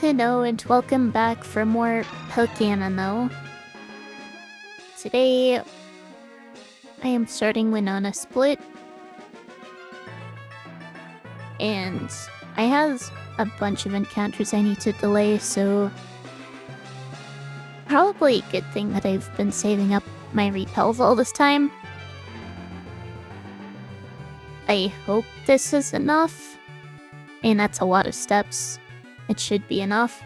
Hello and welcome back for more PokeMMO. Today, I am starting Winona Split. And I have a bunch of encounters I need to delay, so probably a good thing that I've been saving up my repels all this time. I hope this is enough. And that's a lot of steps. It should be enough.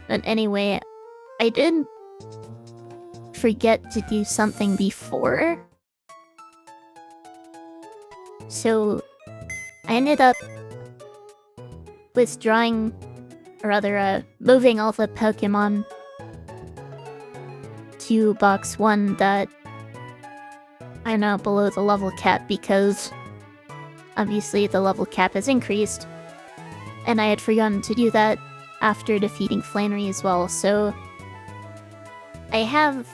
But anyway, I did forget to do something before. So I ended up withdrawing, or rather, moving all the Pokemon to box 1 that are now below the level cap because obviously the level cap has increased. And I had forgotten to do that after defeating Flannery as well, so I have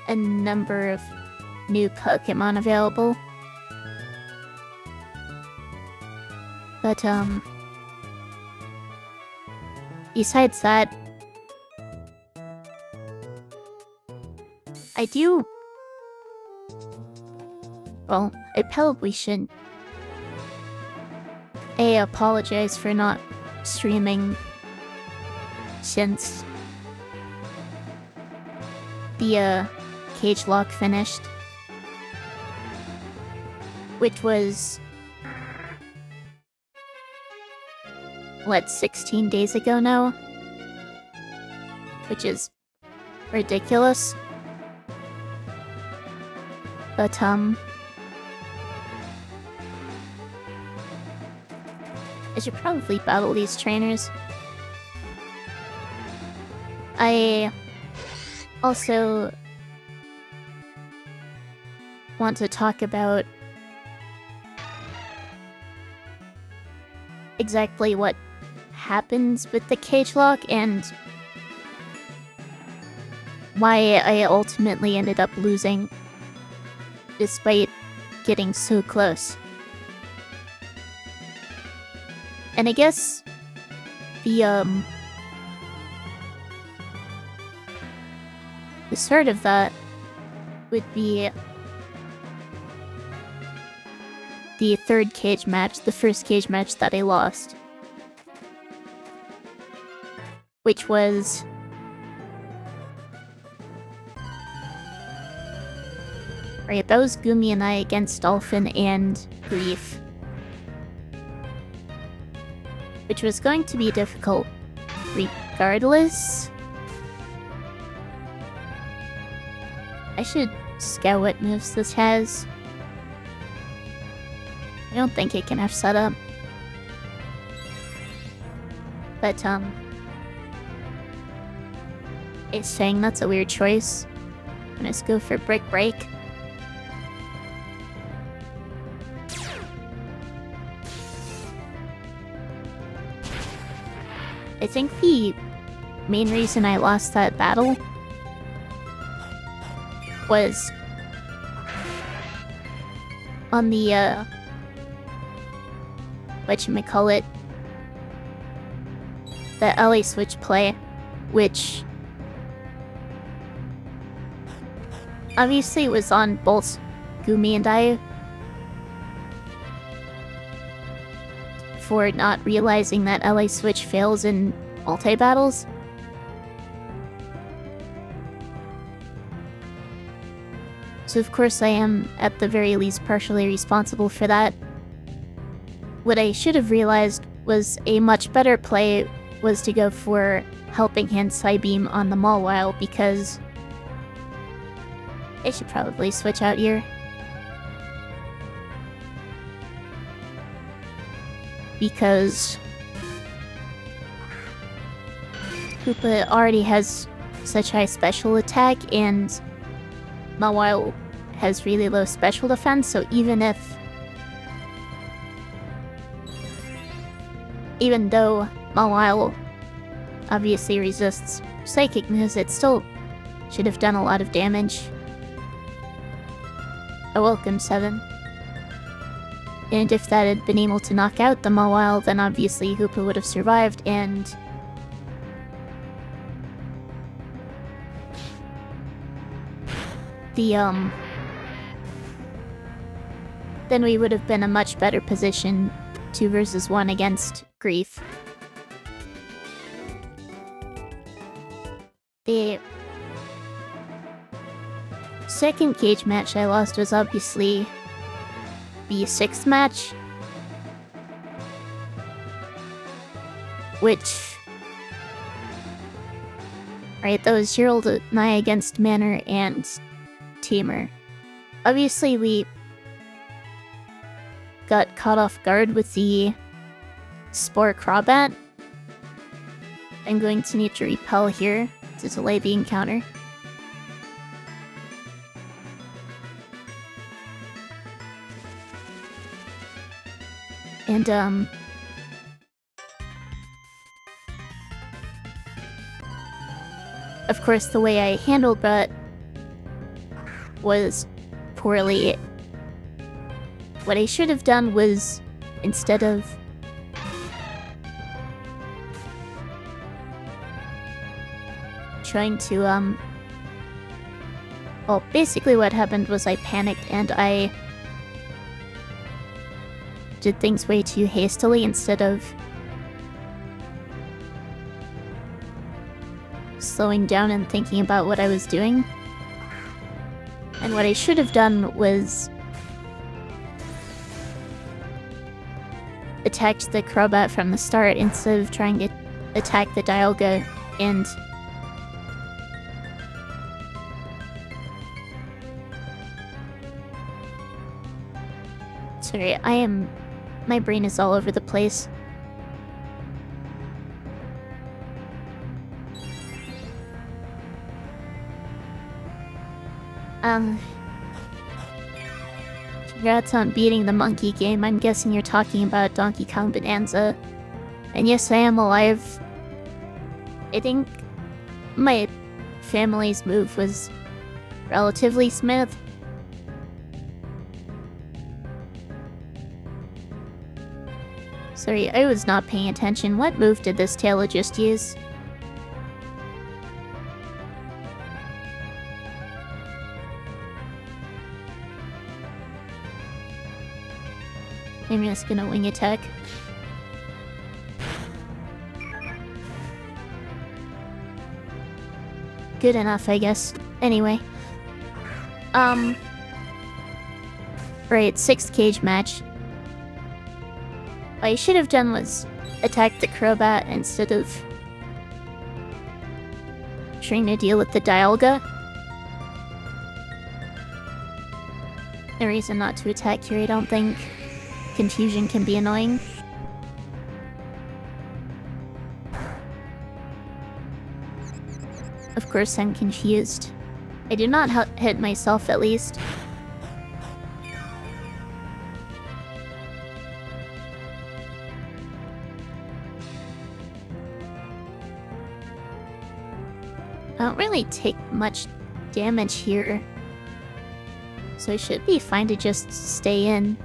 a number of new Pokemon available. But, besides that, I do... Well, I probably shouldn't. I apologize for not streaming since the cage lock finished, which was what, 16 days ago now, which is ridiculous. But I should probably battle these trainers. I also want to talk about exactly what happens with the cage lock and why I ultimately ended up losing despite getting so close. And I guess the start of that would be the third cage match, the first cage match that I lost, which was right, that was Gumi and I against Dolphin and Grief, which was going to be difficult regardless. I should scout what moves this has. I don't think it can have setup. But, it's saying that's a weird choice. Let's go for Brick Break. I think the main reason I lost that battle was on the, whatchamacallit, the LA Switch play, which obviously was on both Gumi and I for not realizing that LA Switch fails in multi-battles. So of course I am, at the very least, partially responsible for that. What I should have realized was a much better play was to go for Helping Hand Psybeam on the Mawile, because I should probably switch out here. Because Koopa already has such high special attack and Mawile has really low special defense, so even though Mawile obviously resists psychic moves, it still should have done a lot of damage. Oh, welcome, 7. And if that had been able to knock out the Mawile, then obviously Hoopa would have survived, and then we would have been a much better position 2 versus 1 against Grief. The second cage match I lost was obviously the 6th match, which, right, that was Gerald and I against Manor and Tamer. Obviously, we got caught off guard with the Spore Crobat. I'm going to need to repel here to delay the encounter. And, of course, the way I handled that was poorly. What I should have done was, instead of trying to, well, basically what happened was I panicked and I did things way too hastily instead of slowing down and thinking about what I was doing. And what I should have done was attacked the Crobat from the start instead of trying to attack the Dialga and sorry, my brain is all over the place. Congrats on beating the monkey game. I'm guessing you're talking about Donkey Kong Bonanza. And yes, I am alive. I think my family's move was relatively smooth. Sorry, I was not paying attention. What move did this Tailor just use? I'm just gonna wing attack. Good enough, I guess. Anyway. Right, 6th cage match. What I should have done was attack the Crobat instead of trying to deal with the Dialga. No reason not to attack here, I don't think. Confusion can be annoying. Of course I'm confused. I do not hit myself, at least. I don't really take much damage here, so I should be fine to just stay in.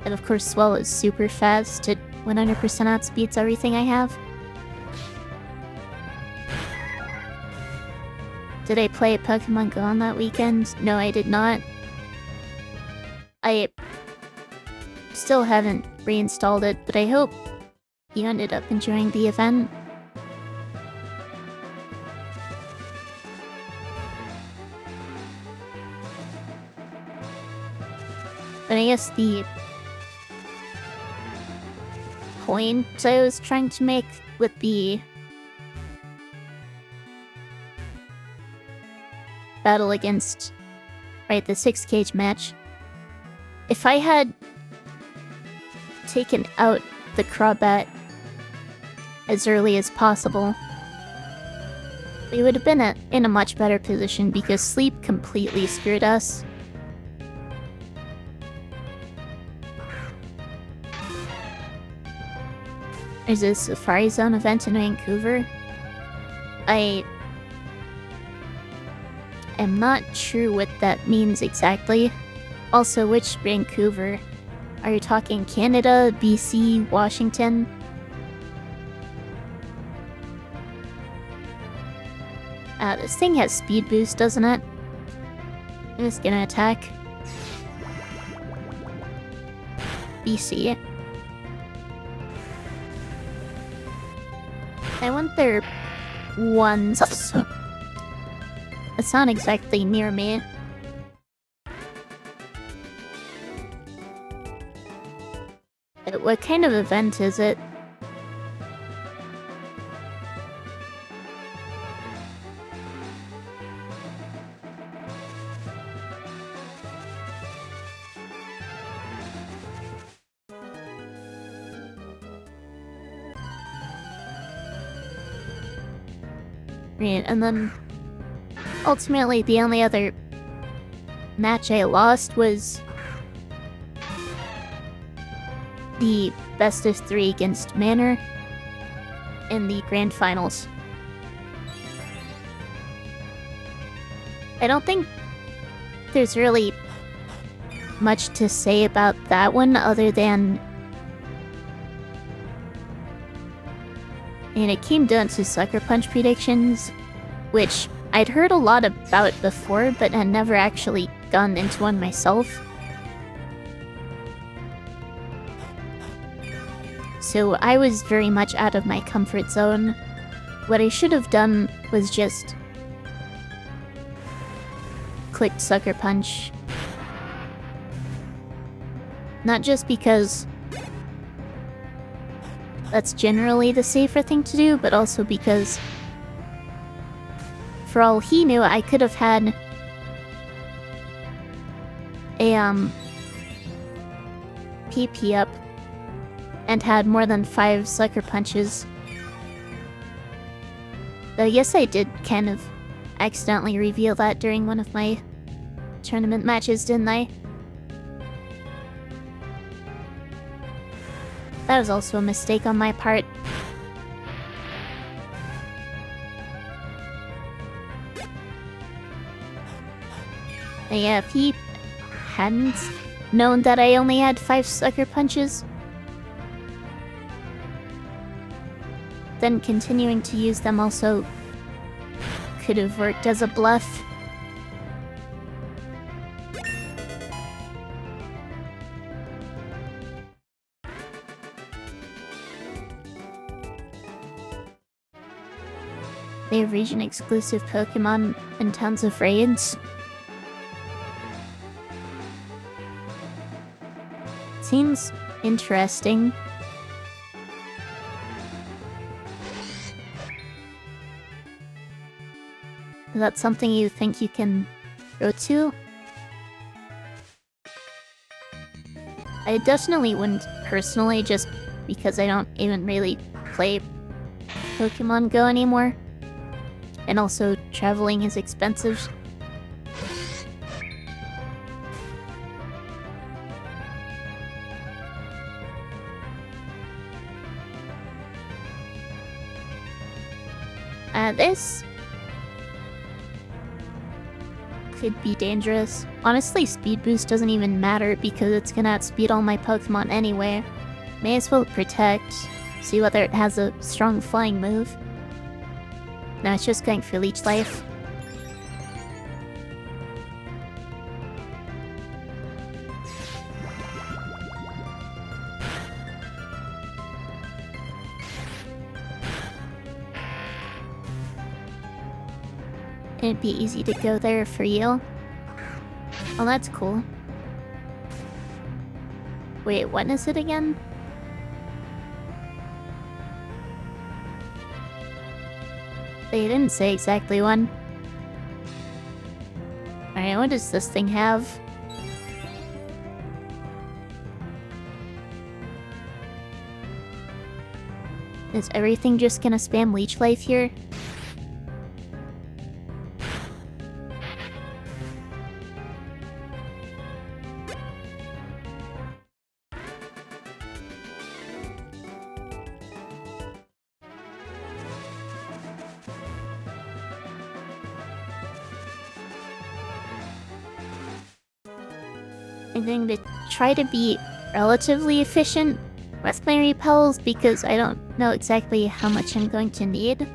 And of course Swell is super fast, it 100% outspeeds everything I have. Did I play Pokemon Go on that weekend? No, I did not. I still haven't reinstalled it, but I hope you ended up enjoying the event. But I guess the point I was trying to make with the battle against, right, the 6 cage match, if I had taken out the Crobat as early as possible, we would have been in a much better position because Sleep completely screwed us. There's a Safari Zone event in Vancouver. I am not sure what that means exactly. Also, which Vancouver? Are you talking Canada, BC, Washington? This thing has speed boost, doesn't it? I'm just gonna attack. BC. I went there once. It's not exactly near me. What kind of event is it? Right, and then ultimately the only other match I lost was the best of 3 against Manor in the grand finals. I don't think there's really much to say about that one other than and it came down to Sucker Punch predictions, which I'd heard a lot about before, but had never actually gone into one myself. So I was very much out of my comfort zone. What I should have done was just clicked Sucker Punch. Not just because that's generally the safer thing to do, but also because for all he knew, I could have had a PP up and had more than 5 Sucker Punches. Though yes, I did kind of accidentally reveal that during one of my tournament matches, didn't I? That was also a mistake on my part. And yeah, if he hadn't known that I only had 5 Sucker Punches, then continuing to use them also could have worked as a bluff. They have region-exclusive Pokemon and tons of raids. Seems interesting. Is that something you think you can go to? I definitely wouldn't personally, just because I don't even really play Pokemon Go anymore. And also, traveling is expensive. This could be dangerous. Honestly, speed boost doesn't even matter because it's gonna outspeed all my Pokemon anyway. May as well protect, see whether it has a strong flying move. No, it's just going for Leech Life. It'd be easy to go there for you. Oh, that's cool. Wait, when is it again? They didn't say exactly when. Alright, what does this thing have? Is everything just gonna spam Leech Life here? I'm going to try to be relatively efficient with my repels because I don't know exactly how much I'm going to need.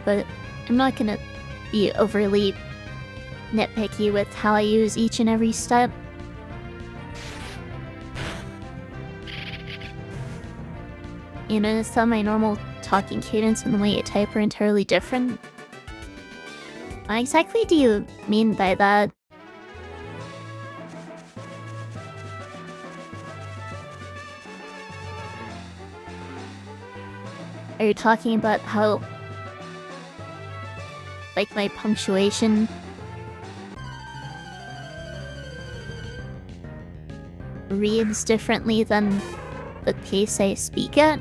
But I'm not gonna be overly nitpicky with how I use each and every step. You notice how my normal talking cadence and the way I type are entirely different? What exactly do you mean by that? Are you talking about how, like, my punctuation reads differently than the pace I speak at?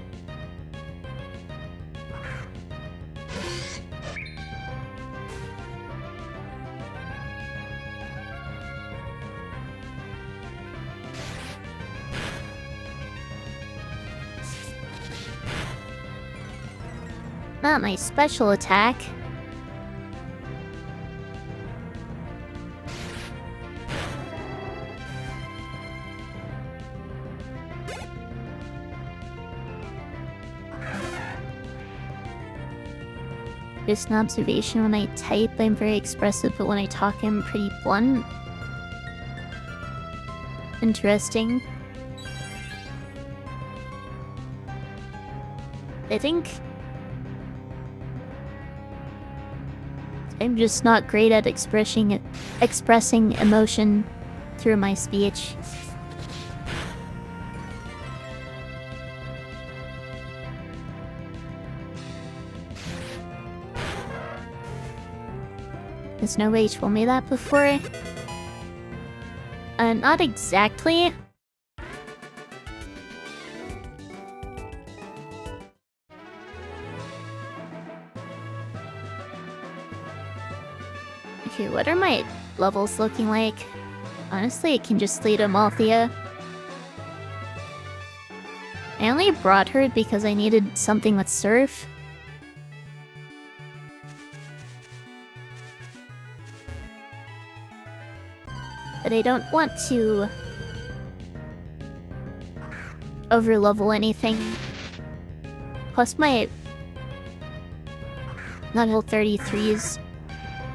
Not my special attack. Just an observation, when I type, I'm very expressive, but when I talk, I'm pretty blunt. Interesting. I think I'm just not great at expressing emotion through my speech. Has nobody told me that before? Not exactly. Okay, what are my levels looking like? Honestly, I can just lead Amalthea. I only brought her because I needed something with Surf. But I don't want to overlevel anything. Plus my level 33s,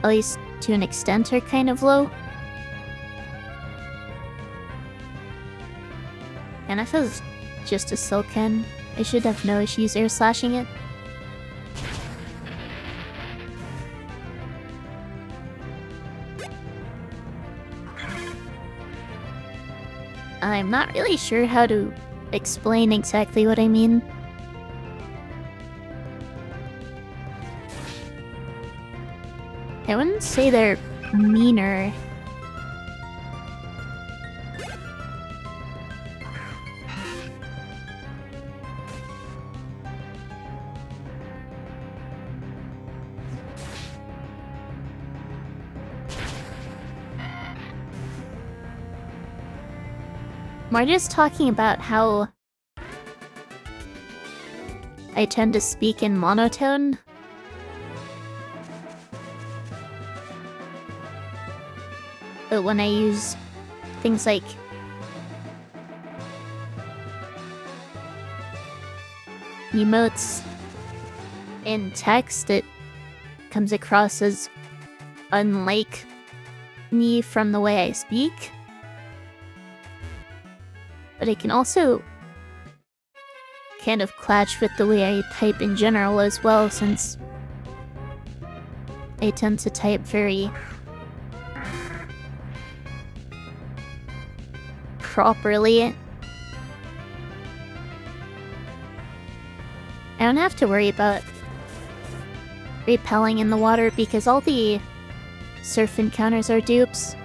at least to an extent, are kind of low. And if it was just a Silken, I should have no issues air slashing it. I'm not really sure how to explain exactly what I mean. I wouldn't say they're meaner. We're just talking about how I tend to speak in monotone. But when I use things like emotes in text, it comes across as unlike me from the way I speak. But it can also kind of clash with the way I type in general as well, since I tend to type very properly. I don't have to worry about repelling in the water because all the surf encounters are dupes.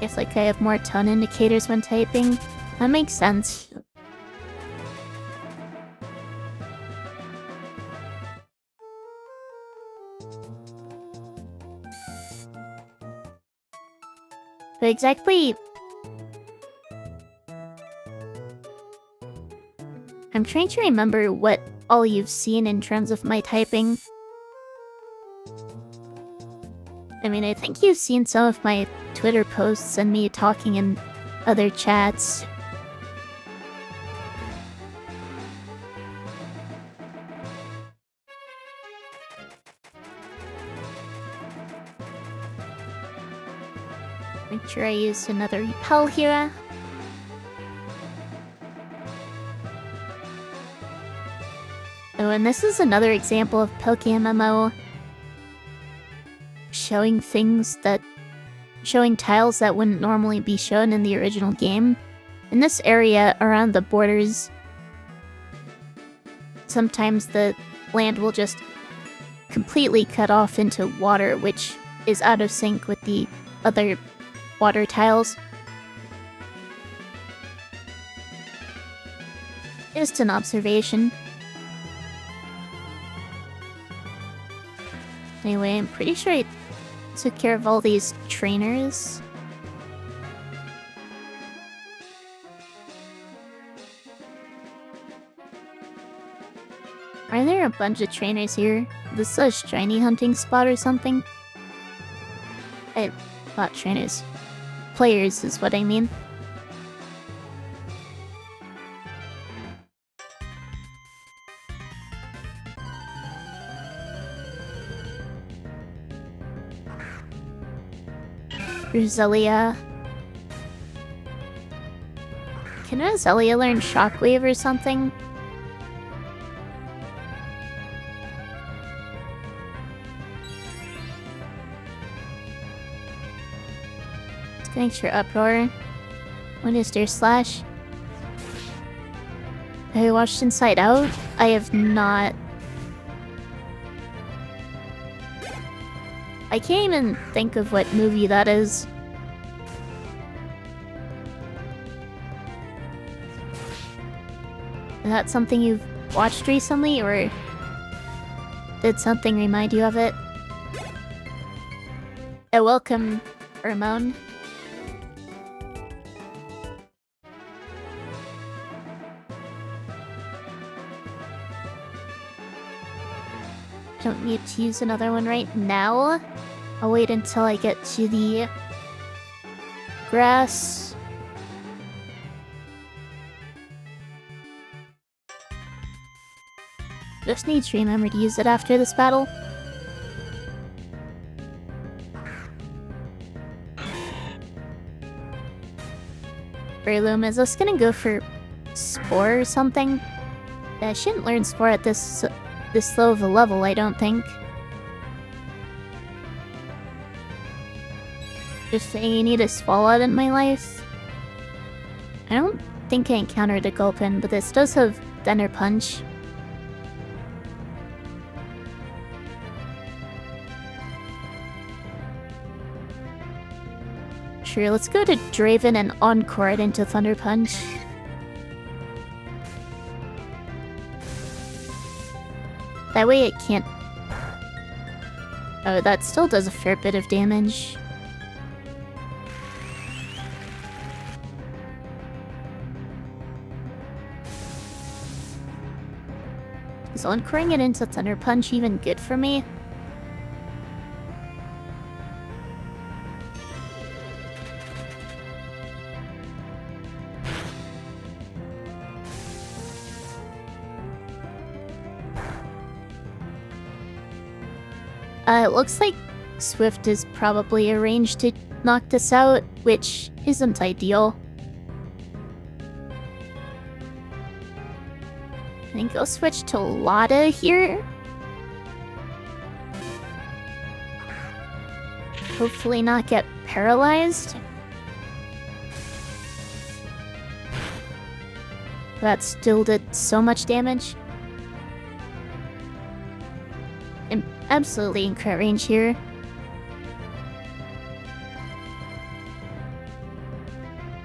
Guess like I have more tone indicators when typing. That makes sense. But exactly I'm trying to remember what all you've seen in terms of my typing. I mean, I think you've seen some of my Twitter posts and me talking in other chats. Make sure I use another repel here. Oh, and this is another example of PokeMMO showing tiles that wouldn't normally be shown in the original game. In this area around the borders, sometimes the land will just completely cut off into water, which is out of sync with the other water tiles. Just an observation. Anyway, I'm pretty sure I took care of all these trainers. Are there a bunch of trainers here? This is a shiny hunting spot or something? Not trainers. Players is what I mean. Roselia. Can Roselia learn Shockwave or something? Thanks for Uproar. When is their slash? Have you watched Inside Out? I have not. I can't even think of what movie that is. Is that something you've watched recently, or did something remind you of it? Welcome, Ramon. Don't need to use another one right now. I'll wait until I get to the grass. Just need to remember to use it after this battle. Heirloom, is this gonna go for Spore or something? Yeah, I shouldn't learn Spore at this low of a level, I don't think. Just saying you need a Swallow in my life. I don't think I encountered a Gulpin, but this does have Thunder Punch. Sure, let's go to Draven and Encore it into Thunder Punch. That way it can't... Oh, that still does a fair bit of damage. Is Encoring it into Thunder Punch even good for me? It looks like Swift is probably arranged to knock this out, which isn't ideal. I think I'll switch to Lotta here. Hopefully not get paralyzed. That still did so much damage. I'm absolutely in crit range here.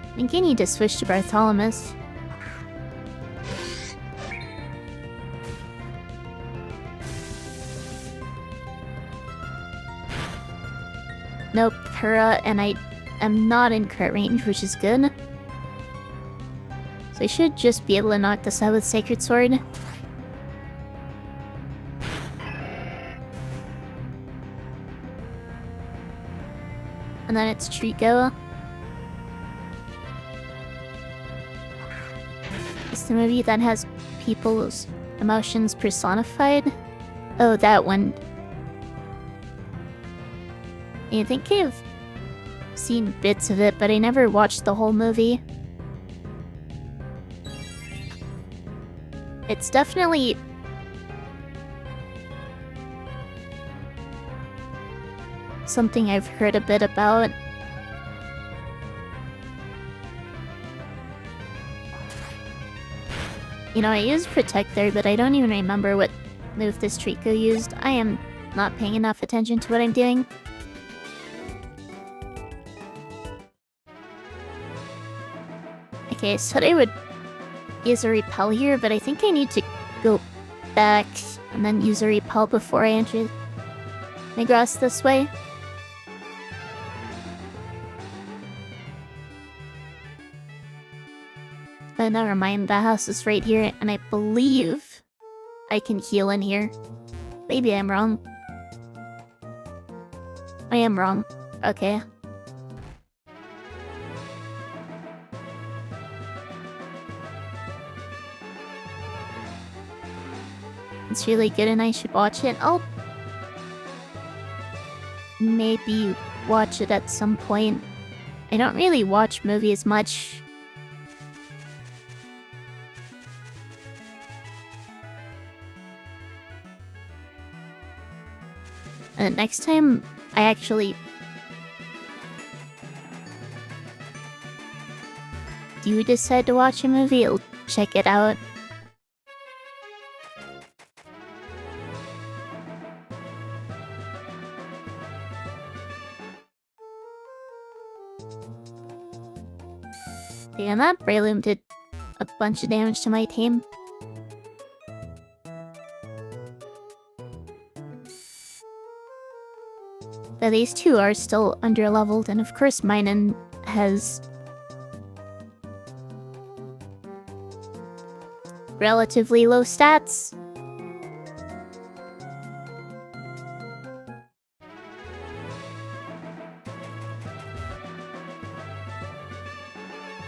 I think I need to switch to Bartholomew. Nope, Pura, and I am not in crit range, which is good. So I should just be able to knock this out with Sacred Sword. And then it's Trico. It's the movie that has people's emotions personified. Oh, that one. I think I've seen bits of it, but I never watched the whole movie. It's definitely something I've heard a bit about. You know, I used Protect there, but I don't even remember what move this Trico used. I am not paying enough attention to what I'm doing. Okay, I said I would use a Repel here, but I think I need to go back and then use a Repel before I enter my grass this way. But never mind, the house is right here, and I believe I can heal in here. Maybe I'm wrong. I am wrong. Okay. It's really good and I should watch it. I'll maybe watch it at some point. I don't really watch movies much. And next time I actually do decide to watch a movie, I'll check it out. Damn, that Breloom did a bunch of damage to my team. But these two are still underleveled, and of course Minun has relatively low stats.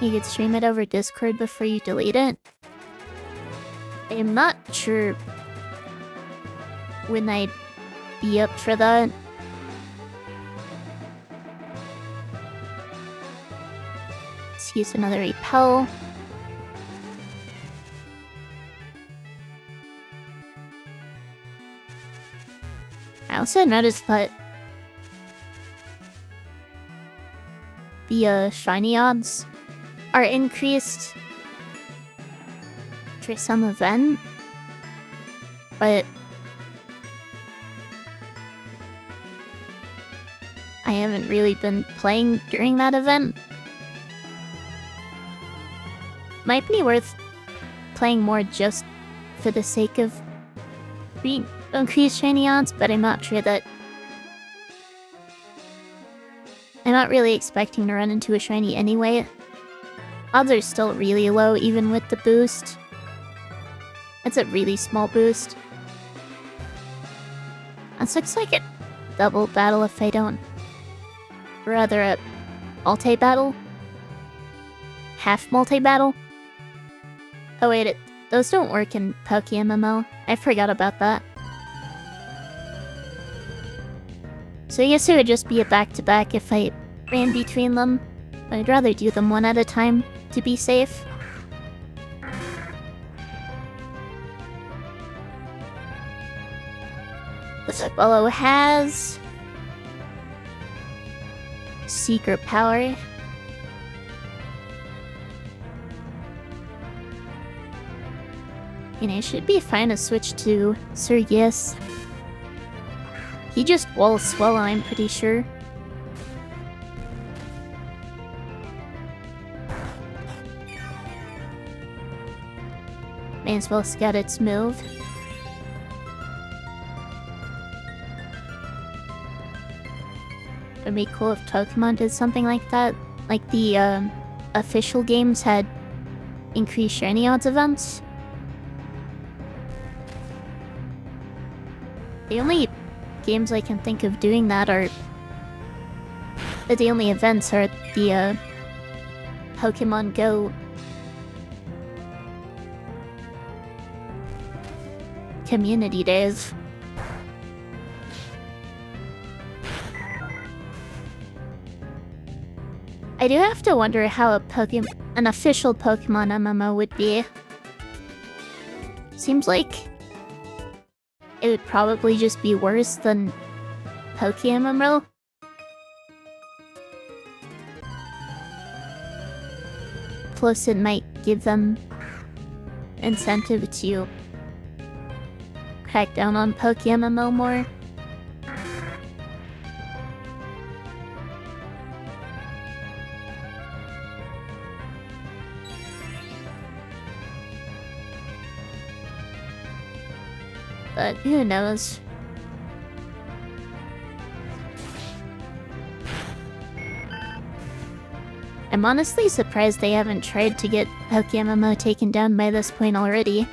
You could stream it over Discord before you delete it. I'm not sure when I'd be up for that. Let's use another Repel. I also noticed that the shiny odds are increased for some event, but I haven't really been playing during that event. Might be worth playing more just for the sake of being increased shiny odds, but I'm not sure that. I'm not really expecting to run into a shiny anyway. Odds are still really low, even with the boost. It's a really small boost. This looks like a double battle if I don't. Rather, a multi-battle? Half multi-battle? Oh wait, those don't work in PokeMMO. I forgot about that. So I guess it would just be a back-to-back if I ran between them. But I'd rather do them one at a time to be safe. The Swallow has secret power. And I should be fine to switch to Sergius. He just walls Swallow, I'm pretty sure. May as well scout its move. It'd be cool if Pokemon did something like that. Like the official games had increase shiny odds events. The only games I can think of doing that are... The only events are the Pokemon Go community days. I do have to wonder how an official Pokemon MMO would be. Seems like it would probably just be worse than PokeMMO. Plus, it might give them incentive to crack down on PokeMMO more. But who knows? I'm honestly surprised they haven't tried to get PokeMMO taken down by this point already.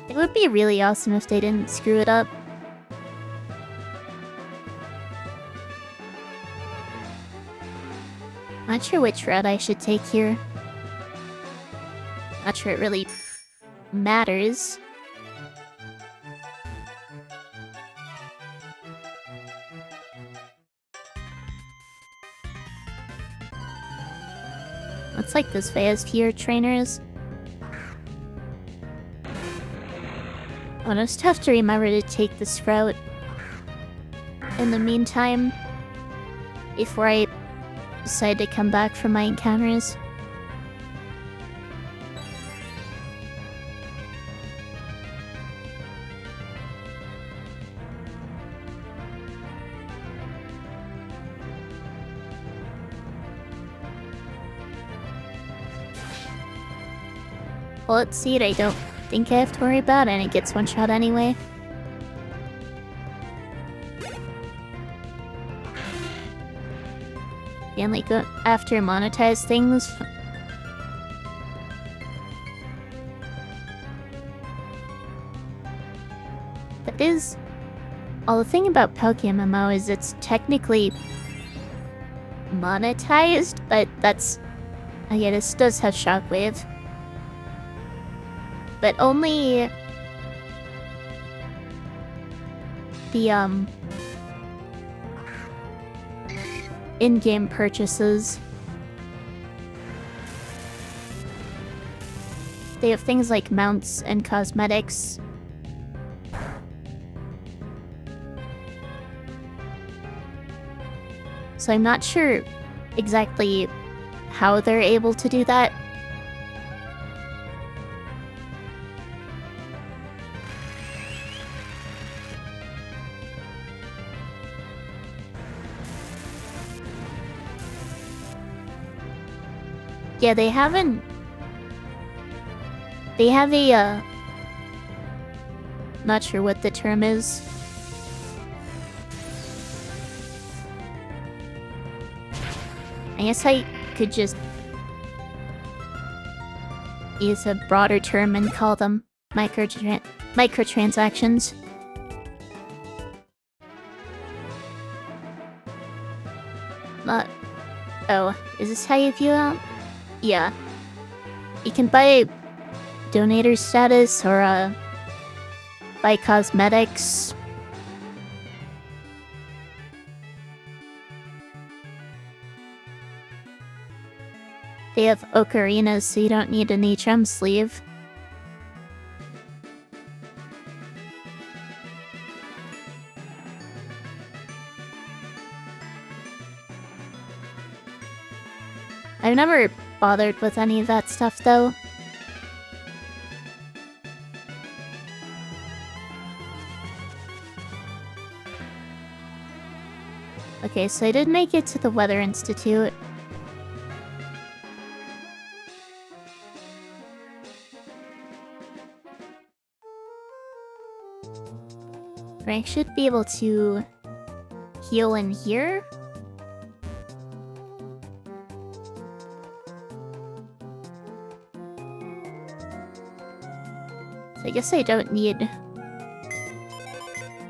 It would be really awesome if they didn't screw it up. Not sure which route I should take here. Not sure it really matters. Looks like this way has fewer trainers. I'll just have to remember to take this route in the meantime before I decide to come back from my encounters. Well, let's see it. I don't think I have to worry about it, and it gets one shot anyway. Mainly go after monetize things. That is... Well, the thing about PokeMMO is it's technically monetized, but that's... Yeah, this does have Shockwave. But only the in-game purchases. They have things like mounts and cosmetics. So I'm not sure exactly how they're able to do that. Yeah, they haven't... They have a, not sure what the term is. I guess I could just use a broader term and call them microtransactions. Oh, is this how you view it? Yeah. You can buy donator status or buy cosmetics. They have ocarinas, so you don't need an HM sleeve. I've never bothered with any of that stuff, though. Okay, so I did make it to the Weather Institute. I should be able to heal in here. So I guess I don't need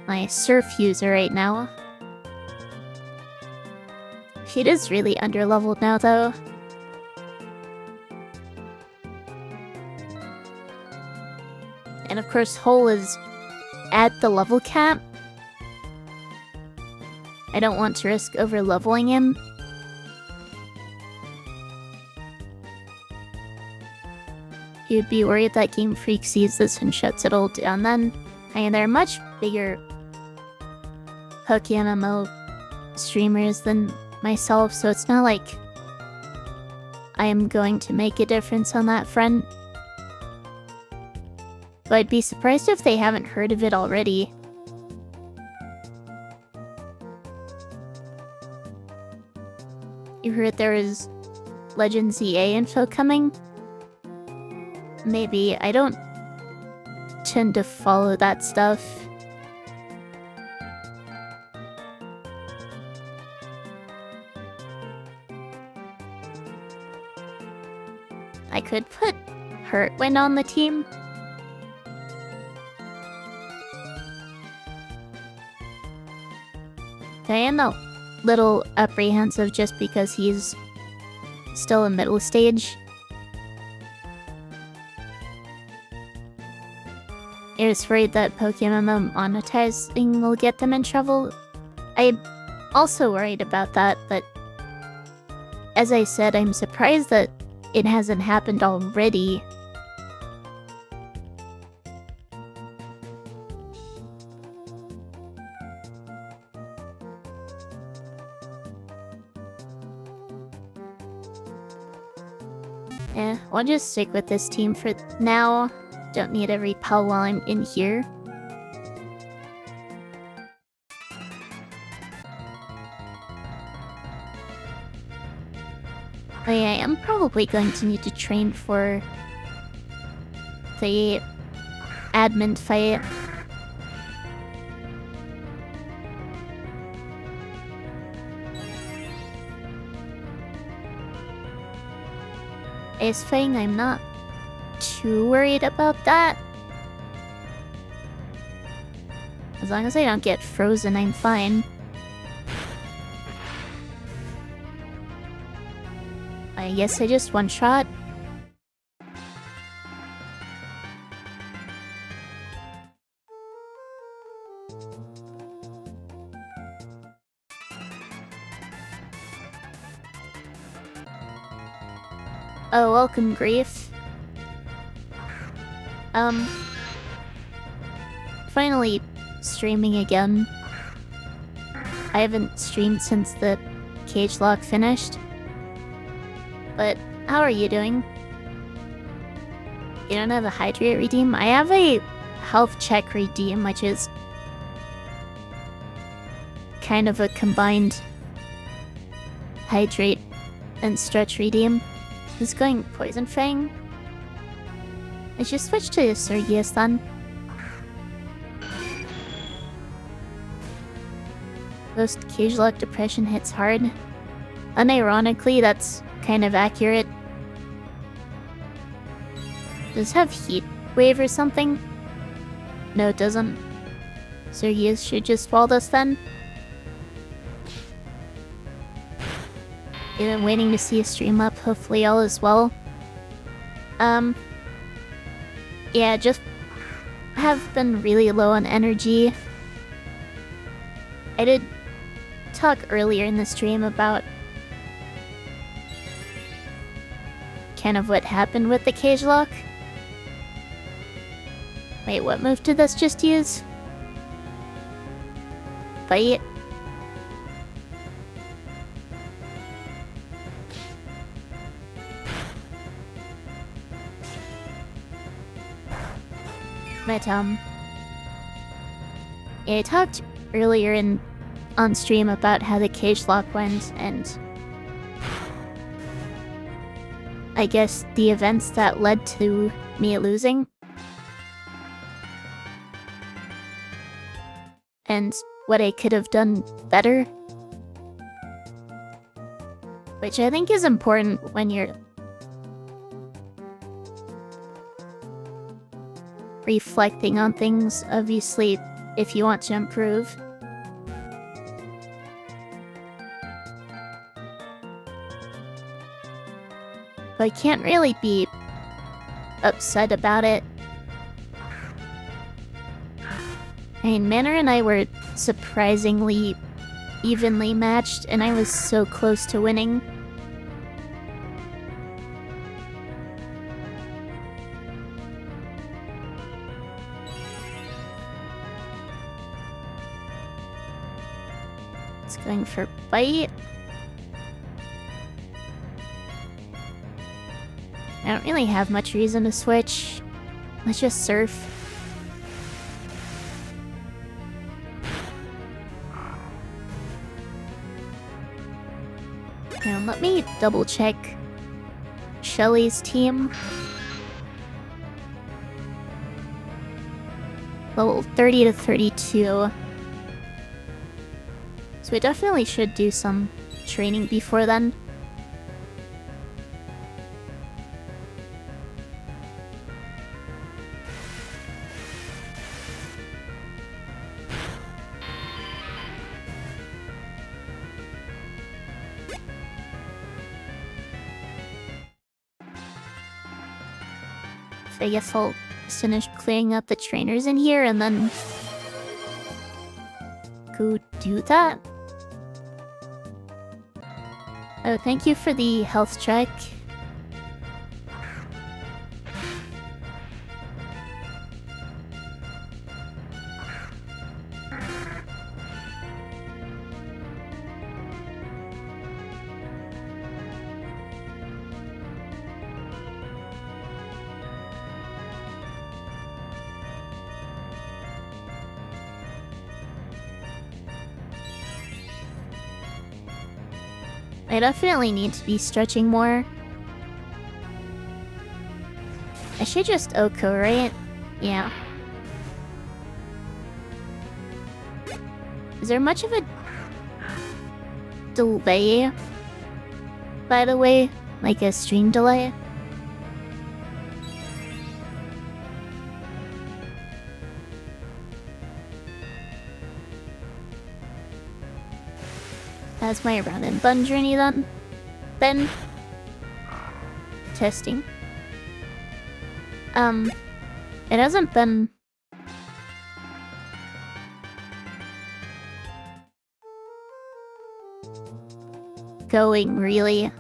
my surf user right now. It is really underleveled now, though. And of course, Hoenn is at the level cap. I don't want to risk over-leveling him. You'd be worried that Game Freak sees this and shuts it all down then. I mean, there are much bigger PokeMMO streamers than myself, so it's not like I am going to make a difference on that front. But I'd be surprised if they haven't heard of it already. You heard there is Legends EA info coming? Maybe. I don't tend to follow that stuff. I could put Hoenn on the team. I am a little apprehensive just because he's still in middle stage. I was worried that PokeMMO monetizing will get them in trouble. I'm also worried about that, but as I said, I'm surprised that it hasn't happened already. I'll just stick with this team for now. Don't need every pal while I'm in here. I am probably going to need to train for the admin fight. Ace Fang, I'm not too worried about that. As long as I don't get frozen, I'm fine. I guess I just one-shot. Oh, welcome, Grief. Finally streaming again. I haven't streamed since the cage lock finished. But how are you doing? You don't have a hydrate redeem? I have a health check redeem, which is kind of a combined hydrate and stretch redeem. Who's going Poison Fang? I should switch to Sergius then. Post cage lock depression hits hard. Unironically, that's kind of accurate. Does it have heat wave or something? No, it doesn't. Sergius should just wall us then. I've been waiting to see a stream up, hopefully all is well. Yeah, just have been really low on energy. I did talk earlier in the stream about kind of what happened with the cage lock. Wait, what move did this just use? Bite? But, yeah, I talked earlier on stream about how the cage lock went, and I guess the events that led to me losing. And what I could have done better. Which I think is important when you're reflecting on things, obviously, if you want to improve. But I can't really be upset about it. I mean, Manor and I were surprisingly evenly matched, and I was so close to winning. It's going for bite. I don't really have much reason to switch. Let's just surf. Now let me double check Shelly's team. Level 30 to 32. So we definitely should do some training before then. I guess I'll finish clearing up the trainers in here and then go do that. Oh, thank you for the health check. I definitely need to be stretching more. I should just Oko, right? Yeah. Is there much of a delay, by the way? Like a stream delay? That's my run and bun journey then. Then testing. It hasn't been going really.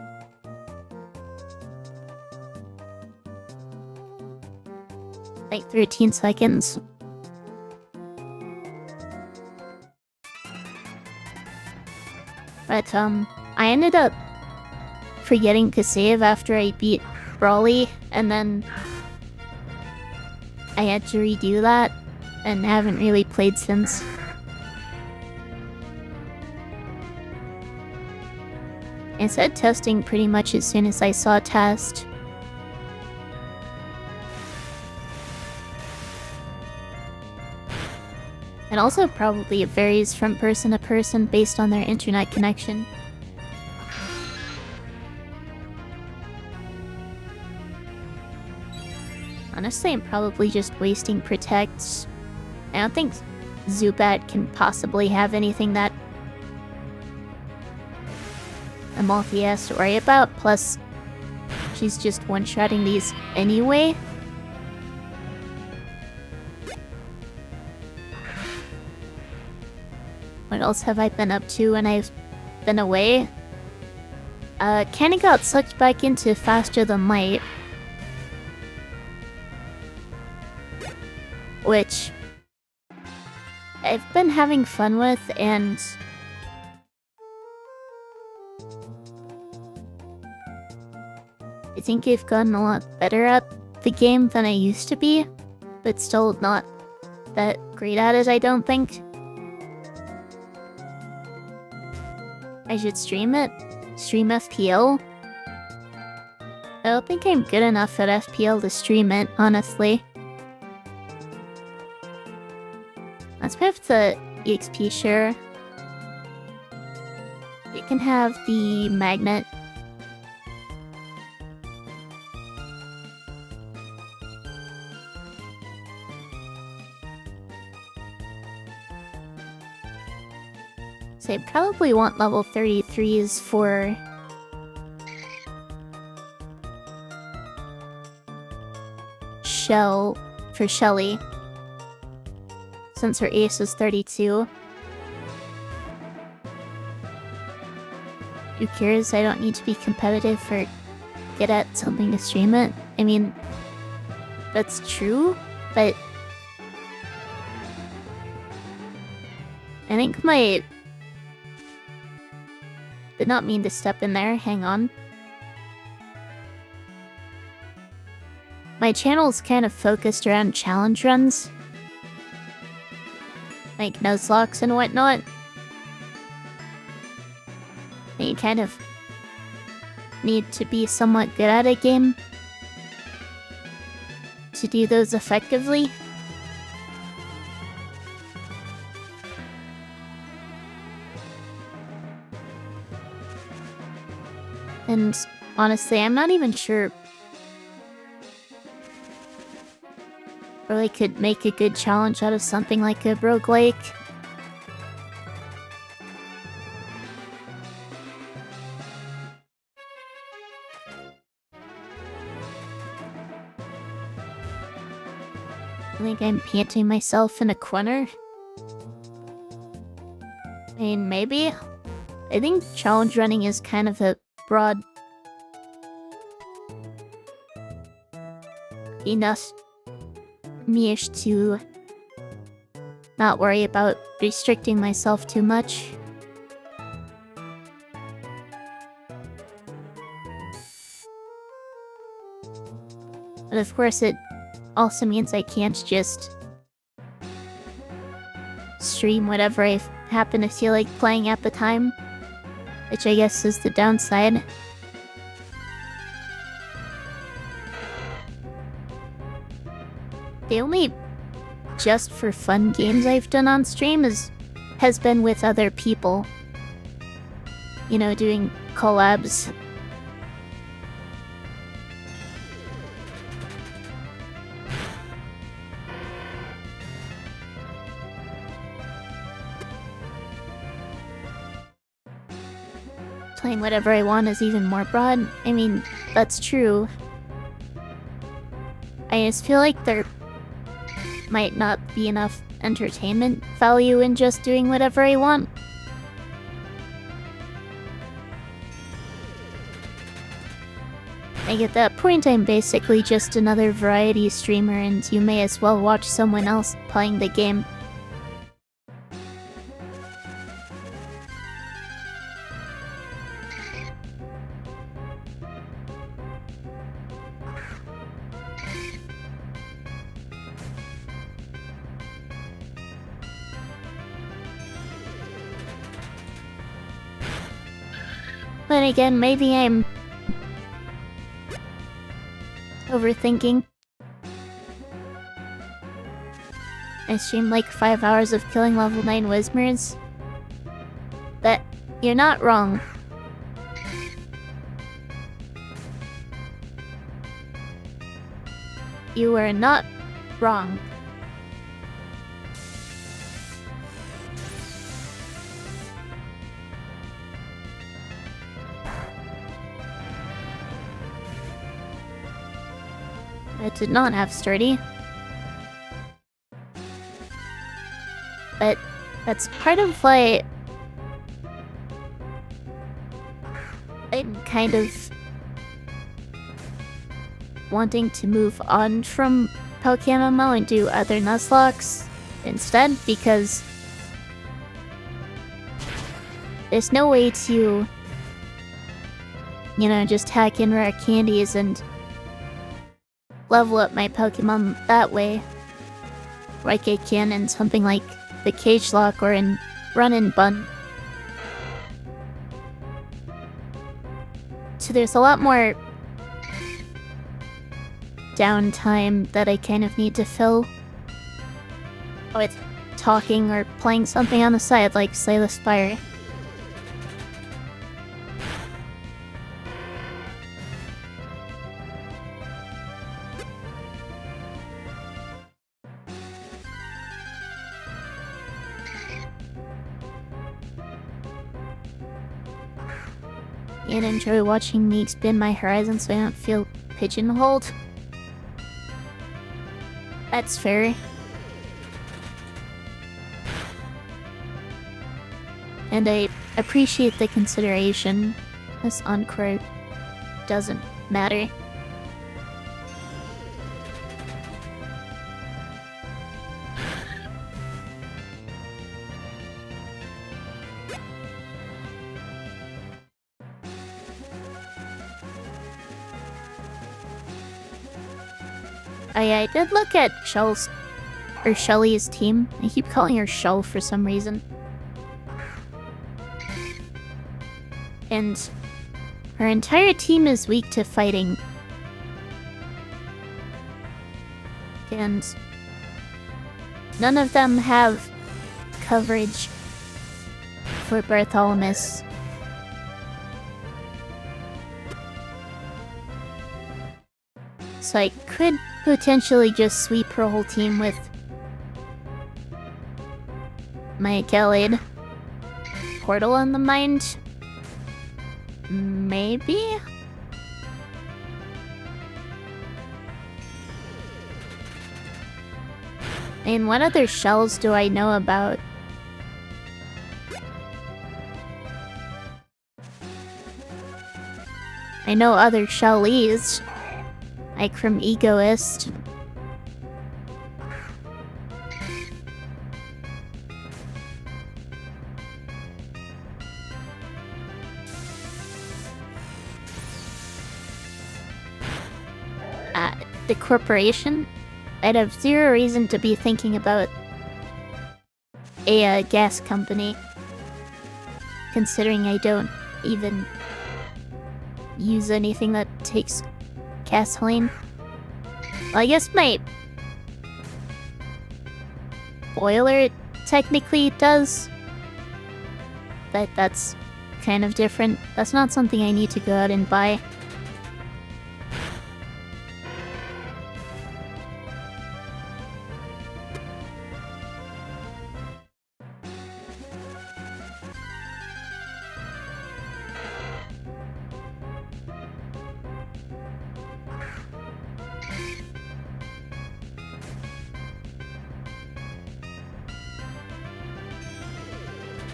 Like 13 seconds. But, I ended up forgetting to save after I beat Brawly, and then I had to redo that, and haven't really played since. I said testing pretty much as soon as I saw test. It also probably varies from person to person based on their internet connection. Honestly, I'm probably just wasting protects. I don't think Zubat can possibly have anything that Amalfi has to worry about, plus she's just one-shotting these anyway. What else have I been up to when I've been away? Kinda got sucked back into Faster Than Light. Which I've been having fun with, and I think I've gotten a lot better at the game than I used to be, but still not that great at it, I don't think. I should stream it? Stream FPL? I don't think I'm good enough at FPL to stream it, honestly. Let's move the EXP share. You can have the magnet. So I probably want level 33s for... for Shelly. Since her ace is 32. Who cares? I don't need to be competitive or get at something to stream it. I mean, that's true, but... I think my... Did not mean to step in there, hang on. My channel's kind of focused around challenge runs. Like Nuzlocks and whatnot. And you kind of need to be somewhat good at a game to do those effectively. And honestly, I'm not even sure or I could make a good challenge out of something like a roguelike. I think I'm painting myself in a corner. I mean, maybe. I think challenge running is kind of a broad enough niche to not worry about restricting myself too much. But of course it also means I can't just stream whatever I happen to feel like playing at the time, which I guess is the downside. The only just for fun games I've done on stream has been with other people. You know, doing collabs. Playing whatever I want is even more broad. I mean, that's true. I just feel like there might not be enough entertainment value in just doing whatever I want. Like at that point, I'm basically just another variety streamer, and you may as well watch someone else playing the game. But again, maybe I'm overthinking. I streamed like 5 hours of killing level 9 Whismers. But you're not wrong. You are not wrong. It did not have sturdy. But that's part of why I'm kind of wanting to move on from PokeMMO and do other Nuzlocks instead, because there's no way to, you know, just hack in rare candies and level up my Pokemon that way, like I can in something like the Cage Lock or in Run and Bun. So there's a lot more downtime that I kind of need to fill with talking or playing something on the side like Slay the Spire. and enjoy watching me expand my horizons so I don't feel pigeonholed. That's fair. And I appreciate the consideration. This encore doesn't matter. I did look at Shelly's team. I keep calling her Shell for some reason. And her entire team is weak to fighting. And none of them have coverage for Bartholomew. So I could potentially just sweep her whole team with my Gallade Portal on the mind. Maybe? And what other shells do I know about? I know other Shellies. Like from Egoist. The corporation? I'd have zero reason to be thinking about a gas company. Considering I don't even use anything that takes gasoline. Well, I guess my boiler technically does. But that's kind of different. That's not something I need to go out and buy.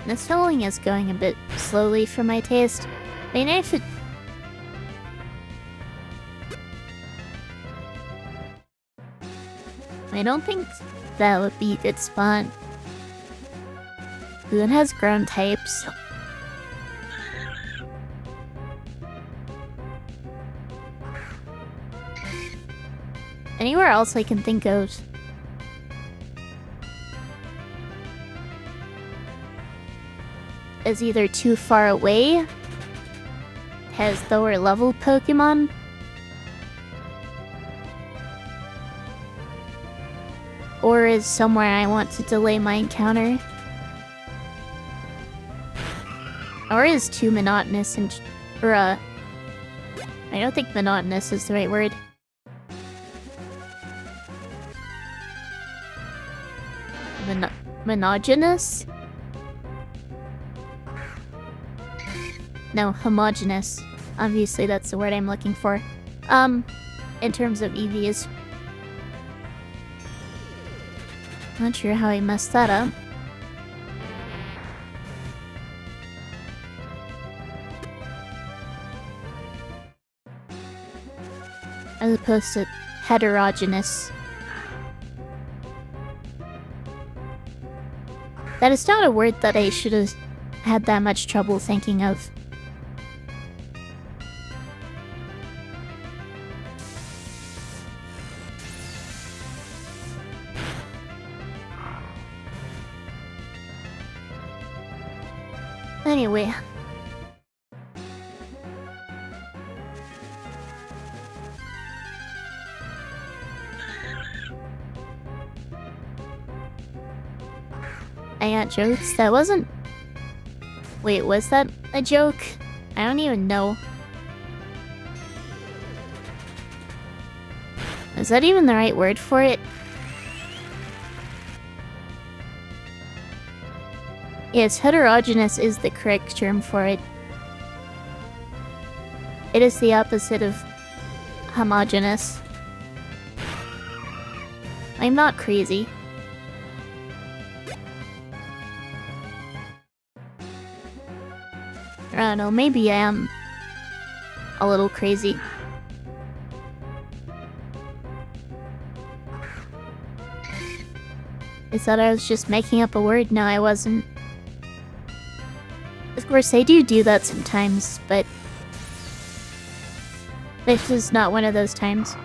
This filling is going a bit slowly for my taste. I mean, if it... I don't think that would be a good spot. Hoenn has ground types. Anywhere else I can think of? Is either too far away, has lower level Pokemon, or is somewhere I want to delay my encounter, or is too monotonous and, I don't think monotonous is the right word. Monogenous? No, homogeneous. Obviously, that's the word I'm looking for. In terms of EVs. Not sure how I messed that up. As opposed to heterogeneous. That is not a word that I should have had that much trouble thinking of. Anyway. I got jokes? That wasn't... Wait, was that a joke? I don't even know. Is that even the right word for it? Yes, heterogeneous is the correct term for it. It is the opposite of homogeneous. I'm not crazy. I don't know, maybe I am a little crazy. I thought I was just making up a word. No, I wasn't. Of course, I do that sometimes, but this is not one of those times.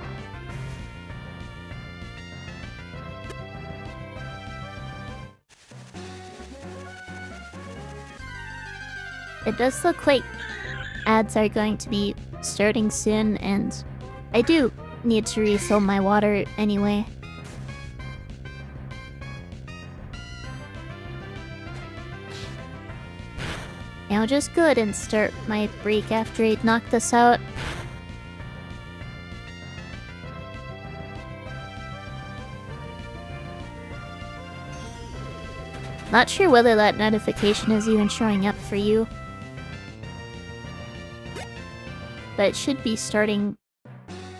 It does look like ads are going to be starting soon, and I do need to refill my water anyway. I'll just go ahead and start my break after I knock this out. Not sure whether that notification is even showing up for you. But it should be starting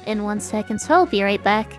in 1 second, so I'll be right back.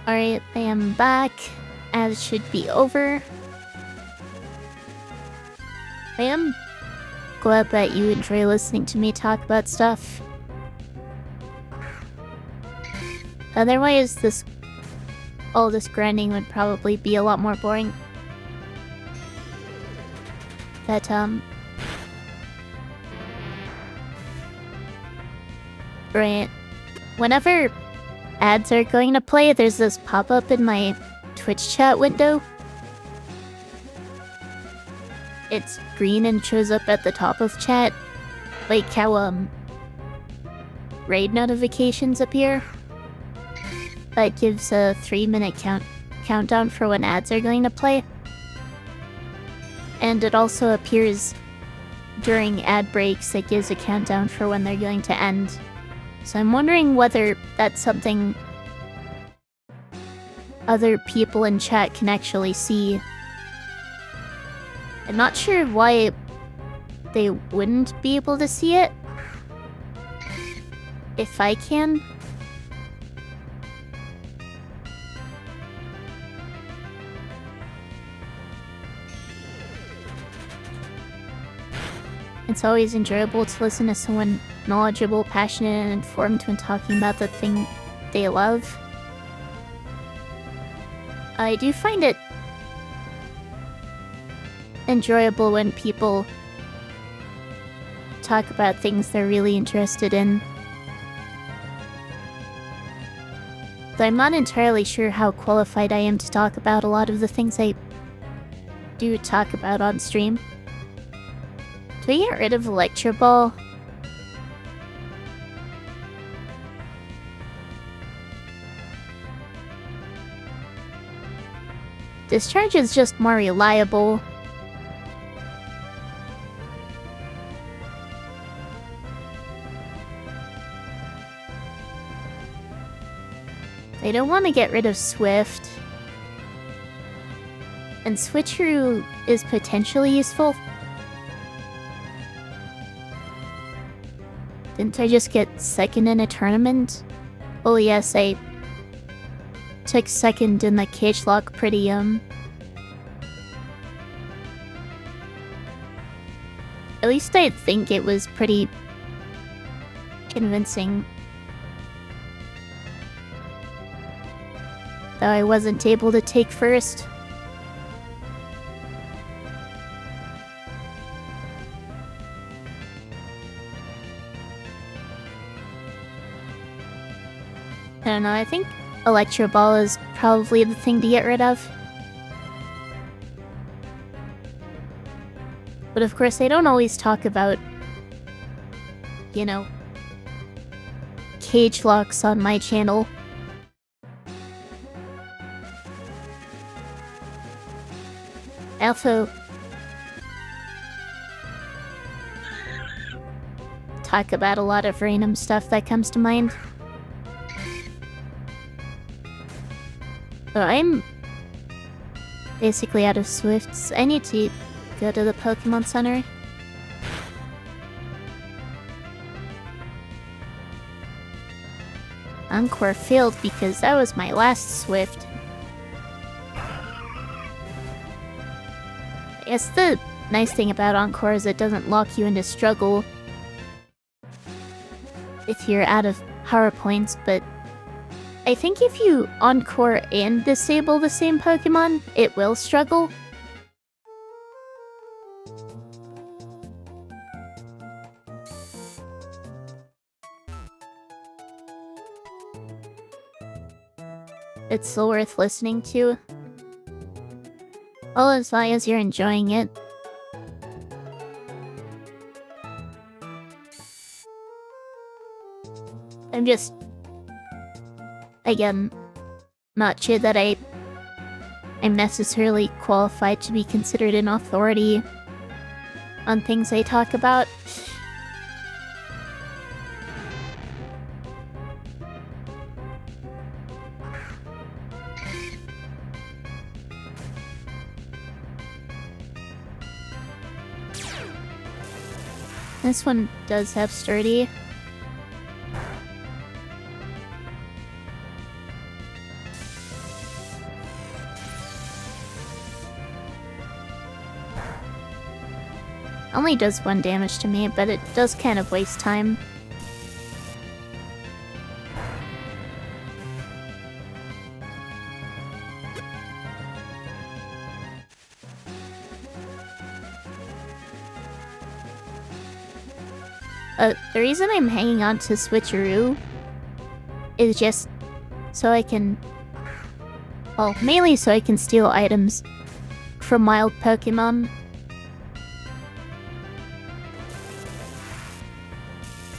Alright, I am back. As should be over. I am glad that you enjoy listening to me talk about stuff. Otherwise, all this grinding would probably be a lot more boring. But, right. Whenever ads are going to play, there's this pop-up in my Twitch chat window. It's green and shows up at the top of chat. Like how, raid notifications appear. That gives a 3-minute countdown for when ads are going to play. And it also appears during ad breaks. It gives a countdown for when they're going to end. So I'm wondering whether that's something other people in chat can actually see. I'm not sure why they wouldn't be able to see it. If I can. It's always enjoyable to listen to someone knowledgeable, passionate, and informed when talking about the thing they love. I do find it enjoyable when people talk about things they're really interested in. Though I'm not entirely sure how qualified I am to talk about a lot of the things I do talk about on stream. Do we get rid of Electro Ball? Discharge is just more reliable. I don't want to get rid of Swift. And Switcheroo is potentially useful. Didn't I just get second in a tournament? Oh yes, I took second in the Regionlocke pretty, at least I think it was pretty convincing. Though I wasn't able to take first. I don't know, I think Electro Ball is probably the thing to get rid of. But of course, I don't always talk about, you know, cage locks on my channel. I also talk about a lot of random stuff that comes to mind. So I'm basically out of Swifts. I need to go to the Pokemon Center. Encore failed because that was my last Swift. I guess the nice thing about Encore is it doesn't lock you into struggle if you're out of power points, but I think if you Encore and disable the same Pokemon, it will struggle. It's still worth listening to. All as long as you're enjoying it. I'm just, again, not sure that I'm necessarily qualified to be considered an authority on things I talk about. This one does have sturdy. Only does 1 damage to me, but it does kind of waste time. The reason I'm hanging on to Switcheroo is just so I can... Well, mainly so I can steal items from wild Pokemon.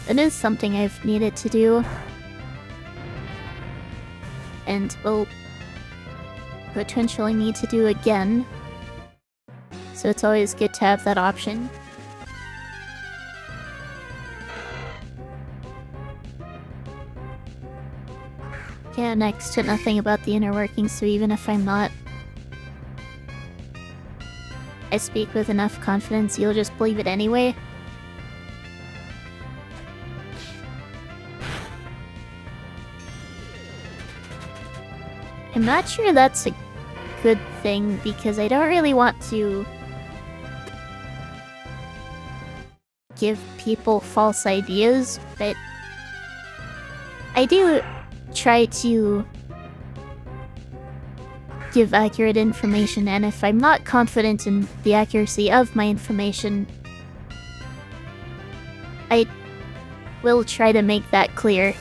It is something I've needed to do. And will potentially need to do again. So it's always good to have that option. Yeah, next to nothing about the inner workings, so even if I'm not... I speak with enough confidence, you'll just believe it anyway. I'm not sure that's a good thing, because I don't really want to give people false ideas, but I do try to give accurate information, and if I'm not confident in the accuracy of my information, I will try to make that clear.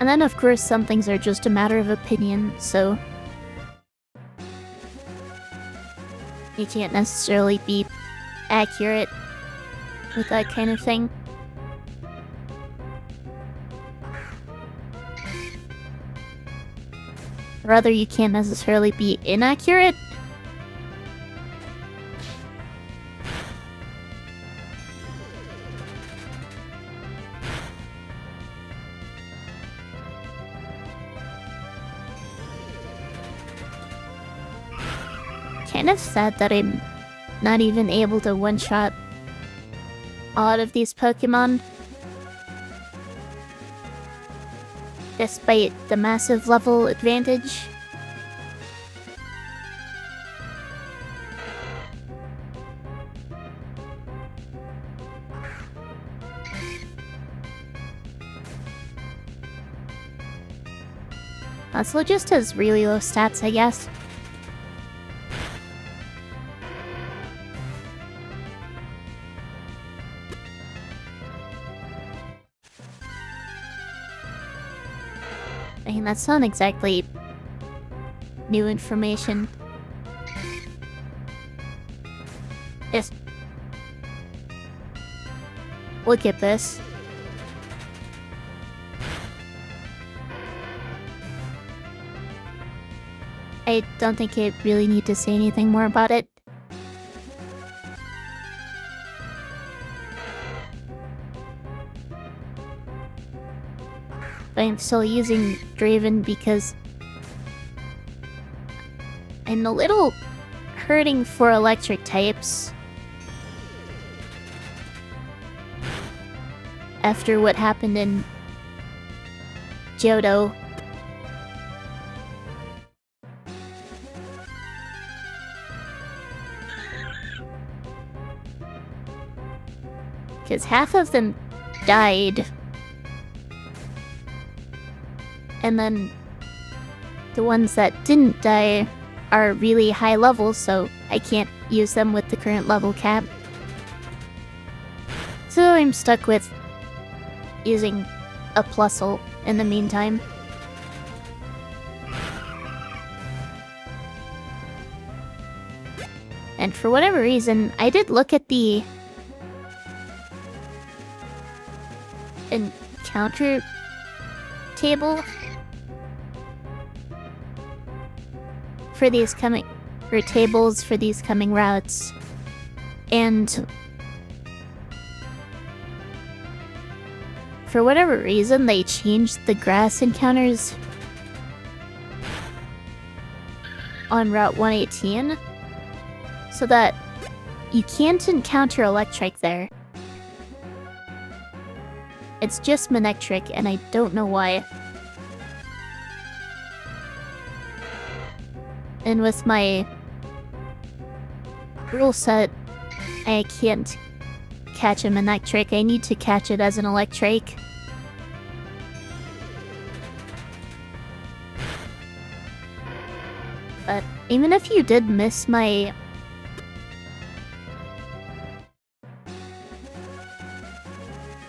And then of course some things are just a matter of opinion, so you can't necessarily be accurate with that kind of thing. Rather, you can't necessarily be inaccurate. Kind of sad that I'm not even able to one-shot a lot of these Pokemon, despite the massive level advantage. Also just has really low stats, I guess. I mean, that's not exactly new information. Yes. Look at this. I don't think I really need to say anything more about it. But I'm still using Draven because I'm a little hurting for electric types after what happened in Johto. Because half of them died. And then the ones that didn't die are really high level, so I can't use them with the current level cap. So I'm stuck with using a Plusle in the meantime. And for whatever reason, I did look at the encounter table for these coming, or tables for these coming routes, and for whatever reason they changed the grass encounters on Route 118 so that you can't encounter Electric there. It's just Manectric, and I don't know why. And with my Ruleset, I can't catch him electric. I need to catch it as an electric. But even if you did miss my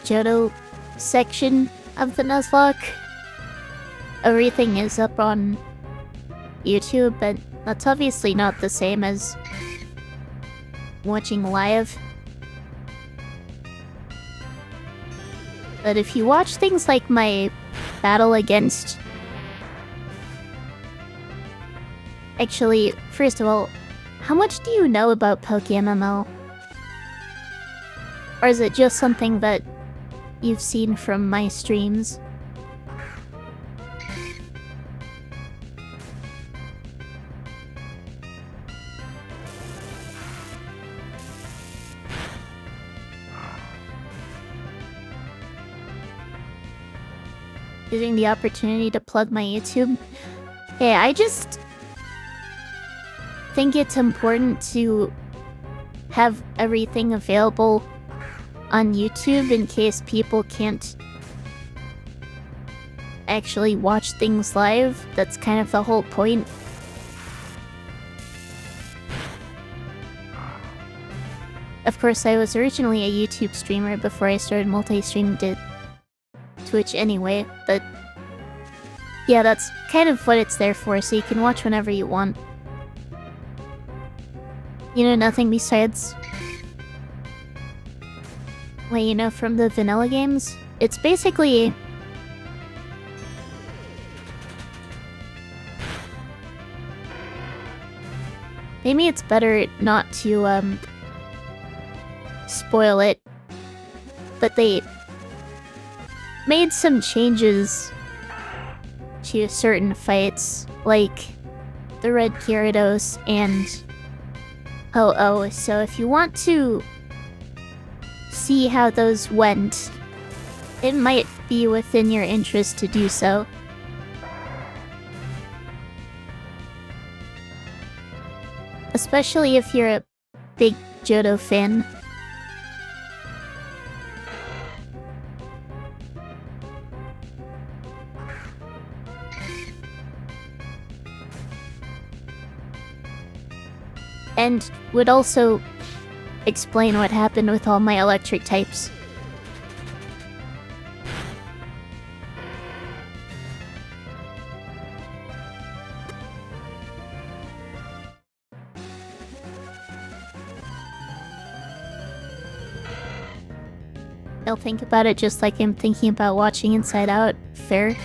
Johto section of the Nuzlocke, everything is up on YouTube, but that's obviously not the same as watching live. But if you watch things like my battle against... Actually, first of all, how much do you know about PokeMMO? Or is it just something that you've seen from my streams? Using the opportunity to plug my YouTube. Hey, I just think it's important to have everything available on YouTube in case people can't actually watch things live. That's kind of the whole point. Of course, I was originally a YouTube streamer before I started multi-streaming to Twitch anyway, but yeah, that's kind of what it's there for, so you can watch whenever you want. You know nothing besides what you know from the vanilla games? It's basically... Maybe it's better not to, spoil it, but they made some changes to certain fights, like the Red Gyarados and Ho-Oh, so if you want to see how those went, it might be within your interest to do so. Especially if you're a big Johto fan. And would also explain what happened with all my electric types. I'll think about it just like I'm thinking about watching Inside Out. Fair.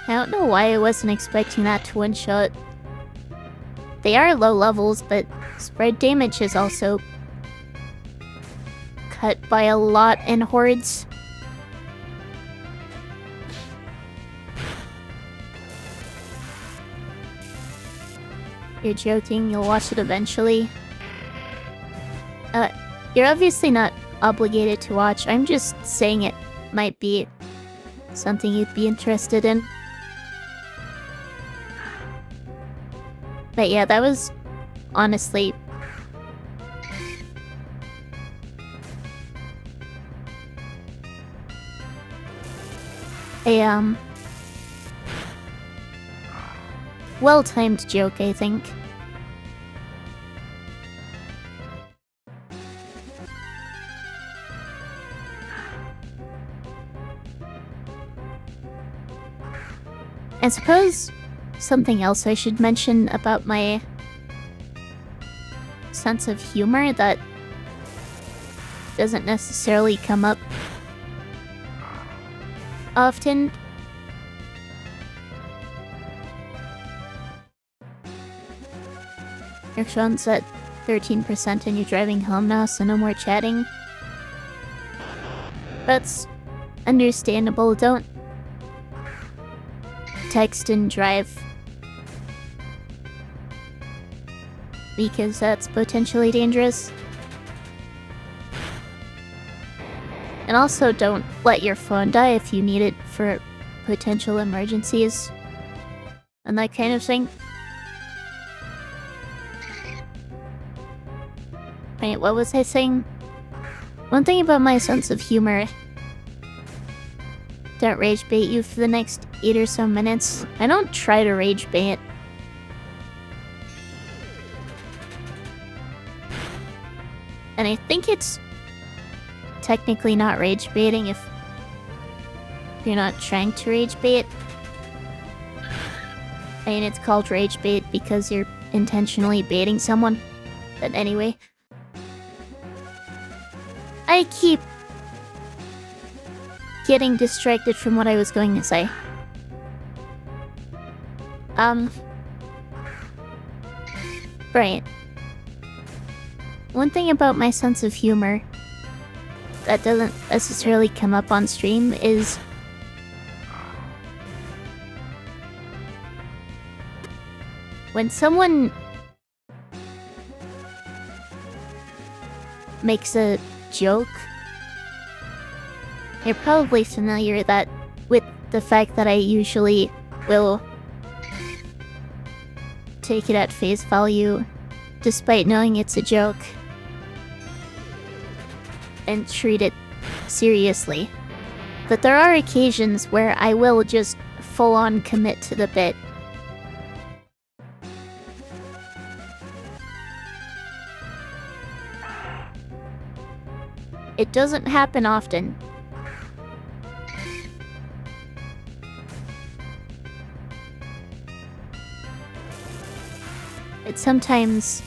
I don't know why I wasn't expecting that to one-shot. They are low levels, but spread damage is also cut by a lot in hordes. You're joking, you'll watch it eventually. You're obviously not obligated to watch, I'm just saying it might be something you'd be interested in. But yeah, that was honestly a well-timed joke, I think. I suppose something else I should mention about my sense of humor that doesn't necessarily come up often. Your phone's at 13% and you're driving home now, so no more chatting. That's understandable. Don't text and drive because that's potentially dangerous. And also don't let your phone die if you need it for potential emergencies and that kind of thing. Wait, what was I saying? One thing about my sense of humor. Don't rage bait you for the next 8 or so minutes. I don't try to rage bait. And I think it's technically not rage baiting if you're not trying to rage bait. I mean, it's called rage bait because you're intentionally baiting someone. But anyway. I keep getting distracted from what I was going to say. Right. One thing about my sense of humor that doesn't necessarily come up on stream is when someone makes a joke. You're probably familiar with the fact that I usually will take it at face value despite knowing it's a joke and treat it seriously. But there are occasions where I will just full-on commit to the bit. It doesn't happen often. It sometimes...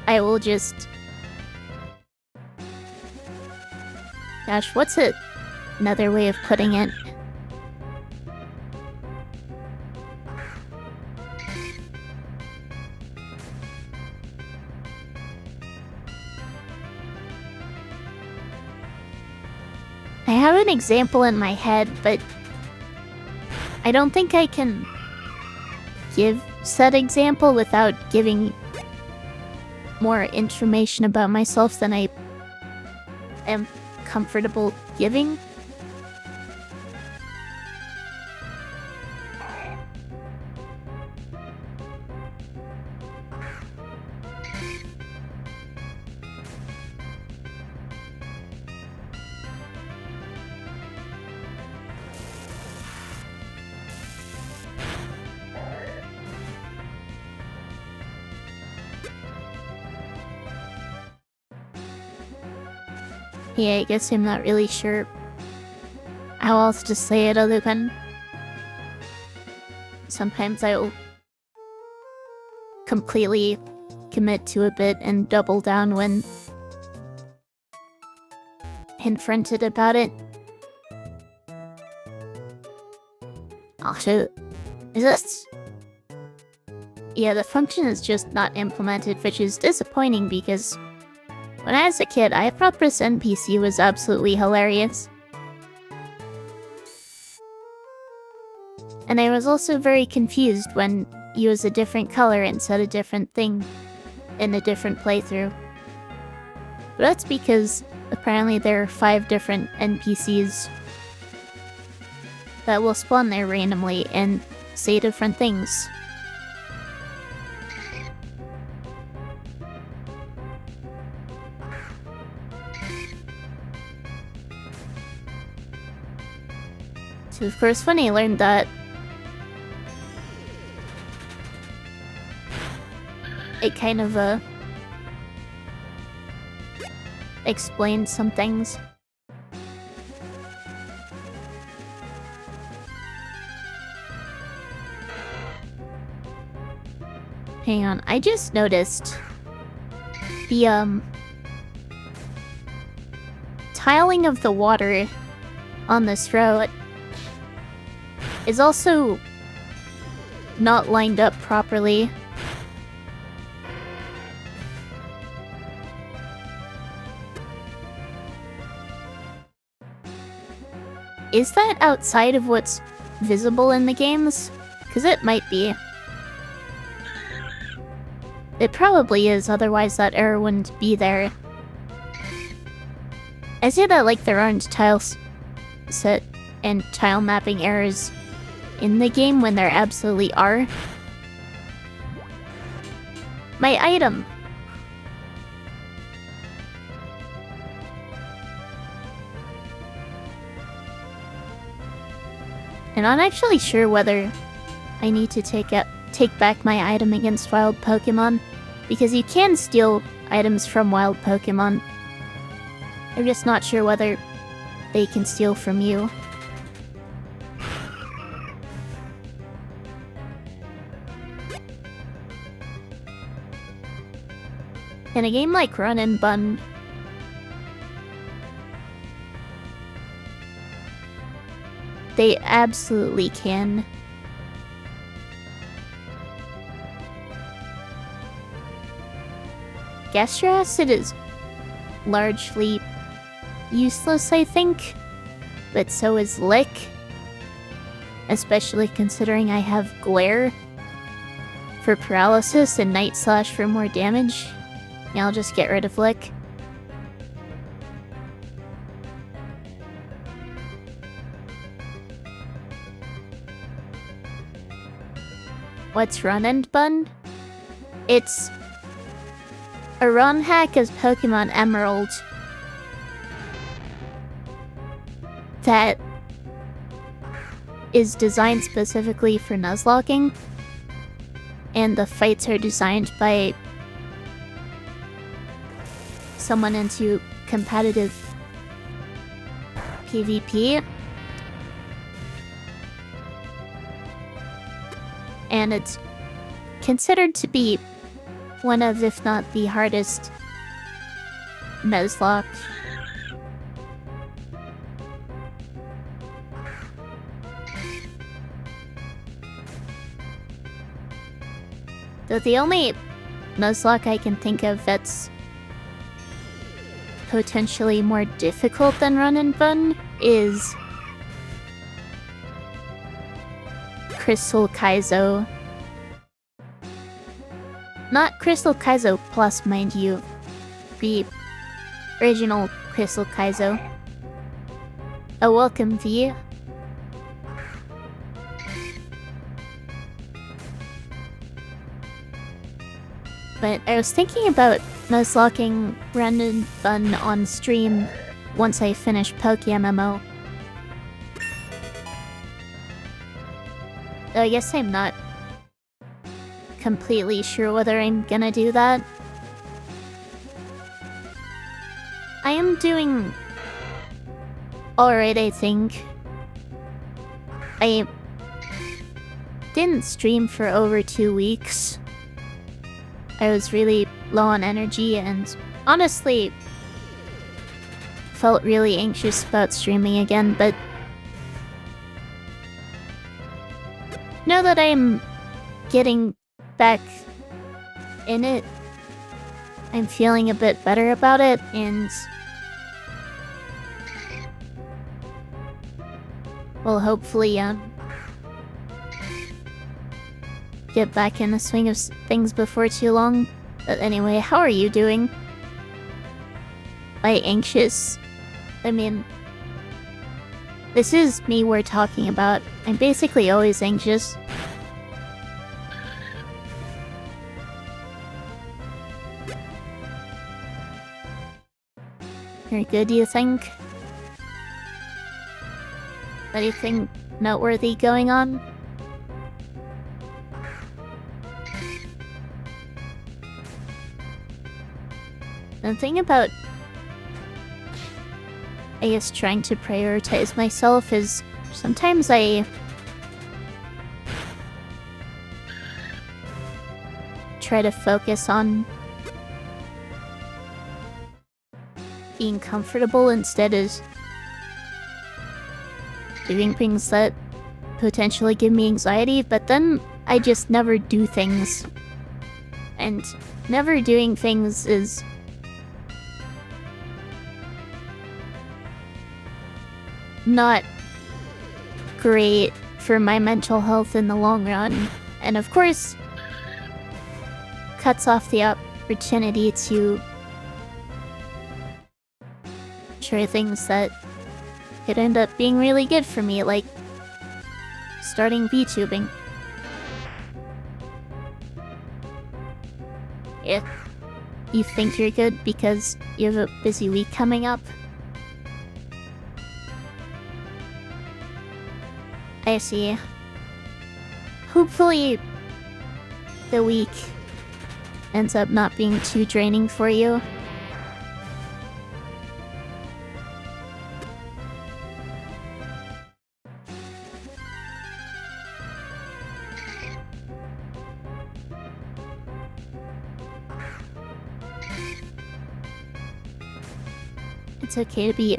I will just... Gosh, what's another way of putting it? I have an example in my head, but I don't think I can give said example without giving more information about myself than I am comfortable giving. Yeah, I guess I'm not really sure how else to say it other than sometimes I'll completely commit to a bit and double down when confronted about it. Oh shoot. Is this... Yeah, the function is just not implemented, which is disappointing because when I was a kid, I thought this NPC was absolutely hilarious. And I was also very confused when he was a different color and said a different thing in a different playthrough. But that's because apparently there are 5 different NPCs that will spawn there randomly and say different things. So of course when I learned that, it kind of explained some things. Hang on, I just noticed the tiling of the water on this road is also not lined up properly. Is that outside of what's visible in the games? Because it might be. It probably is, otherwise that error wouldn't be there. I say that like there aren't tile set and tile mapping errors in the game when there absolutely are. My item! And I'm not actually sure whether I need to take back my item against wild Pokemon, because you can steal items from wild Pokemon. I'm just not sure whether they can steal from you. In a game like Run and Bun, they absolutely can. Gastric Acid is largely useless, I think, but so is Lick. Especially considering I have Glare for paralysis and Night Slash for more damage. Yeah, I'll just get rid of Lick. What's Run and Bun? It's a run hack as Pokemon Emerald that is designed specifically for Nuzlocking, and the fights are designed by someone into competitive PvP. And it's considered to be one of, if not the hardest, Nuzlocke. Though the only Nuzlocke I can think of that's potentially more difficult than Run and Bun is Crystal Kaizo. Not Crystal Kaizo Plus, mind you. The original Crystal Kaizo. Oh, welcome, V. But I was thinking about Nuzlocking Run and Bun on stream once I finish PokeMMO. I guess I'm not completely sure whether I'm gonna do that. I am doing alright, I think. I didn't stream for over 2 weeks. I was really low on energy and honestly felt really anxious about streaming again, but now that I'm getting back in it, I'm feeling a bit better about it, and will hopefully get back in the swing of things before too long. But anyway, how are you doing? By anxious, I mean, this is me we're talking about. I'm basically always anxious. You're good, do you think? Anything noteworthy going on? The thing about, I guess, trying to prioritize myself is sometimes I try to focus on being comfortable instead of doing things that potentially give me anxiety, but then I just never do things. And never doing things is not great for my mental health in the long run. And of course, cuts off the opportunity to try things that could end up being really good for me, like starting VTubing. If you think you're good because you have a busy week coming up. I see. Hopefully, the week ends up not being too draining for you. It's okay to be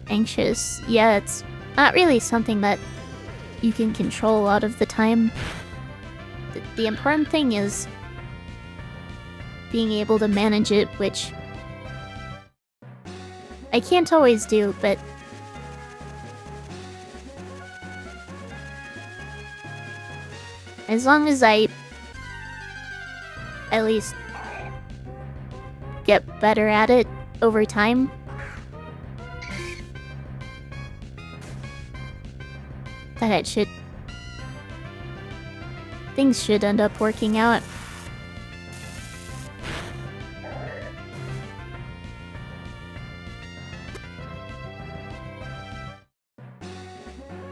anxious. Yeah, it's not really something that you can control a lot of the time. The important thing is being able to manage it, which I can't always do, but as long as I at least get better at it over time, that things should end up working out.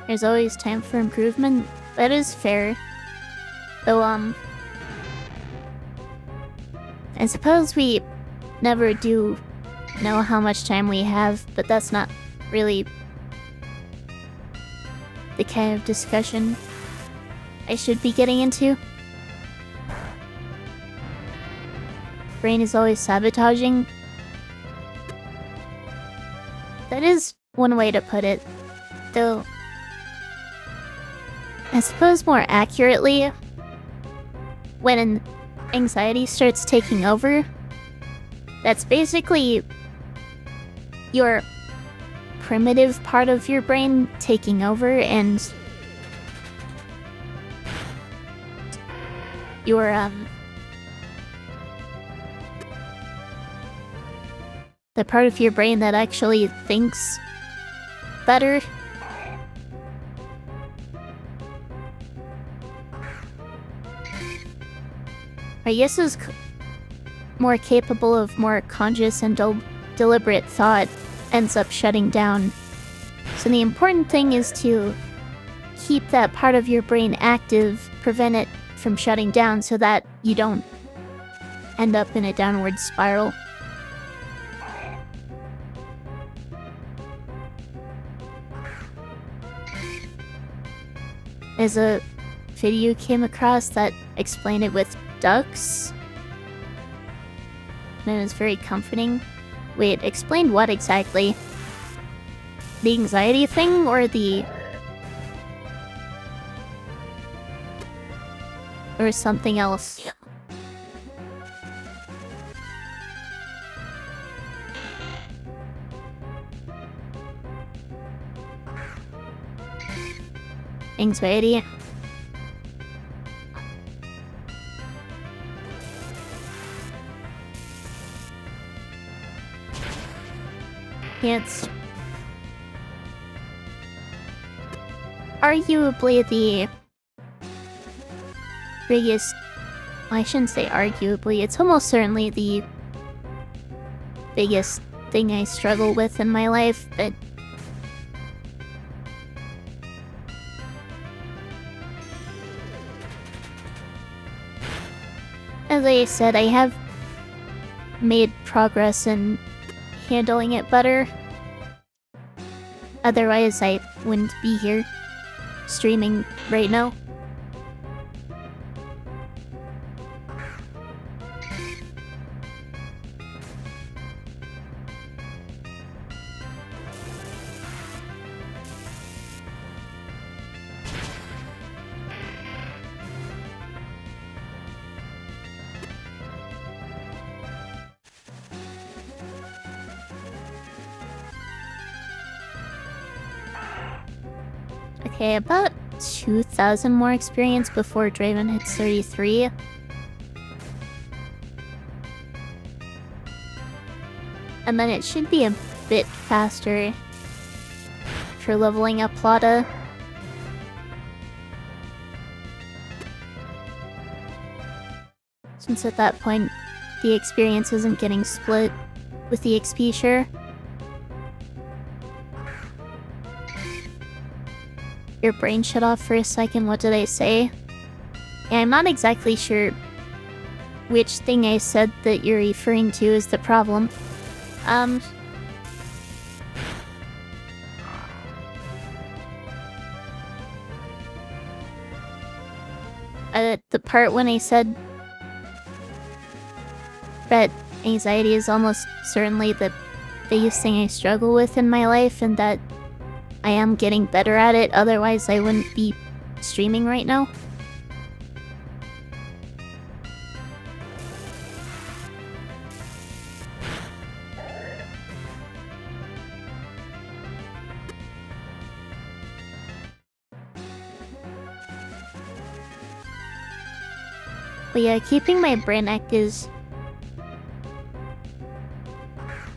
There's always time for improvement. That is fair. Though, I suppose we never do know how much time we have, but that's not really the kind of discussion I should be getting into. Brain is always sabotaging. That is one way to put it, though I suppose more accurately, when an anxiety starts taking over, that's basically your primitive part of your brain taking over, and your the part of your brain that actually thinks better. I guess is more capable of more conscious and deliberate thought ends up shutting down. So the important thing is to keep that part of your brain active, prevent it from shutting down so that you don't end up in a downward spiral. There's a video came across that explained it with ducks, and it was very comforting. Wait, explain what exactly? The anxiety thing or or something else? Anxiety. It's arguably the biggest... I shouldn't say arguably, it's almost certainly the biggest thing I struggle with in my life, but as I said, I have made progress in handling it better. Otherwise, I wouldn't be here streaming right now. Okay, about 2,000 more experience before Draven hits 33. And then it should be a bit faster for leveling up Plata. Since at that point, the experience isn't getting split with the XP share. Your brain shut off for a second, what did I say? Yeah, I'm not exactly sure which thing I said that you're referring to is the problem. The part when I said that anxiety is almost certainly the biggest thing I struggle with in my life, and that I am getting better at it, otherwise I wouldn't be streaming right now. But yeah, keeping my brain active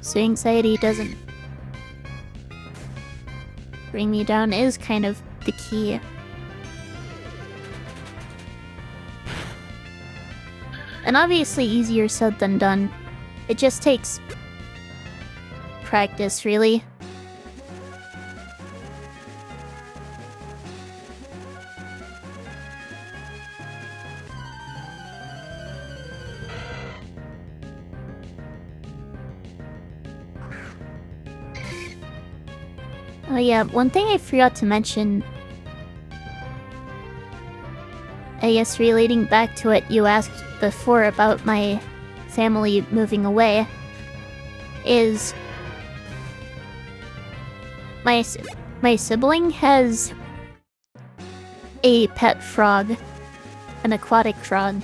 so anxiety doesn't bring me down is kind of the key. And obviously easier said than done. It just takes practice, really. Oh yeah, one thing I forgot to mention, I guess relating back to what you asked before about my family moving away, is my sibling has a pet frog, an aquatic frog,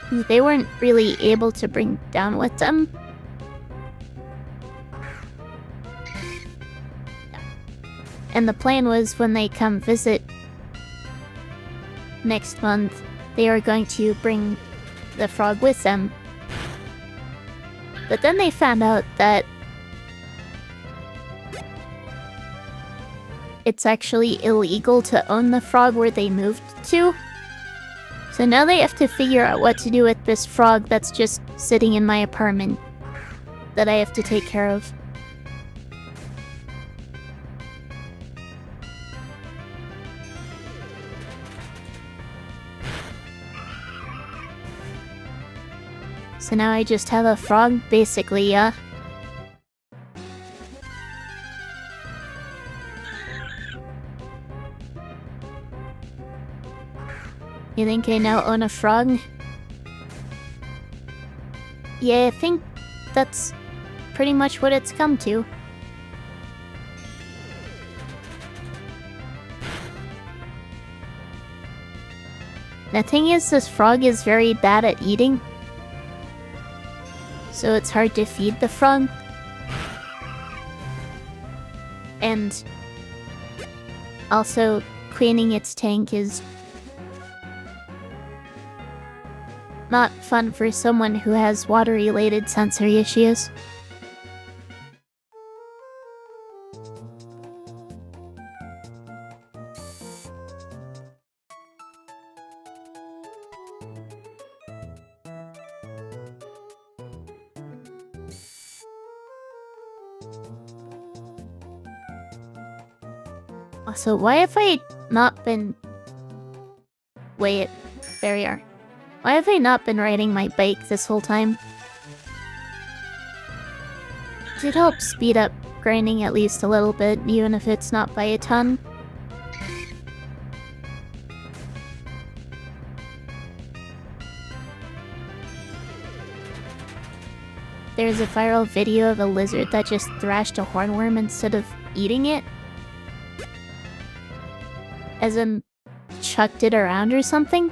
who they weren't really able to bring down with them. And the plan was when they come visit next month, they are going to bring the frog with them. But then they found out that it's actually illegal to own the frog where they moved to. So now they have to figure out what to do with this frog that's just sitting in my apartment that I have to take care of. So now I just have a frog, basically, yeah. You think I now own a frog? Yeah, I think that's pretty much what it's come to. The thing is, this frog is very bad at eating. So it's hard to feed the frog. And also, cleaning its tank is not fun for someone who has water-related sensory issues. Also, why have I not been... Wait, there we are. Why have I not been riding my bike this whole time? It helps speed up grinding at least a little bit, even if it's not by a ton. There's a viral video of a lizard that just thrashed a hornworm instead of eating it. As in, chucked it around or something?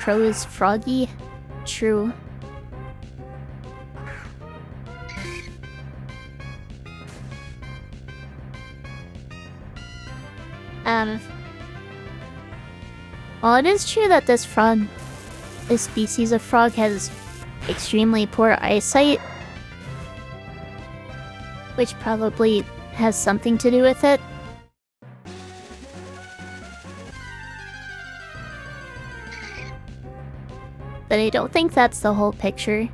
Crow is froggy? True. While it is true that this species of frog has extremely poor eyesight, which probably has something to do with it. But I don't think that's the whole picture.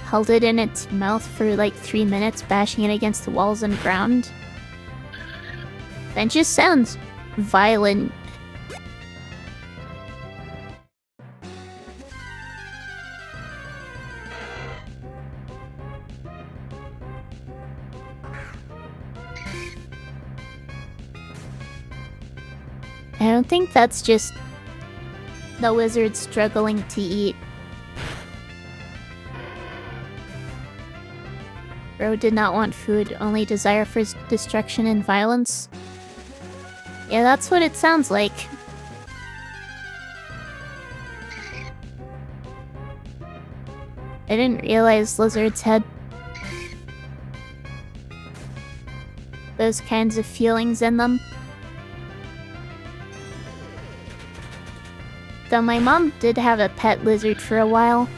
Held it in its mouth for like 3 minutes, bashing it against the walls and ground. That just sounds violent. I don't think that's just the lizard struggling to eat. Bro did not want food, only desire for destruction and violence. Yeah, that's what it sounds like. I didn't realize lizards had those kinds of feelings in them. Though my mom did have a pet lizard for a while.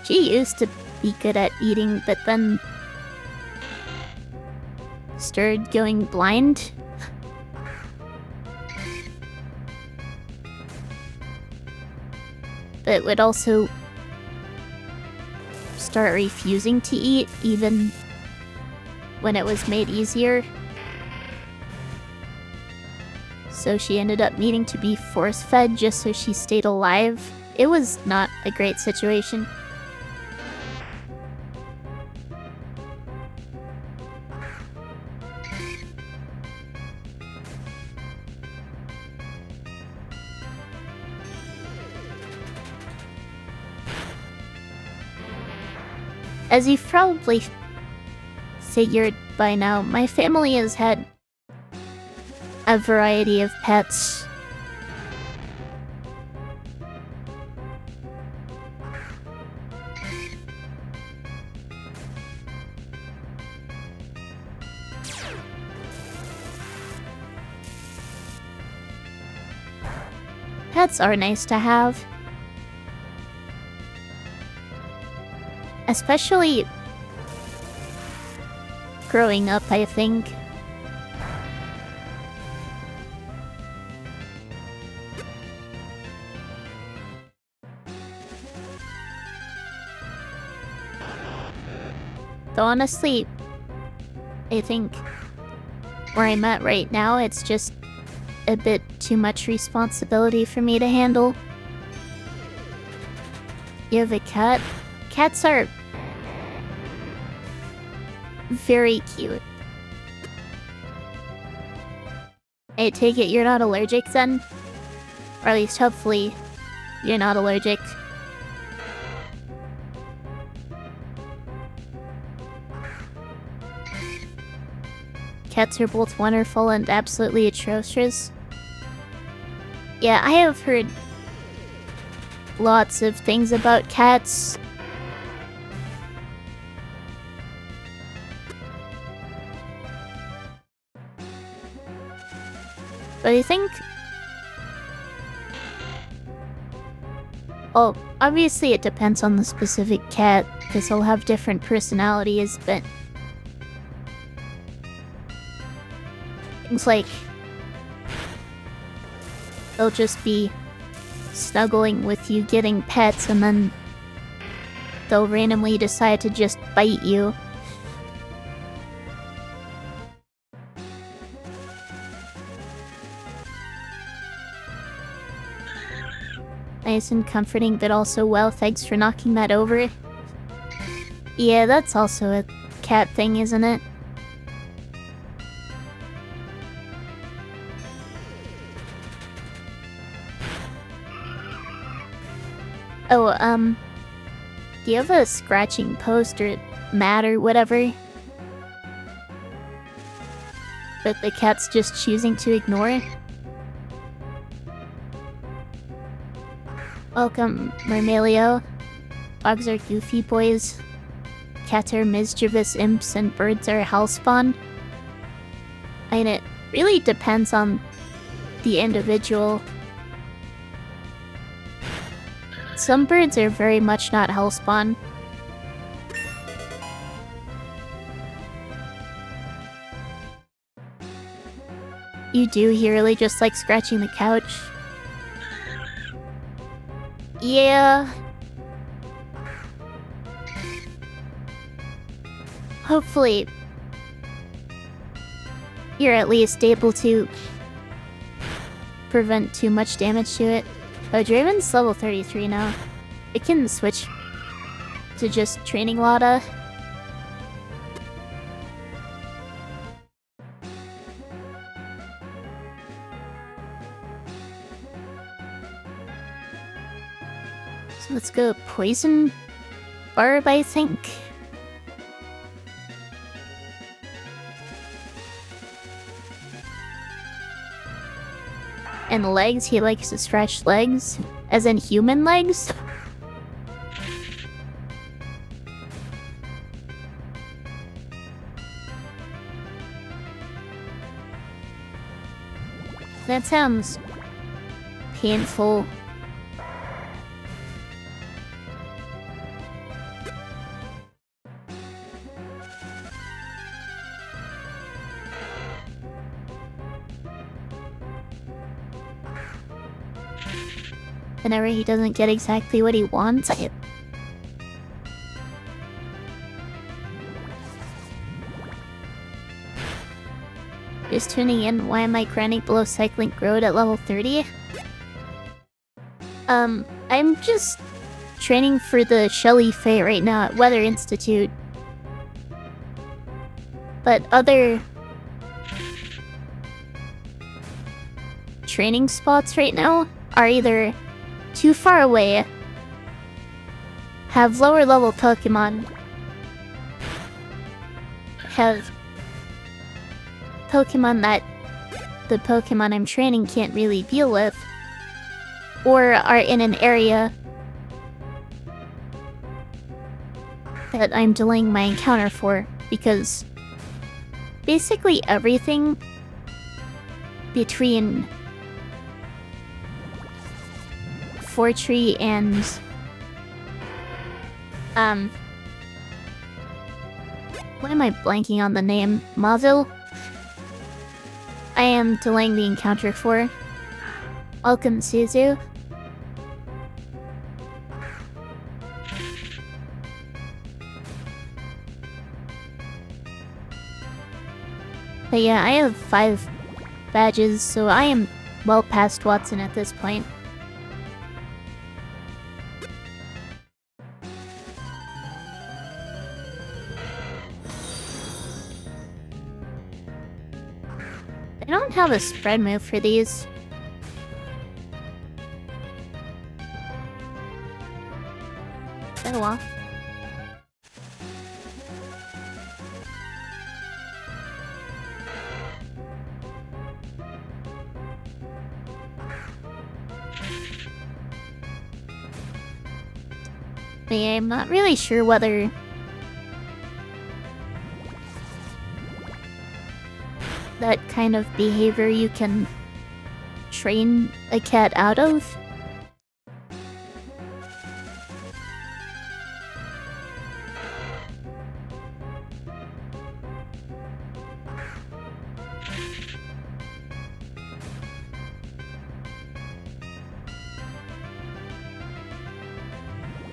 She used to be good at eating, but then started going blind. But would also start refusing to eat, even when it was made easier. So she ended up needing to be force-fed just so she stayed alive. It was not a great situation. As you've probably figured by now, my family has had a variety of pets. Pets are nice to have. Especially growing up, I think. Though honestly, I think where I'm at right now, it's just a bit too much responsibility for me to handle. You have a cat? Cats are very cute. I take it you're not allergic then? Or at least hopefully you're not allergic. Cats are both wonderful and absolutely atrocious. Yeah, I have heard lots of things about cats. But I think... Oh, obviously it depends on the specific cat, because they'll have different personalities, but... Things like... They'll just be snuggling with you getting pets, and then they'll randomly decide to just bite you. Nice and comforting, but also well, thanks for knocking that over. Yeah, that's also a cat thing, isn't it? Oh, do you have a scratching post or mat or whatever that the cat's just choosing to ignore? Welcome, Mermelio. Dogs are goofy boys. Cats are mischievous imps, and birds are hellspawn. I mean, it really depends on the individual. Some birds are very much not hellspawn. You do, he really just likes scratching the couch. Yeah. Hopefully, you're at least able to prevent too much damage to it. Oh, Draven's level 33 now. It can switch to just training Lotta. So let's go Poison Barb, I think. And legs, he likes to stretch legs, as in human legs. That sounds painful. Whenever he doesn't get exactly what he wants. Just tuning in, why am I grinding below Cycling Road at level 30? I'm just training for the Shelly Fae right now at Weather Institute. But other training spots right now are either too far away, have lower level Pokemon, have Pokemon that the Pokemon I'm training can't really deal with, or are in an area that I'm delaying my encounter for, because basically everything between Fortree and what am I blanking on the name? Mauville? I am delaying the encounter for. Welcome, Suzu. But yeah, I have 5 badges, so I am well past Watson at this point. I don't have a spread move for these. Oh well. But yeah, I'm not really sure whether that kind of behavior you can train a cat out of.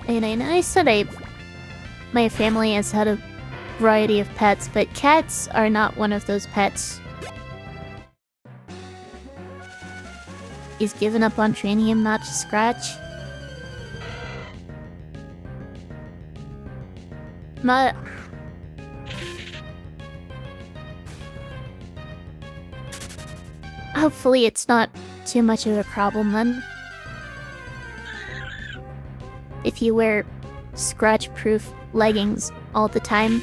And I know I said my family has had a variety of pets, but cats are not one of those pets. He's given up on training him not to scratch. Hopefully it's not too much of a problem then. If you wear scratch-proof leggings all the time.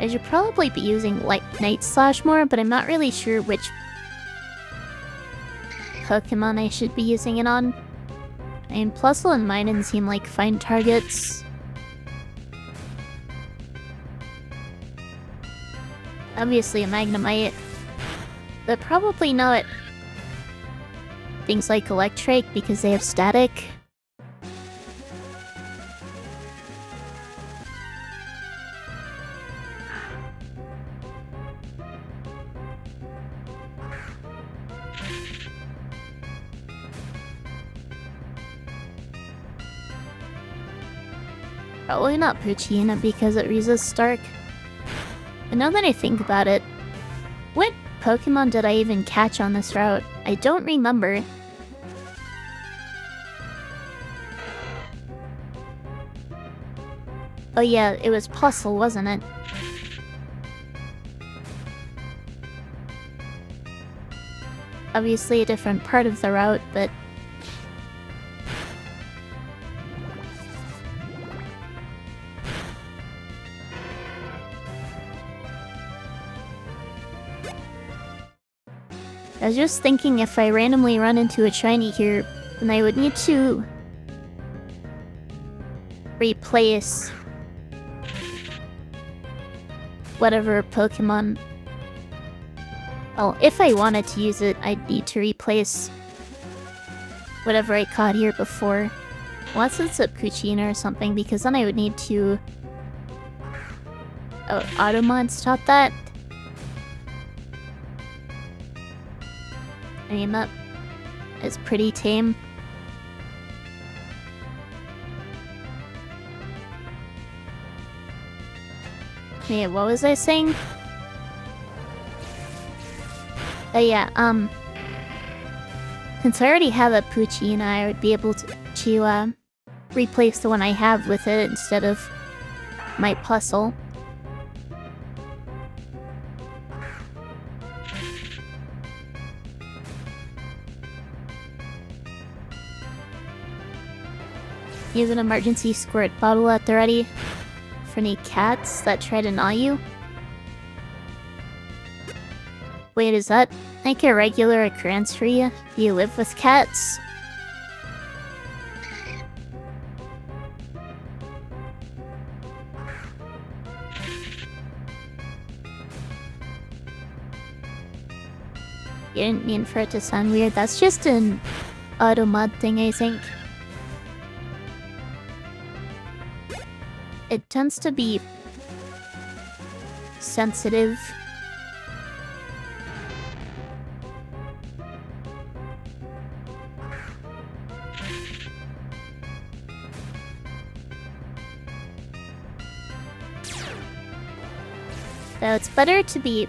I should probably be using Night Slash more, but I'm not really sure which Pokemon I should be using it on. I mean, Plusle and Minun seem like fine targets. Obviously a Magnemite, but probably not things like Electric because they have static. Probably not Poochyena because it resists Dark. But now that I think about it, what Pokemon did I even catch on this route? I don't remember. Oh yeah, it was Plusle, wasn't it? Obviously a different part of the route, but... I was just thinking if I randomly run into a shiny here, then I would need to replace whatever Pokemon... Well, if I wanted to use it, I'd need to replace whatever I caught here before. Unless it's a Poochyena or something, because then I would need to... Oh, Automon's taught that? I mean, that is pretty tame. Yeah, what was I saying? Oh yeah, since I already have a Poochyena, I would be able to replace the one I have with it instead of my Plusle. Use an emergency squirt bottle at the ready for any cats that try to gnaw you. Wait, is that like a regular occurrence for you? Do you live with cats? You didn't mean for it to sound weird. That's just an auto-mod thing, I think. It tends to be sensitive. So it's better to be...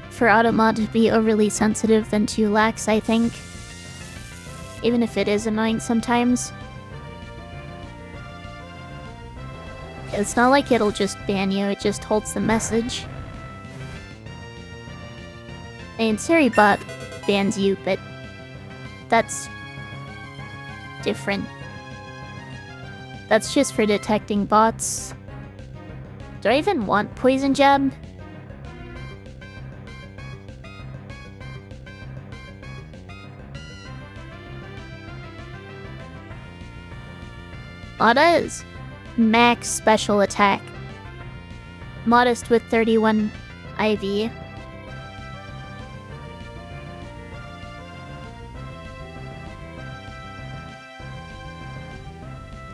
for Automod to be overly sensitive than to lax, I think. Even if it is annoying sometimes. It's not like it'll just ban you, it just holds the message. I mean, Seribot bans you, but that's different. That's just for detecting bots. Do I even want Poison Jab? Mada is max special attack. Modest with 31 IV.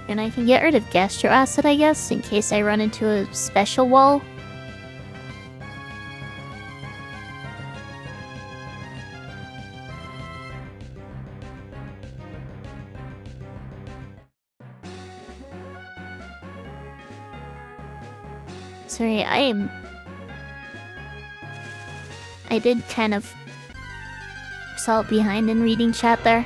And I can get rid of Gastro Acid, I guess, in case I run into a special wall. Sorry, I did kind of fall behind in reading chat there.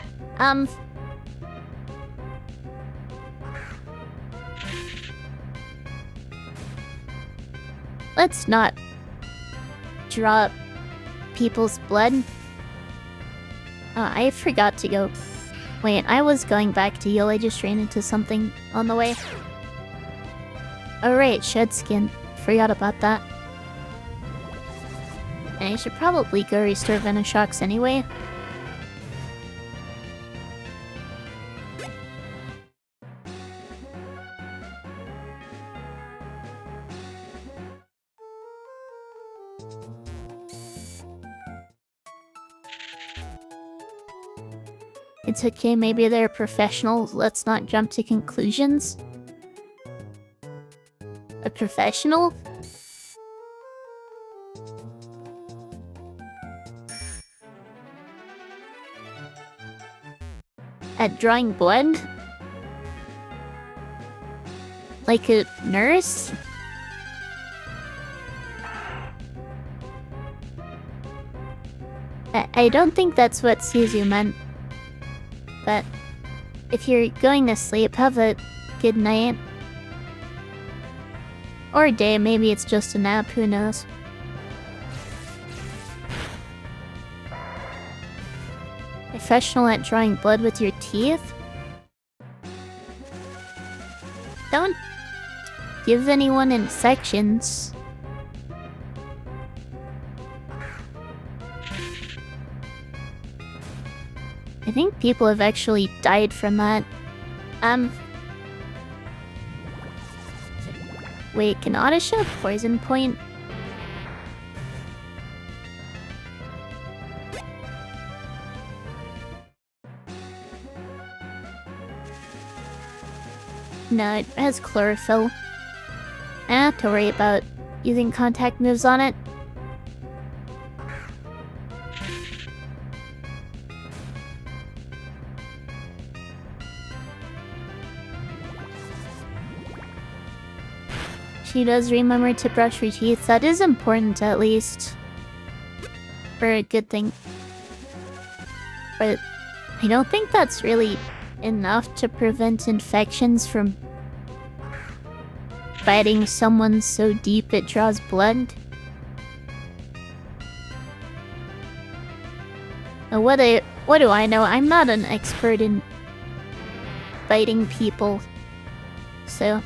Let's not draw people's blood. I forgot to go. Wait, I was going back to heal. I just ran into something on the way. Alright, Shed Skin. forgot about that. And I should probably go restore Venoshox anyway. It's okay, maybe they're professionals. Let's not jump to conclusions. A professional? At drawing blood? Like a nurse? I don't think that's what Suzu meant. But if you're going to sleep, have a good night. Or a day, maybe it's just a nap, who knows. Professional at drawing blood with your teeth? Don't give anyone infections. I think people have actually died from that. Wait, can Autisha poison point? No, it has chlorophyll. I don't have to worry about using contact moves on it. She does remember to brush her teeth. That is important, at least. For a good thing. But I don't think that's really enough to prevent infections from biting someone so deep it draws blood. Now, what do I know? I'm not an expert in biting people, so...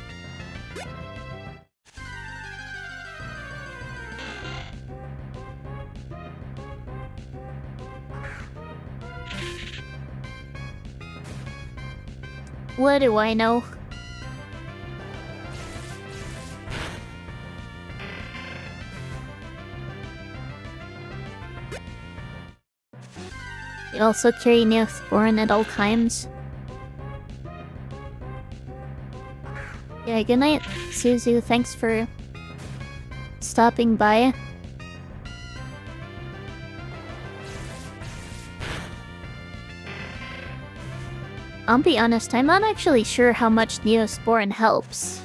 What do I know? You also carry Neosporin at all times. Yeah, good night, Suzu. Thanks for stopping by. I'll be honest, I'm not actually sure how much Neosporin helps.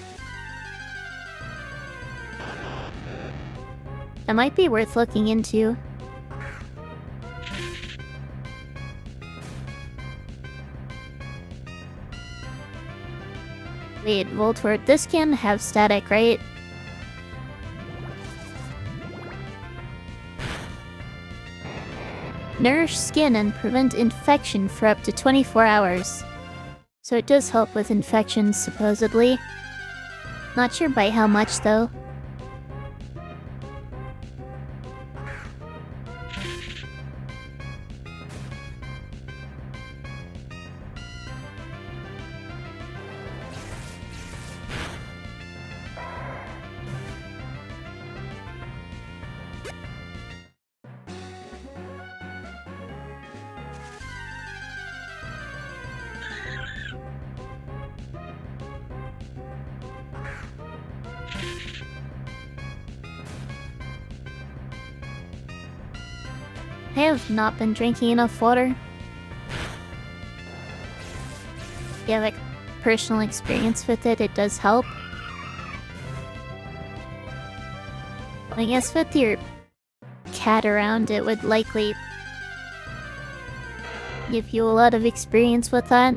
That might be worth looking into. Wait, Voltorb, this can have static, right? Nourish skin and prevent infection for up to 24 hours. So it does help with infections, supposedly. Not sure by how much, though. I have not been drinking enough water. If you have like personal experience with it, it does help. I guess with your cat around, it would likely give you a lot of experience with that.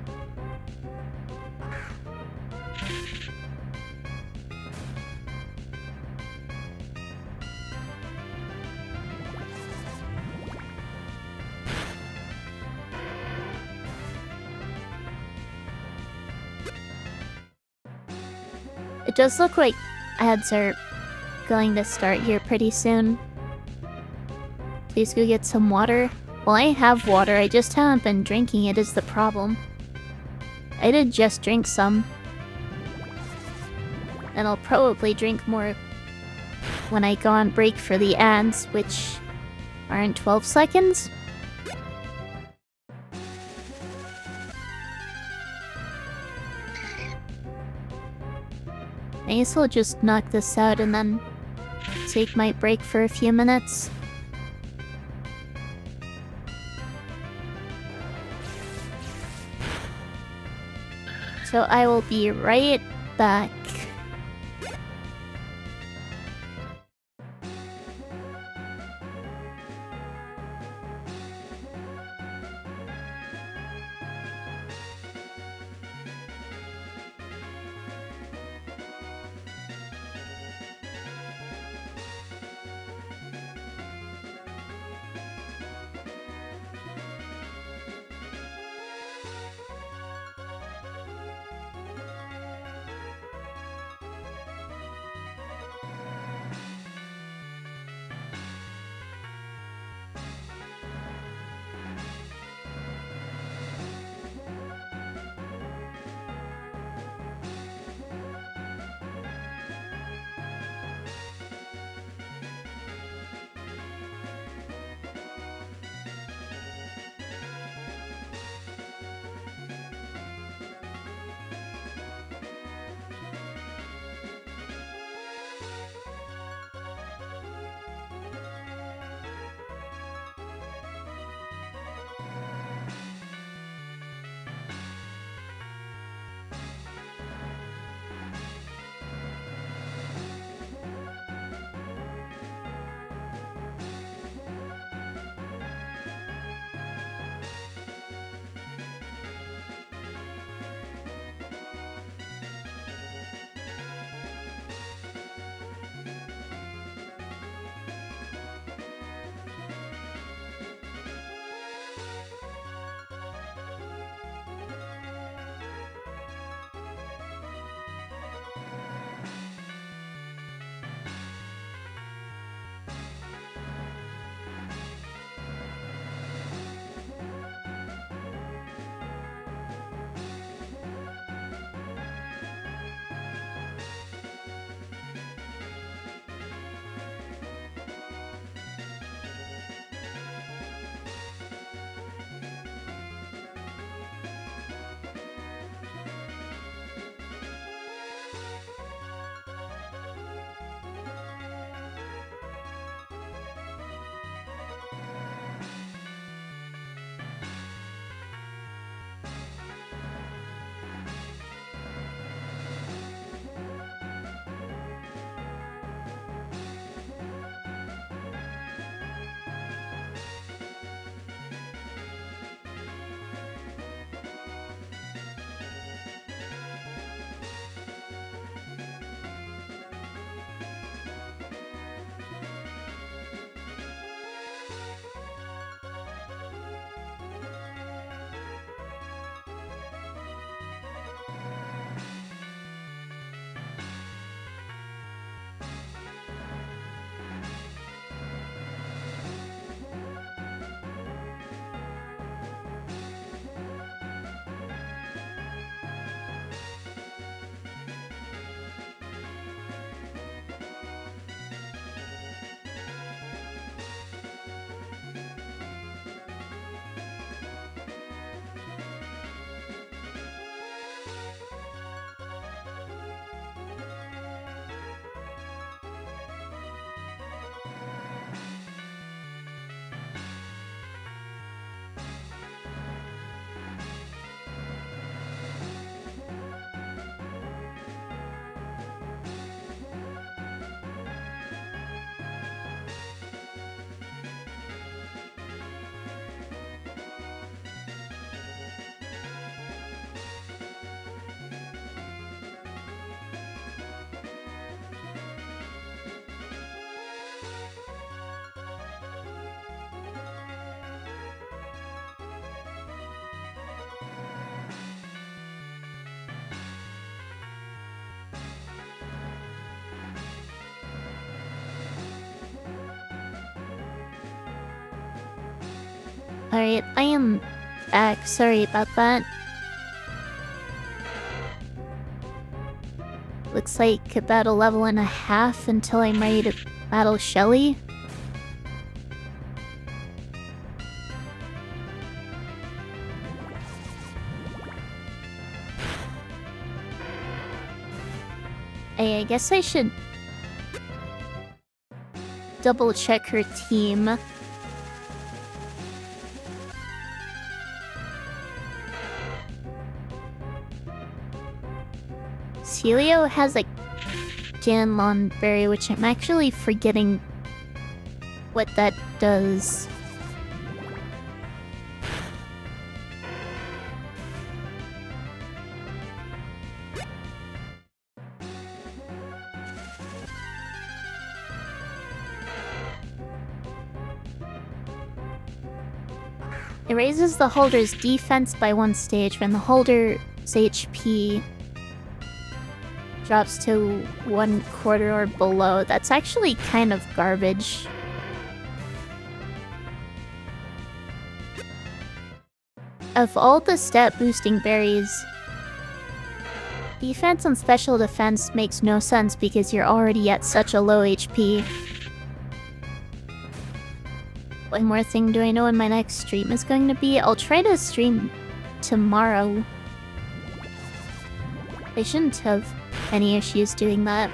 It does look like ads are going to start here pretty soon. Please go get some water. Well, I have water, I just haven't been drinking it is the problem. I did just drink some. And I'll probably drink more when I go on break for the ads, which are in 12 seconds. I guess I'll just knock this out and then take my break for a few minutes. So I will be right back. Alright, I am back. Sorry about that. Looks like about a level and a half until I'm ready to battle Shelly. I guess I should double check her team. Celio has a Janlon berry, which I'm actually forgetting what that does. It raises the holder's defense by 1 stage when the holder's HP drops to 1/4 or below. That's actually kind of garbage. Of all the stat boosting berries, defense and special defense makes no sense because you're already at such a low HP. One more thing, do I know when my next stream is going to be? I'll try to stream tomorrow. I shouldn't have any issues doing that.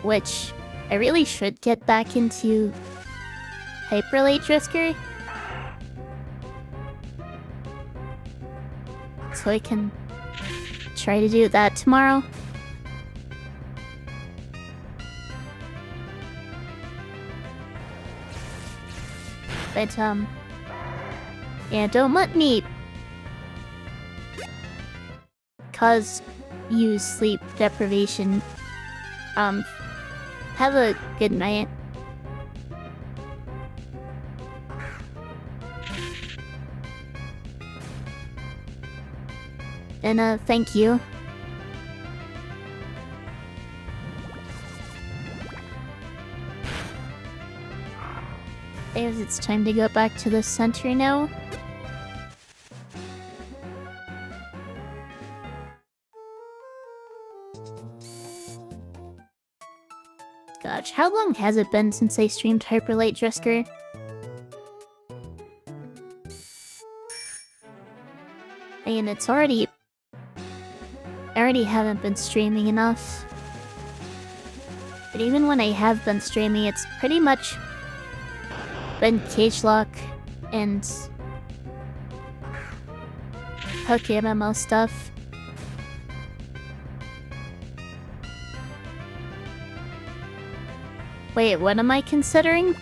Which, I really should get back into Hyperlate Drisker. So I can try to do that tomorrow. But, yeah, don't let me cause you sleep deprivation. Have a good night. And, thank you. As it's time to go back to the center now. Gosh, how long has it been since I streamed Hyperlate Drisker? And it's already... I already haven't been streaming enough. But even when I have been streaming, it's pretty much been Cagelocke and PokeMMO stuff. Wait, what am I considering?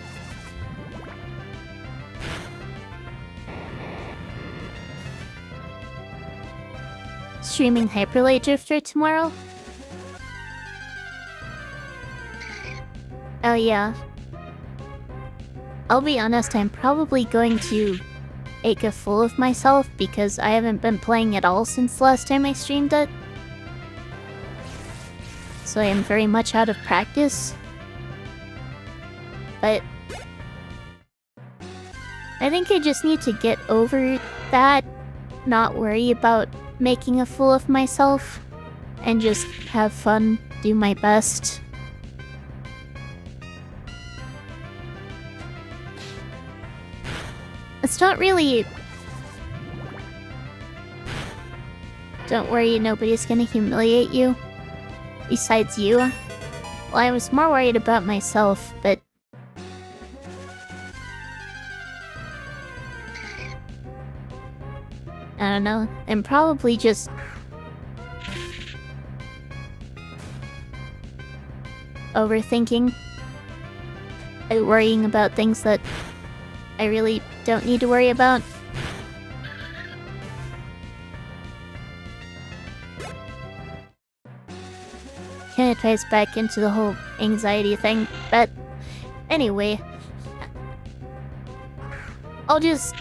Streaming Hyperlate Drifter tomorrow? Oh yeah. I'll be honest, I'm probably going to ache a fool of myself because I haven't been playing at all since the last time I streamed it. So I am very much out of practice. But I think I just need to get over that, not worry about making a fool of myself, and just have fun, do my best. It's not really... Don't worry, nobody's gonna humiliate you. Besides you. Well, I was more worried about myself, but... I don't know, I'm probably just... overthinking. Worrying about things that I really don't need to worry about. Kinda ties back into the whole anxiety thing, but anyway. I'll just...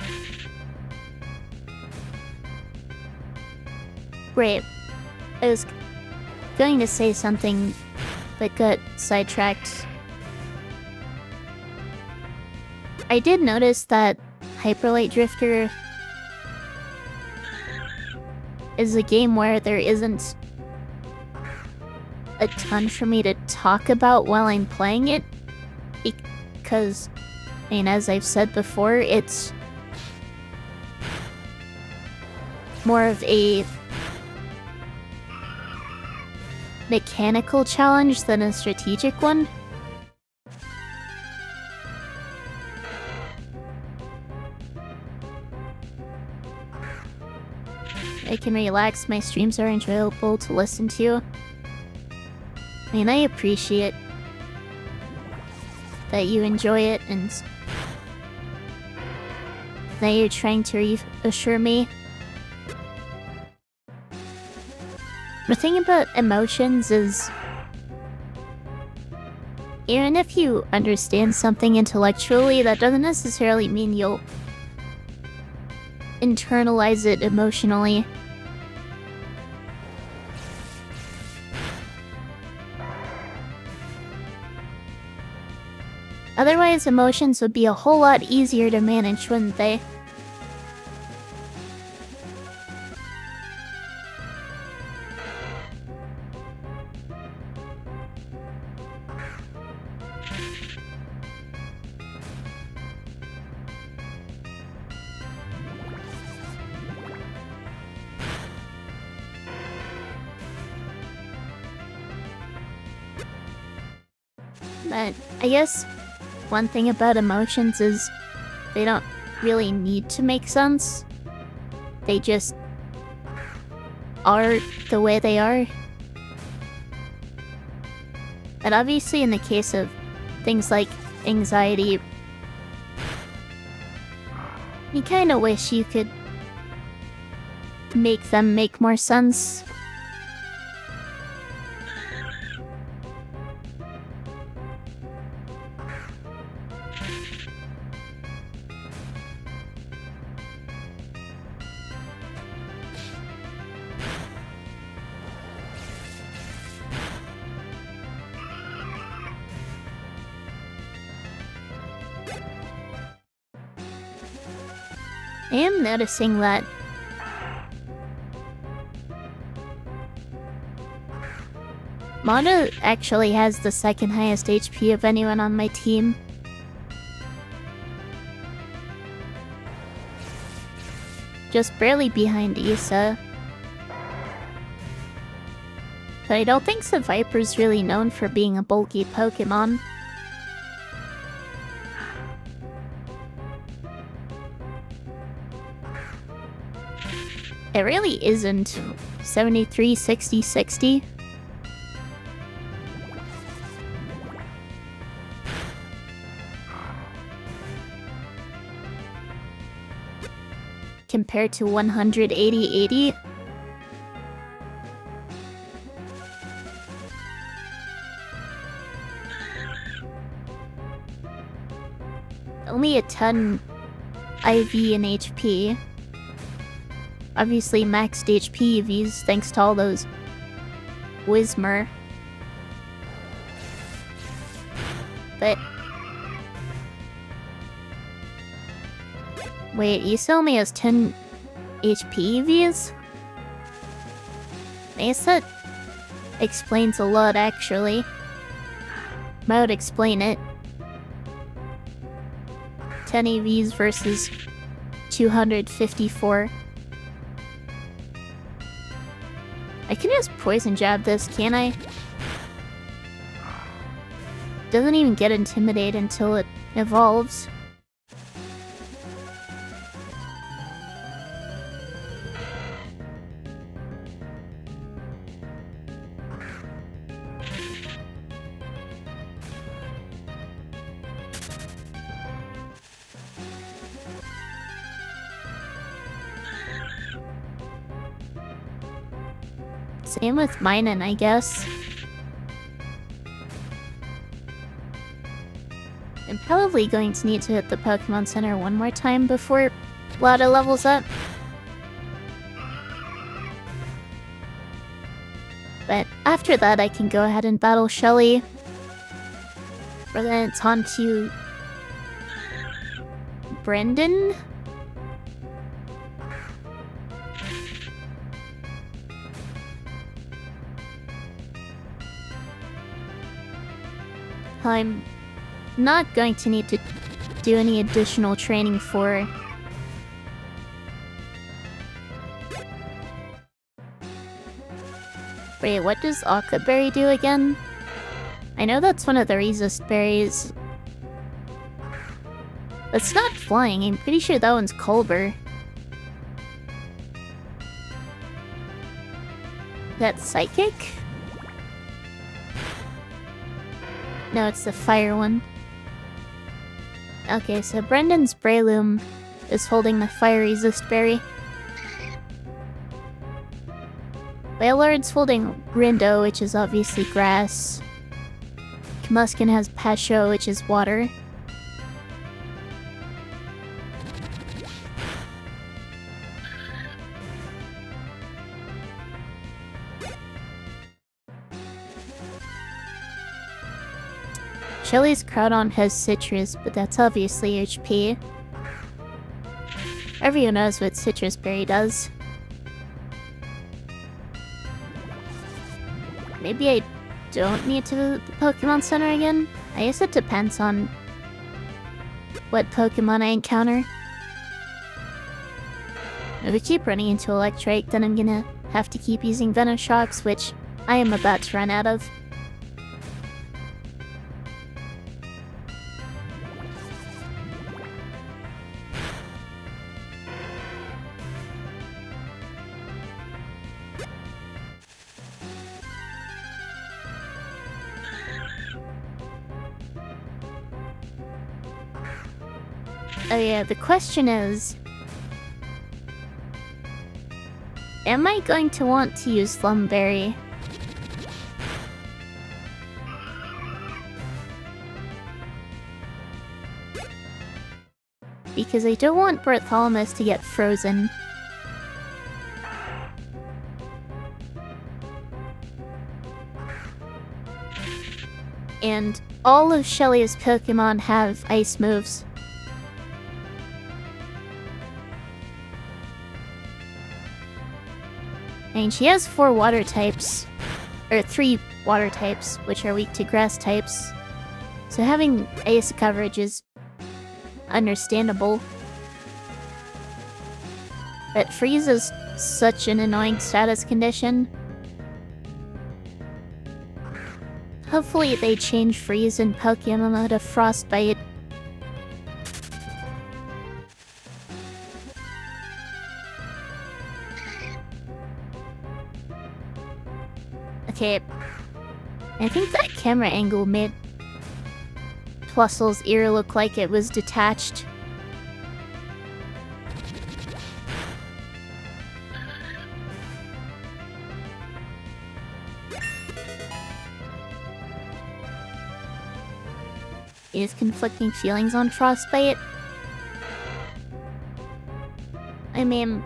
Great. I was going to say something, but got sidetracked. I did notice that Hyperlight Drifter is a game where there isn't a ton for me to talk about while I'm playing it, because, I mean, as I've said before, it's more of a mechanical challenge than a strategic one. I can relax, my streams are enjoyable to listen to. I mean, I appreciate that you enjoy it and that you're trying to reassure me. The thing about emotions is, even if you understand something intellectually, that doesn't necessarily mean you'll internalize it emotionally. Otherwise, emotions would be a whole lot easier to manage, wouldn't they? But I guess one thing about emotions is they don't really need to make sense. They just are the way they are. And obviously in the case of things like anxiety, you kinda wish you could make them make more sense. I am noticing that Mono actually has the second highest HP of anyone on my team. Just barely behind Issa. But I don't think Viper's really known for being a bulky Pokemon. It really isn't. 73, 60, 60. Compared to 180, 80. Only a 10 IV and HP. Obviously maxed HP EVs thanks to all those Whismur. But wait, Issa only has 10 HP EVs? That explains a lot, actually. I would explain it. 10 EVs versus 254. I can just poison jab this, can't I? Doesn't even get Intimidate until it evolves. Same with Minun, I guess. I'm probably going to need to hit the Pokemon Center one more time before Lada levels up. But after that, I can go ahead and battle Shelly. Or then it's on to Brendan? I'm not going to need to do any additional training for. Wait, what does Aquaberry do again? I know that's one of the resist berries. It's not flying, I'm pretty sure that one's Culber. That's Psychic? No, it's the fire one. Okay, so Brendan's Breloom is holding the fire resist berry. Wailord's holding Rindo, which is obviously grass. Muskin has Pasho, which is water. Shelly's Groudon has Citrus, but that's obviously HP. Everyone knows what Citrus Berry does. Maybe I don't need to visit the Pokemon Center again? I guess it depends on what Pokemon I encounter. If I keep running into Electrike, then I'm gonna have to keep using Venoshocks, which I am about to run out of. Oh yeah, the question is... am I going to want to use Slumberry? Because I don't want Bartholomew to get frozen. And all of Shelly's Pokemon have ice moves. I mean, she has 4 water types, or 3 water types, which are weak to grass types. So having ice coverage is understandable. But freeze is such an annoying status condition. Hopefully they change freeze in PokeMMO to frostbite. Okay, I think that camera angle made Plusle's ear look like it was detached. He has conflicting feelings on Frostbite. I mean...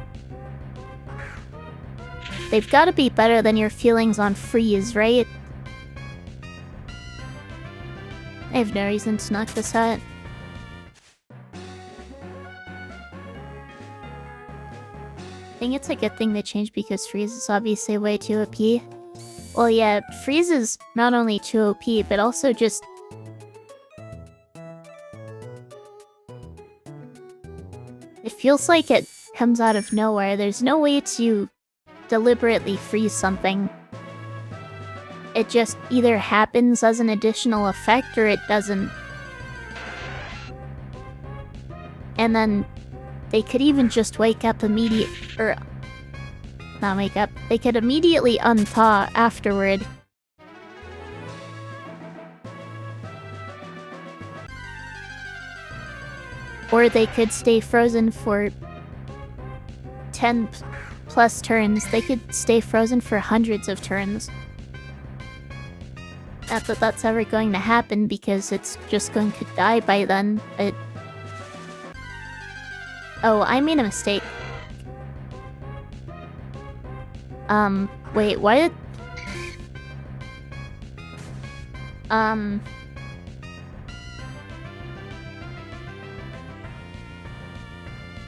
they've gotta be better than your feelings on Freeze, right? I have no reason to knock this out. I think it's a good thing they changed because Freeze is obviously way too OP. Well, yeah, Freeze is not only too OP, but also just... it feels like it comes out of nowhere. There's no way to deliberately freeze something. It just either happens as an additional effect or it doesn't. And then they could even just wake up or not wake up. They could immediately unthaw afterward. Or they could stay frozen for 10 plus turns. They could stay frozen for hundreds of turns. Not that that's ever going to happen because it's just going to die by then, but... oh, I made a mistake. Wait, what?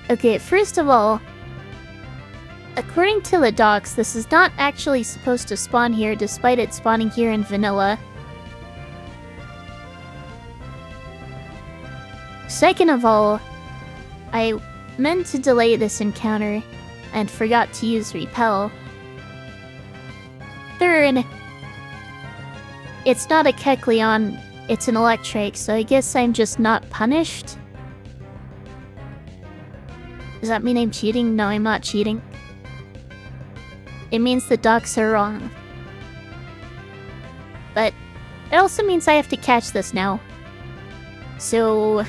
Okay, first of all, according to the docs, this is not actually supposed to spawn here, despite it spawning here in vanilla. Second of all, I meant to delay this encounter and forgot to use repel. Third, it's not a Kecleon, it's an Electrike, so I guess I'm just not punished? Does that mean I'm cheating? No, I'm not cheating. It means the docs are wrong. But it also means I have to catch this now. So...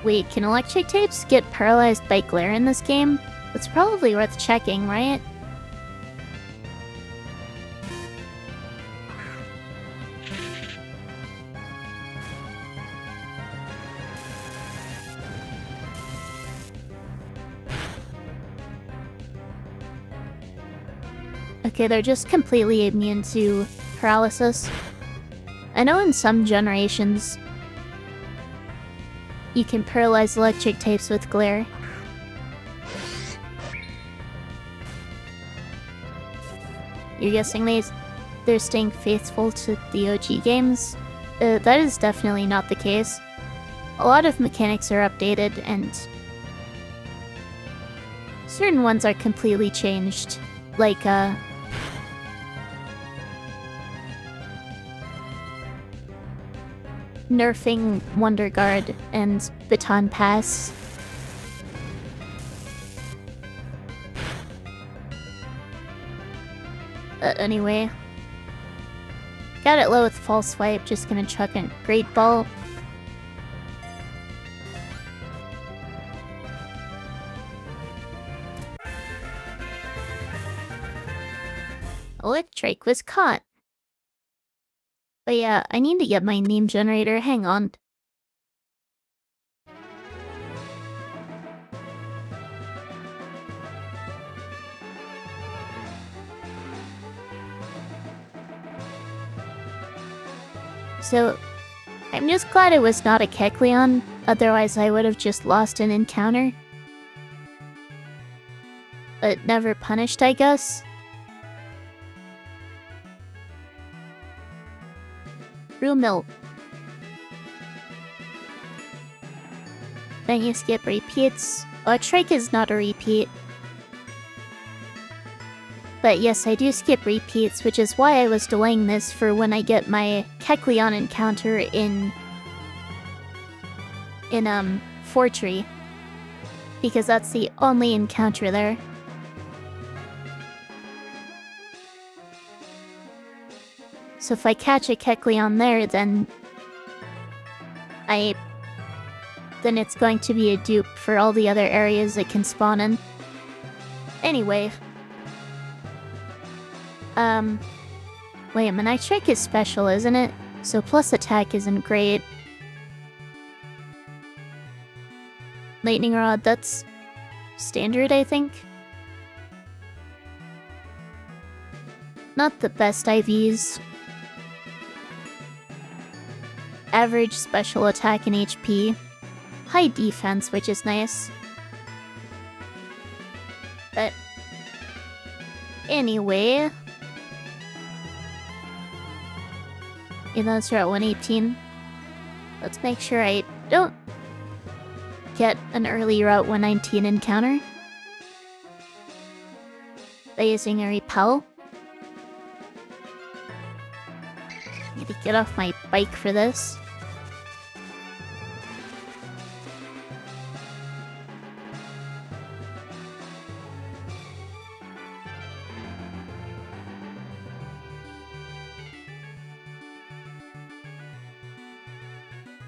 Wait, can electric tapes get paralyzed by glare in this game? It's probably worth checking, right? Okay, they're just completely immune to paralysis. I know in some generations, you can paralyze electric tapes with glare. You're guessing they're staying faithful to the OG games? That is definitely not the case. A lot of mechanics are updated, and certain ones are completely changed. Like, nerfing Wonder Guard and Baton Pass. Anyway. Got it low with False Swipe, just gonna chuck a Great Ball. Electrike was caught. But yeah, I need to get my meme generator, hang on. So, I'm just glad it was not a Kecleon, otherwise I would have just lost an encounter. But never punished, I guess. Mill. Then you skip repeats. Electrike is not a repeat. But yes, I do skip repeats, which is why I was delaying this for when I get my Kecleon encounter in Fortree. Because that's the only encounter there. So if I catch a Kecleon there, then it's going to be a dupe for all the other areas it can spawn in. Anyway. Wait, Manectric is special, isn't it? So plus attack isn't great. Lightning Rod, that's standard, I think. Not the best IVs. Average special attack and HP. High defense, which is nice. But anyway, those are at 118. Let's make sure I don't get an early Route 119 encounter by using a repel. Need to get off my bike for this.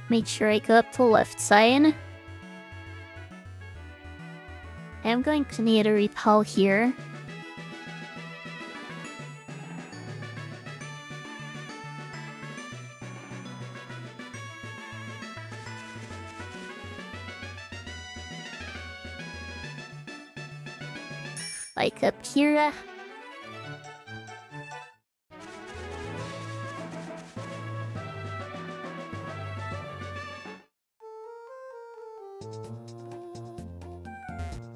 Make sure I go up the left side. I'm going to need a repel here. Like up here.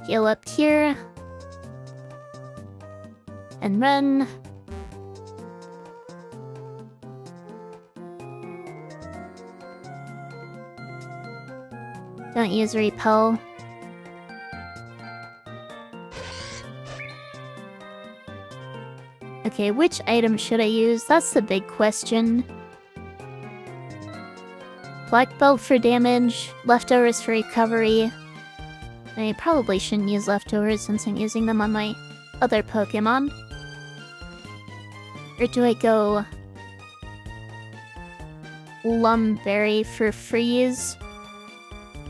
Heal up here. And run. Don't use repel. Okay, which item should I use? That's the big question. Black belt for damage, leftovers for recovery. I probably shouldn't use leftovers since I'm using them on my other Pokemon. Or do I go Lumberry for freeze?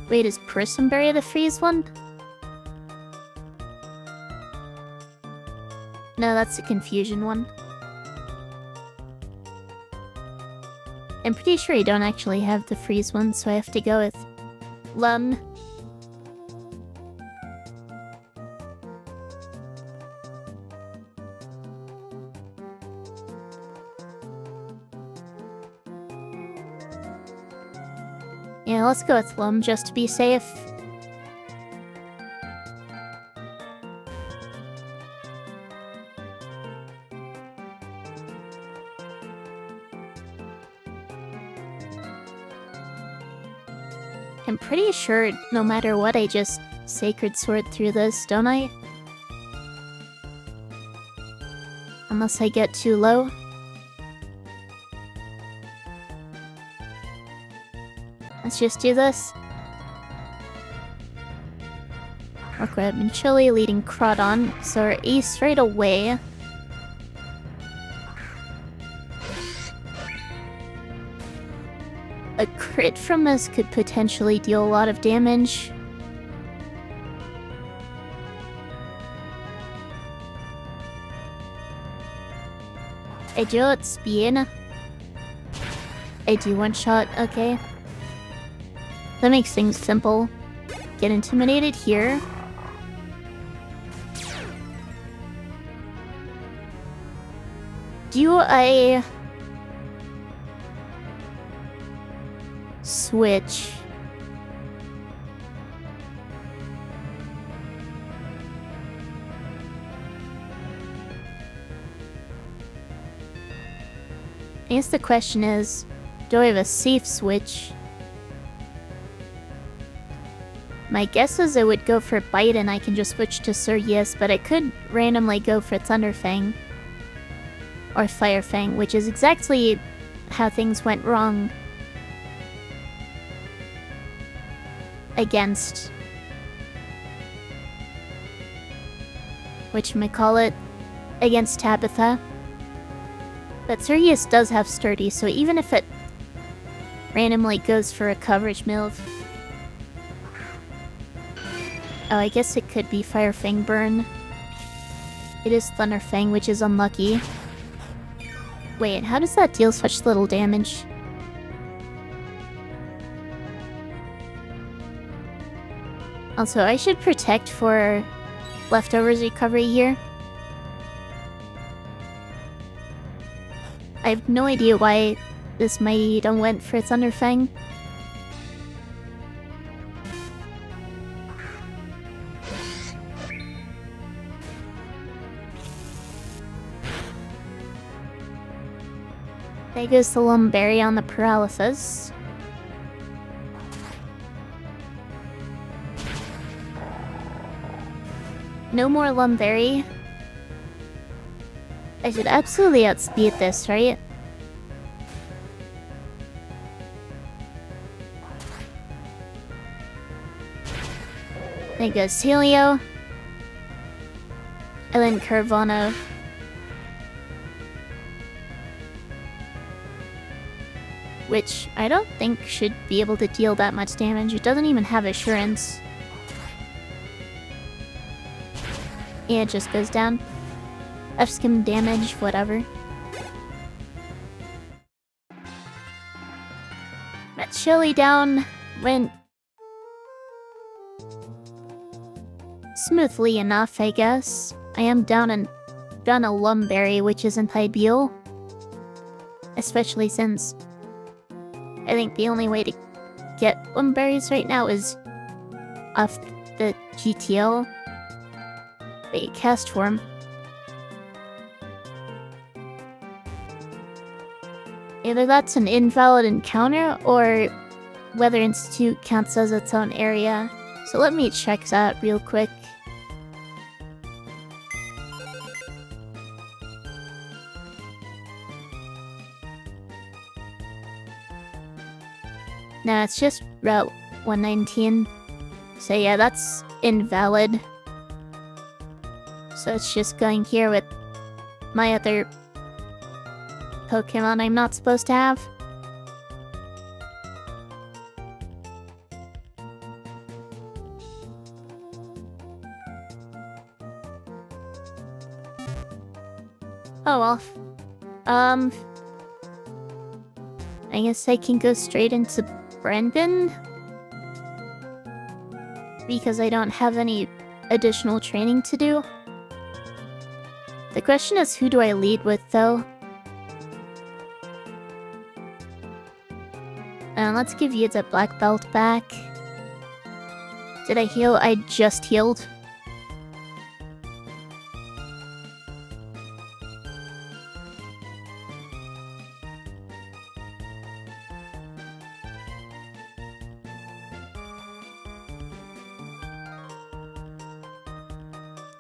Wait, is Prismberry the freeze one? No, that's the confusion one. I'm pretty sure I don't actually have the freeze one, so I have to go with Lum. Yeah, let's go with Lum just to be safe. I'm pretty sure no matter what I just Sacred Sword through this, don't I? Unless I get too low. Let's just do this. Rock Web and Chili leading Crawdon, so our ace right away. A crit from this could potentially deal a lot of damage. I do it speed. I do one shot, okay. That makes things simple. Get intimidated here. Do I switch? I guess the question is, do I have a safe switch? My guess is I would go for Bite and I can just switch to Surgius, but I could randomly go for Thunderfang. Or Firefang, which is exactly how things went wrong against whatchamacallit, against Tabitha. But Surgius does have Sturdy, so even if it randomly goes for a coverage move... Oh, I guess it could be Firefang Burn. It is Thunderfang, which is unlucky. Wait, how does that deal such little damage? Also, I should protect for leftovers recovery here. I have no idea why this Mighty went for Thunderfang. There goes the Lumberry on the paralysis. No more Lumberry. I should absolutely outspeed this, right? There goes Helio. And then Carvana. Which I don't think should be able to deal that much damage. It doesn't even have Assurance. Yeah, it just goes down. F-skim damage, whatever. That Chili down went smoothly enough, I guess. I am down a Lumberry, which isn't ideal. Especially since I think the only way to get Lumberries right now is off the GTO. Wait, cast form. Either that's an invalid encounter, or Weather Institute counts as its own area. So let me check that real quick. Nah, it's just Route 119. So yeah, that's invalid. So it's just going here with my other Pokemon I'm not supposed to have. Oh well. I guess I can go straight into Brendan, because I don't have any additional training to do. The question is, who do I lead with, though? Let's give you the black belt back. Did I heal? I just healed.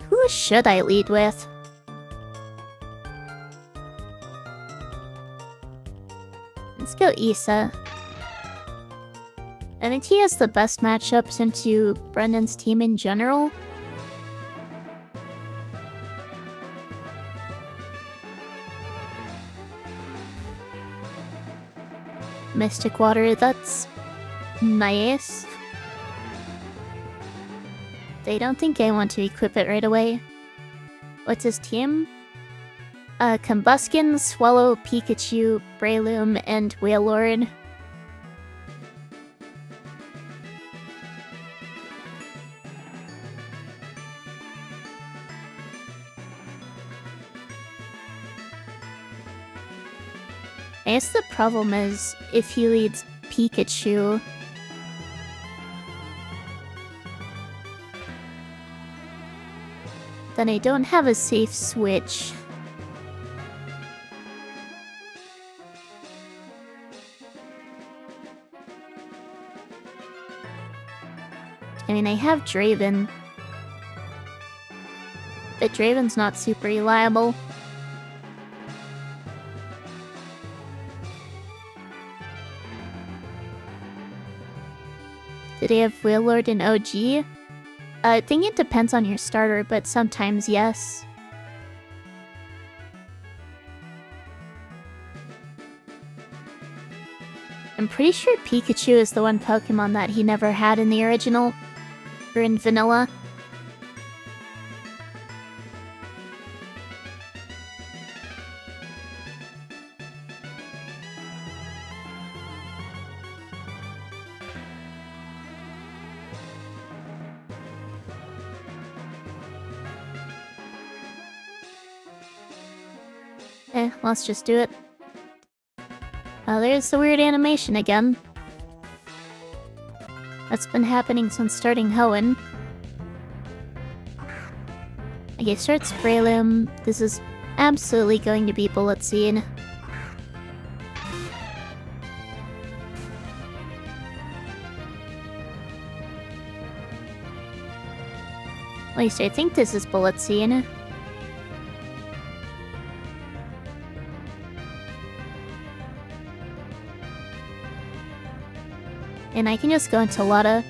Who should I lead with? Let's go Issa. I think he has the best matchups into Brendan's team in general. Mystic Water, that's nice. They don't think I want to equip it right away. What's his team? Combuskin, Swallow, Pikachu, Breloom, and Wailord. I guess the problem is, if he leads Pikachu, then I don't have a safe switch. I mean, I have Draven, but Draven's not super reliable. Did they have Wailord in OG? I think it depends on your starter, but sometimes yes. I'm pretty sure Pikachu is the one Pokemon that he never had in the original, or in vanilla. Let's just do it. There's the weird animation again. That's been happening since starting Hoenn. Okay, starts Breloom. This is absolutely going to be Bullet Seed. At least I think this is Bullet Seed. And I can just go into Lotta.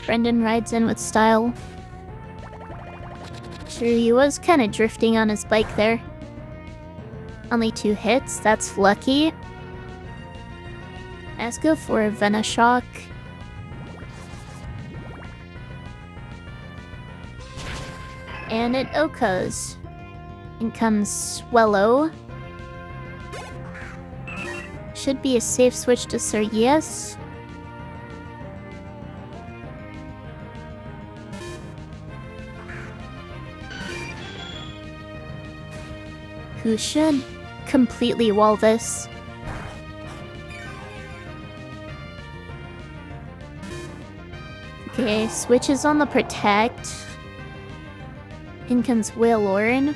Brendan rides in with style. Sure, he was kind of drifting on his bike there. Only 2 hits, that's lucky. Let's go for a Venoshock. And it Okos. In comes Swellow. Should be a safe switch to Sergius. Who should completely wall this. Okay, switches on the protect. In comes Wailorn,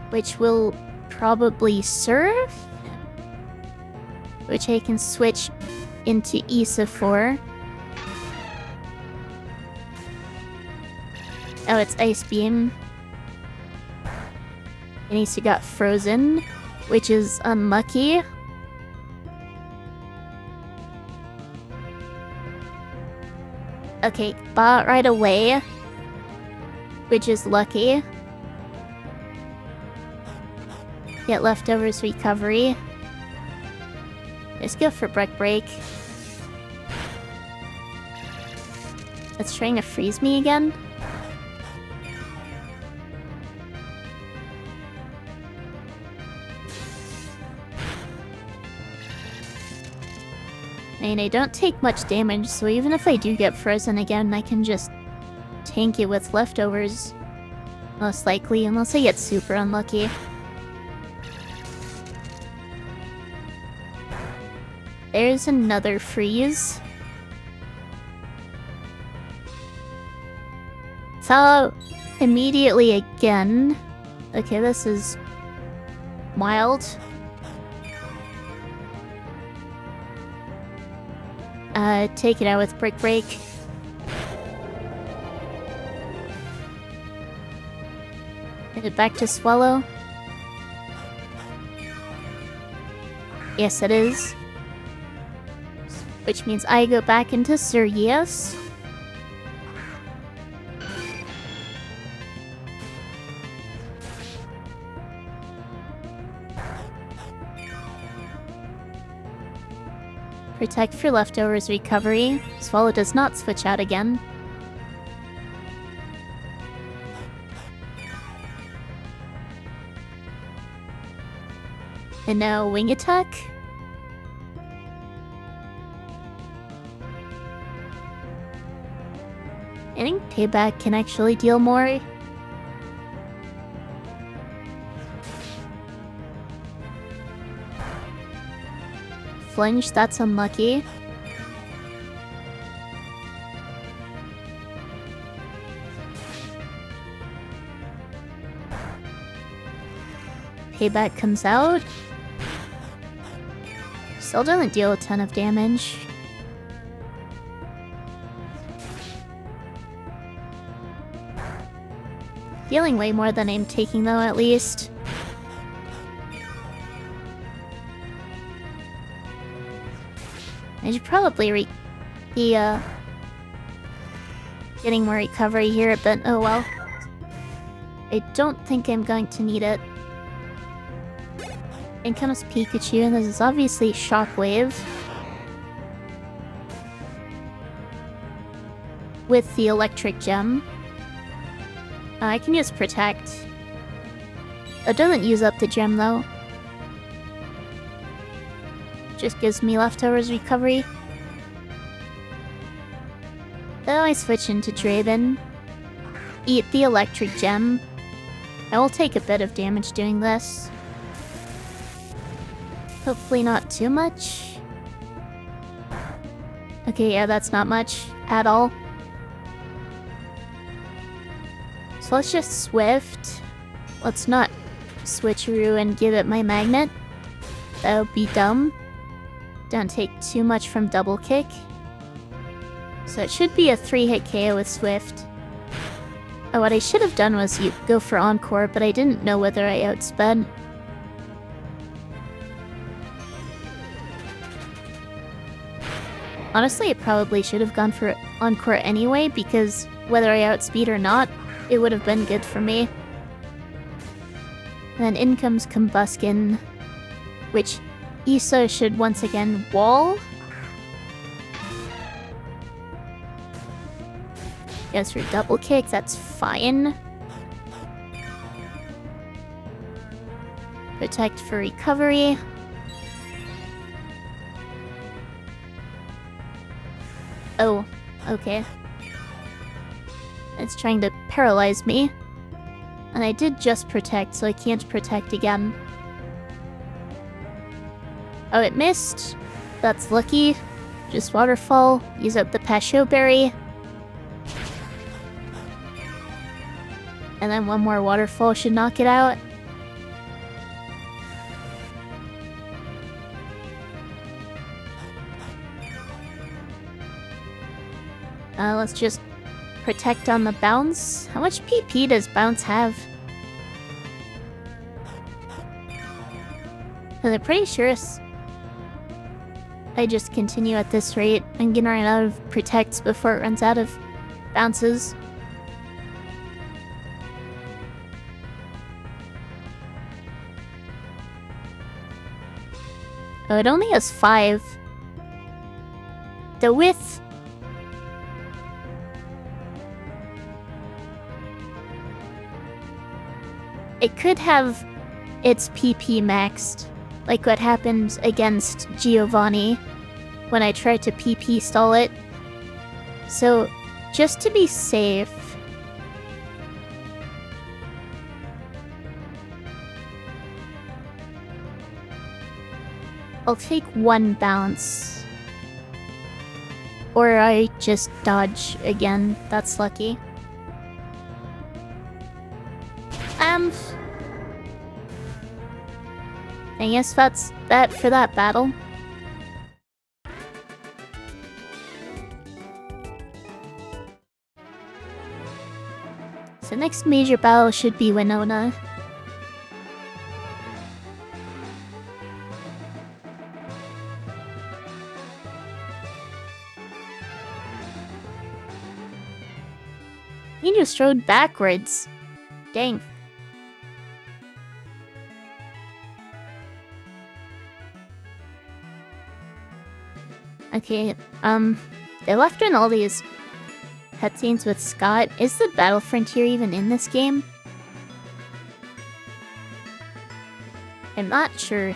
which will probably serve, which I can switch into Issa for. Oh, it's Ice Beam. And Issa got Frozen, which is unlucky. Okay, bought right away, which is lucky. Get leftovers recovery. Let's go for Break. It's trying to freeze me again. I mean, I don't take much damage, so even if I do get frozen again, I can just tank it with leftovers. Most likely, unless I get super unlucky. There's another freeze. So, immediately again. Okay, this is mild. Take it out with Break. Get it back to Swallow. Yes, it is. Which means I go back into Suryeos. Protect for leftovers recovery. Swallow does not switch out again. And now Wing Attack. I think Payback can actually deal more. Flinch, that's unlucky. Payback comes out. Still doesn't deal a ton of damage. Dealing way more than I'm taking though, at least. I should probably be getting more recovery here, but oh well. I don't think I'm going to need it. In comes Pikachu, and this is obviously Shockwave. With the Electric Gem. I can use Protect. It doesn't use up the gem though. Just gives me leftovers recovery. Then I switch into Draven. Eat the Electric Gem. I will take a bit of damage doing this. Hopefully not too much. Okay, yeah, that's not much at all. So let's just Swift. Let's not switcheroo and give it my magnet. That would be dumb. Don't take too much from Double Kick. So it should be a 3-hit KO with Swift. Oh, what I should have done was go for Encore, but I didn't know whether I outsped. Honestly, I probably should have gone for Encore anyway, because whether I outspeed or not, it would have been good for me. And then in comes Combuskin, which Issa should once again wall. Goes for Double Kick, that's fine. Protect for recovery. Oh, okay. It's trying to paralyze me. And I did just Protect, so I can't Protect again. Oh, it missed. That's lucky. Just waterfall, use up the Pasho berry. And then one more waterfall should knock it out. Let's just protect on the bounce. How much PP does bounce have? Because I'm pretty sure I just continue at this rate, I'm gonna run out of protects before it runs out of bounces. Oh, it only has 5. The width. It could have its PP maxed, like what happened against Giovanni when I tried to PP stall it. So, just to be safe, I'll take 1 bounce. Or I just dodge again. That's lucky. I guess that's that for that battle. So next major battle should be Winona. He just rode backwards. Dang. Okay, they left in all these cutscenes with Scott. Is the battle frontier even in this game? I'm not sure.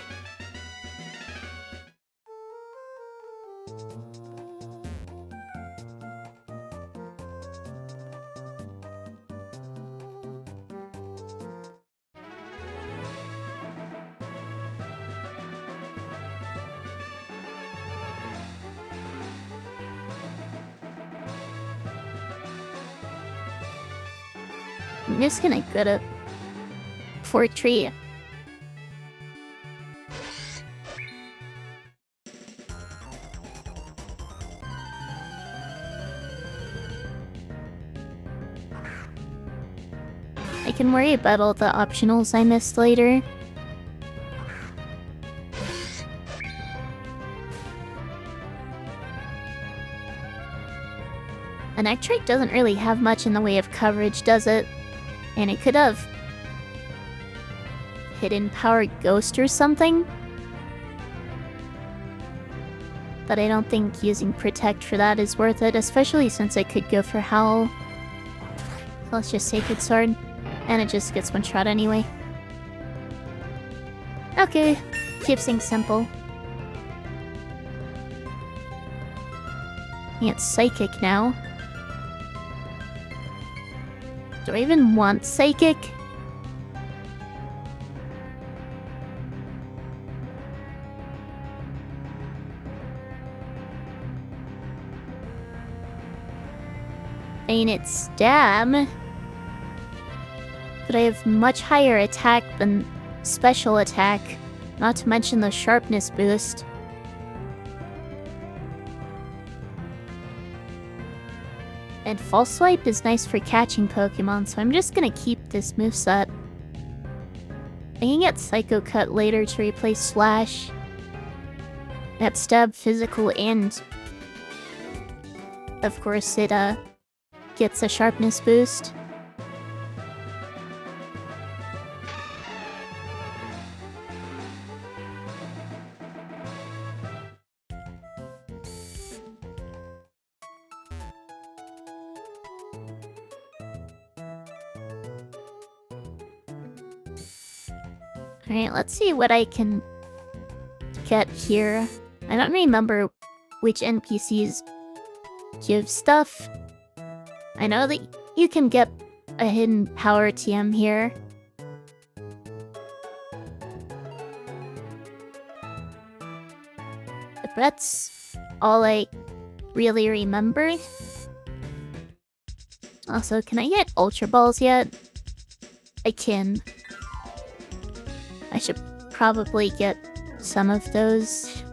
I'm just gonna go to Fort Tree. I can worry about all the optionals I missed later. An Ectrike doesn't really have much in the way of coverage, does it? And it could have hidden power ghost or something. But I don't think using protect for that is worth it, especially since I could go for howl. So let's just Sacred Sword, and it just gets one shot anyway. Okay, keeps things simple. It's Psychic now. Do I even want Psychic? I mean, it's Stab. But I have much higher attack than special attack, not to mention the sharpness boost. And False Swipe is nice for catching Pokemon, so I'm just gonna keep this moveset. I can get Psycho Cut later to replace Slash. That Stab physical, and of course it gets a sharpness boost. Alright, let's see what I can get here. I don't remember which NPCs give stuff. I know that you can get a hidden power TM here. But that's all I really remember. Also, can I get Ultra Balls yet? I can. I should probably get some of those.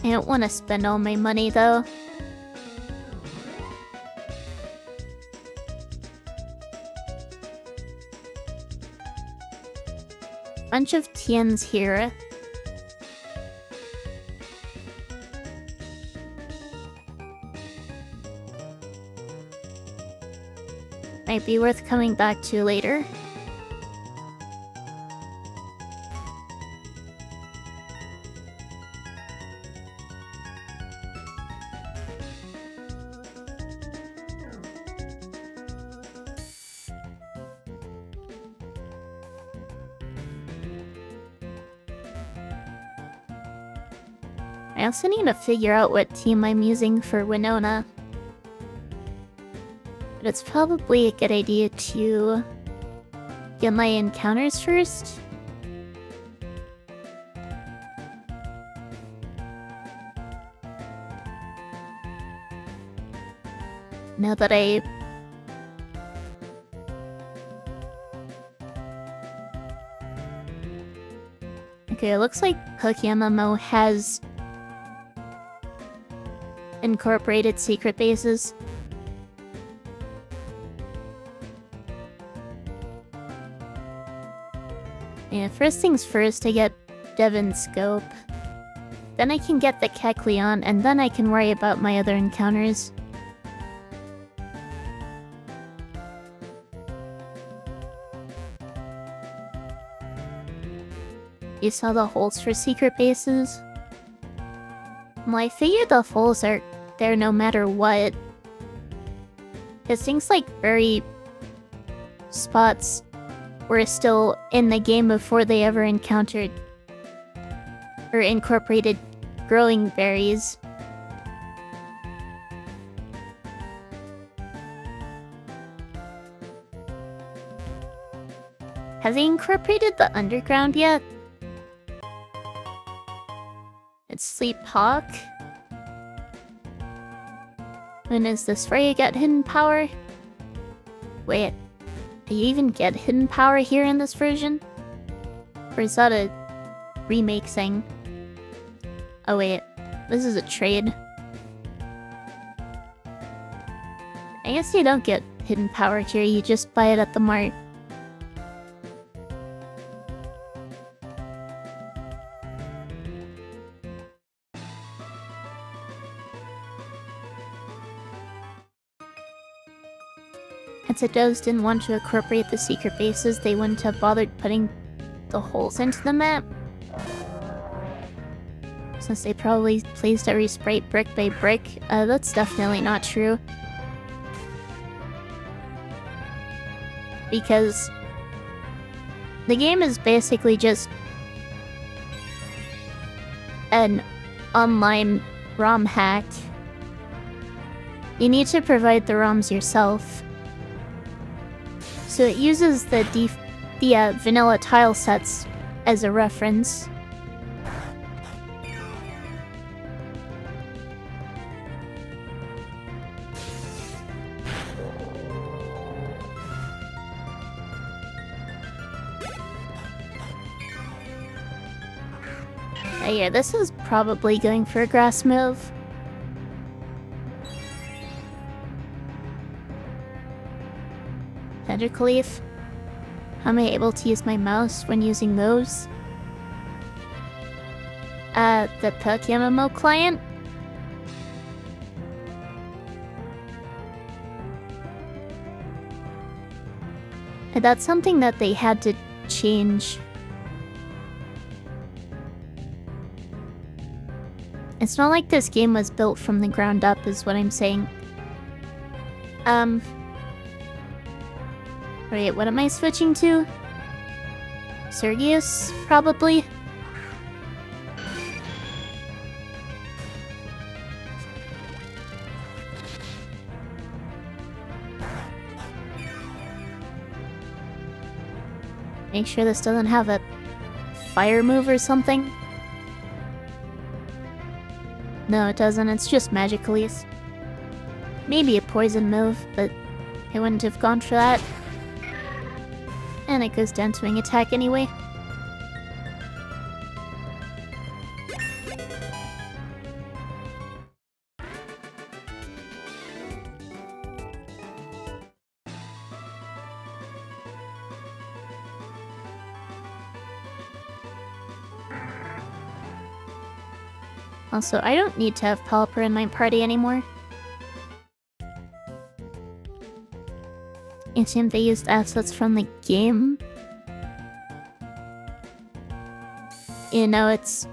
I don't want to spend all my money though. Bunch of Tiens here. Might be worth coming back to later. I also need to figure out what team I'm using for Winona. But it's probably a good idea to get my encounters first. Now that I... Okay, it looks like PokeMMO has incorporated secret bases. Yeah, first things first, I get Devin's Scope. Then I can get the Kecleon, and then I can worry about my other encounters. You saw the holes for secret bases? Well, I figured the holes are there no matter what. Because things like furry spots were still in the game before they ever encountered or incorporated growing berries. Have they incorporated the underground yet? It's Sleep Hawk. When is this where you get hidden power? Wait, do you even get hidden power here in this version? Or is that a remake thing? Oh wait, this is a trade. I guess you don't get hidden power here, you just buy it at the mart. Since Ados didn't want to incorporate the secret bases, they wouldn't have bothered putting the holes into the map. Since they probably placed every sprite brick by brick, that's definitely not true. Because the game is basically just an online ROM hack. You need to provide the ROMs yourself. So it uses the vanilla tile sets as a reference. Yeah, this is probably going for a grass move. Tentacle Leaf. How am I able to use my mouse when using those? The PokeMMO client? And that's something that they had to change. It's not like this game was built from the ground up, is what I'm saying. Wait, what am I switching to? Sergius, probably? Make sure this doesn't have a fire move or something. No, it doesn't. It's just Magicalese. Maybe a poison move, but I wouldn't have gone for that. And it goes down to wing attack anyway. Also, I don't need to have Pelipper in my party anymore. I assume they used assets from the game. You know, it's...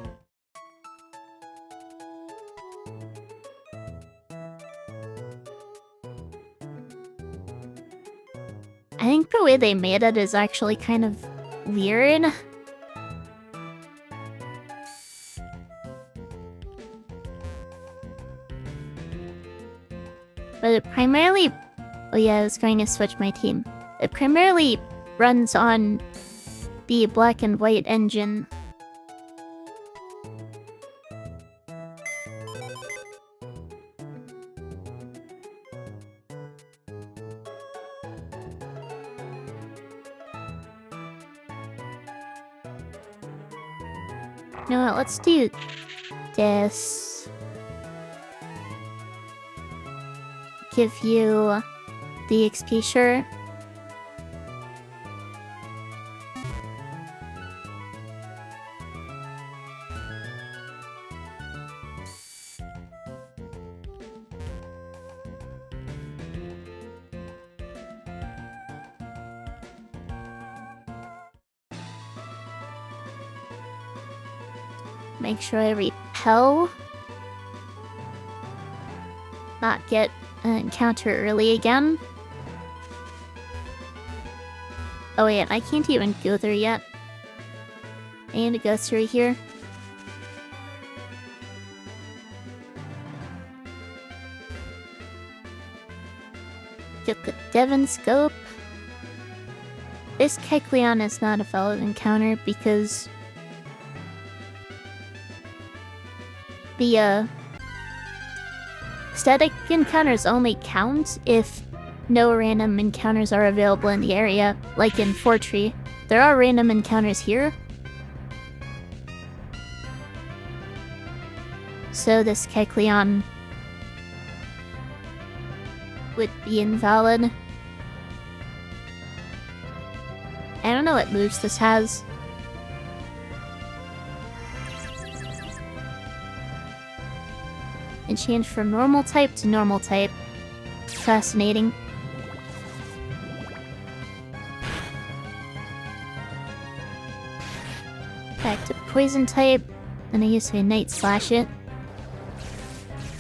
I think the way they made it is actually kind of weird. But it primarily... Oh yeah, I was going to switch my team. It primarily runs on the black and white engine. You know what, let's do this. Give you the XP, sure. Make sure I repel. Not get an encounter early again. Oh wait, I can't even go there yet. I need to go through here. Get the Devon Scope. This Kecleon is not a valid encounter because the static encounters only count if no random encounters are available in the area, like in Fortree. There are random encounters here. So this Kecleon would be invalid. I don't know what moves this has. And change from normal type to normal type. Fascinating. Back to poison type. Then I use a Night Slash it.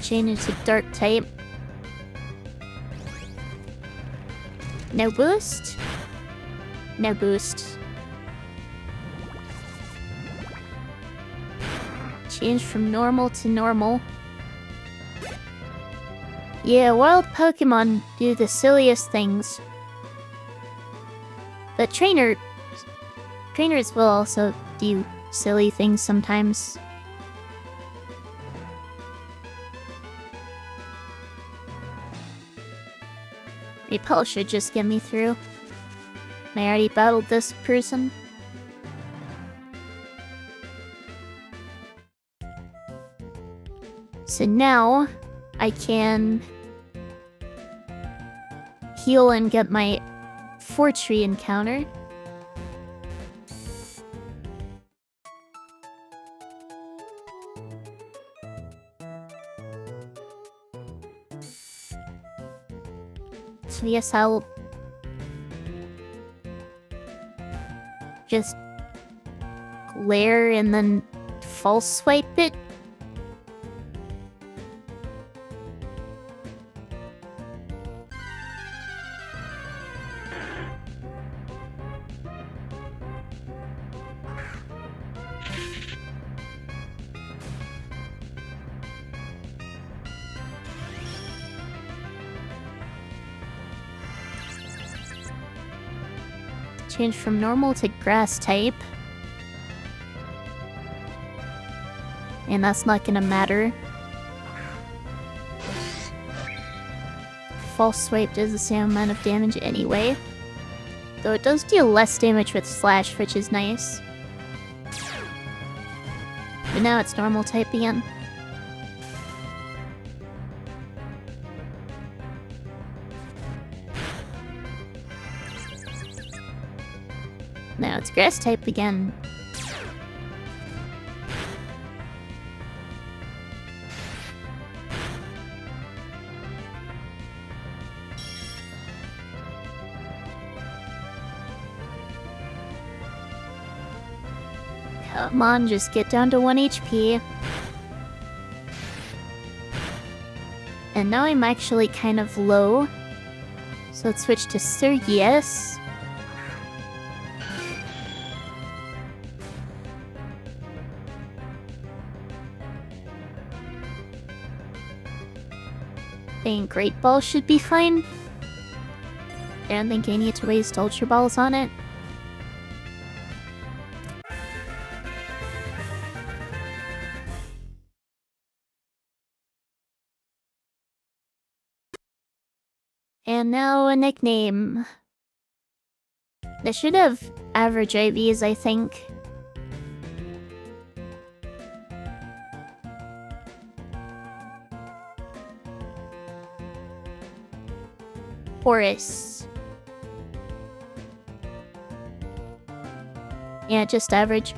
Change into dark type. No boost? No boost. Change from normal to normal. Yeah, wild Pokemon do the silliest things. But trainers will also do silly things sometimes. Repel should just get me through. I already battled this person. So now I can heal and get my Fortree encounter. So yes, I'll just glare and then false swipe it. Change from normal to grass type. And that's not gonna matter. false swipe does the same amount of damage anyway. Though it does deal less damage with slash, which is nice. But now it's normal type again. Now it's grass type again. Come on, just get down to 1 HP. And now I'm actually kind of low. So let's switch to Sir Yes. I think Great Ball should be fine. I don't think I need to waste Ultra Balls on it. And now a nickname. They should have average IVs, I think. Horus. Yeah, just average.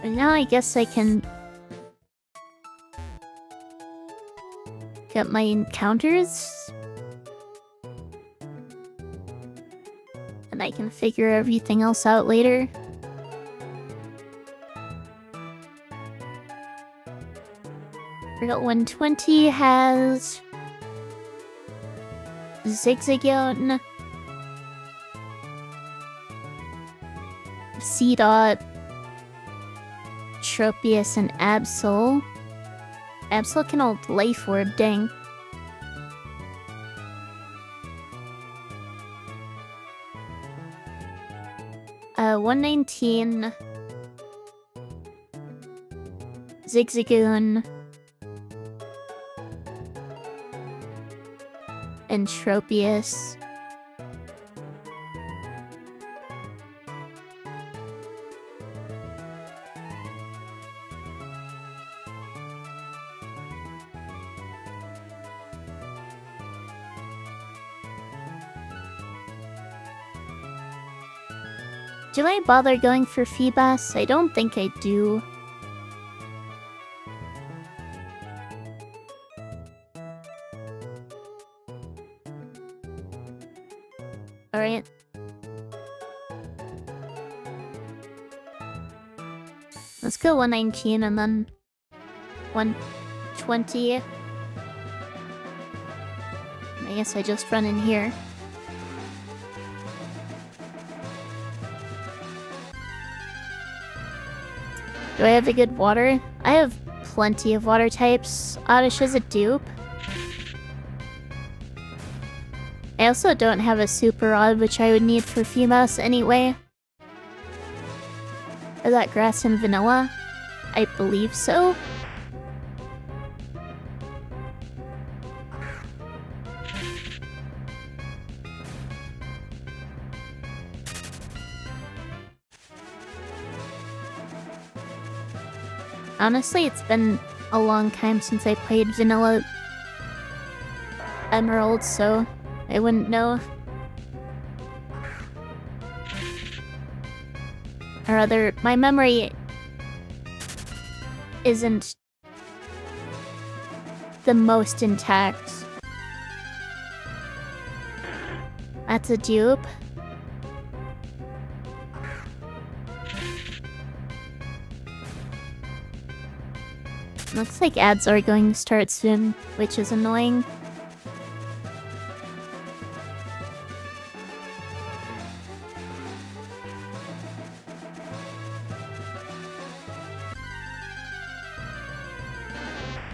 And now I guess I can get my encounters. And I can figure everything else out later. Route 120 has Zigzagoon, C-Dot, Tropius, and Absol. Absol can hold Life Orb, dang. Uh, 119, Zigzagoon, and Tropius. Do I bother going for Feebas? I don't think I do. Alright. Let's go 119 and then 120. I guess I just run in here. Do I have a good water? I have plenty of water types. Oddish is a dupe. I also don't have a super rod, which I would need for Feebas anyway. Is that grass and vanilla? I believe so. Honestly, it's been a long time since I played Vanilla Emerald, so I wouldn't know. Or rather, my memory isn't the most intact. That's a dupe. Looks like ads are going to start soon, which is annoying.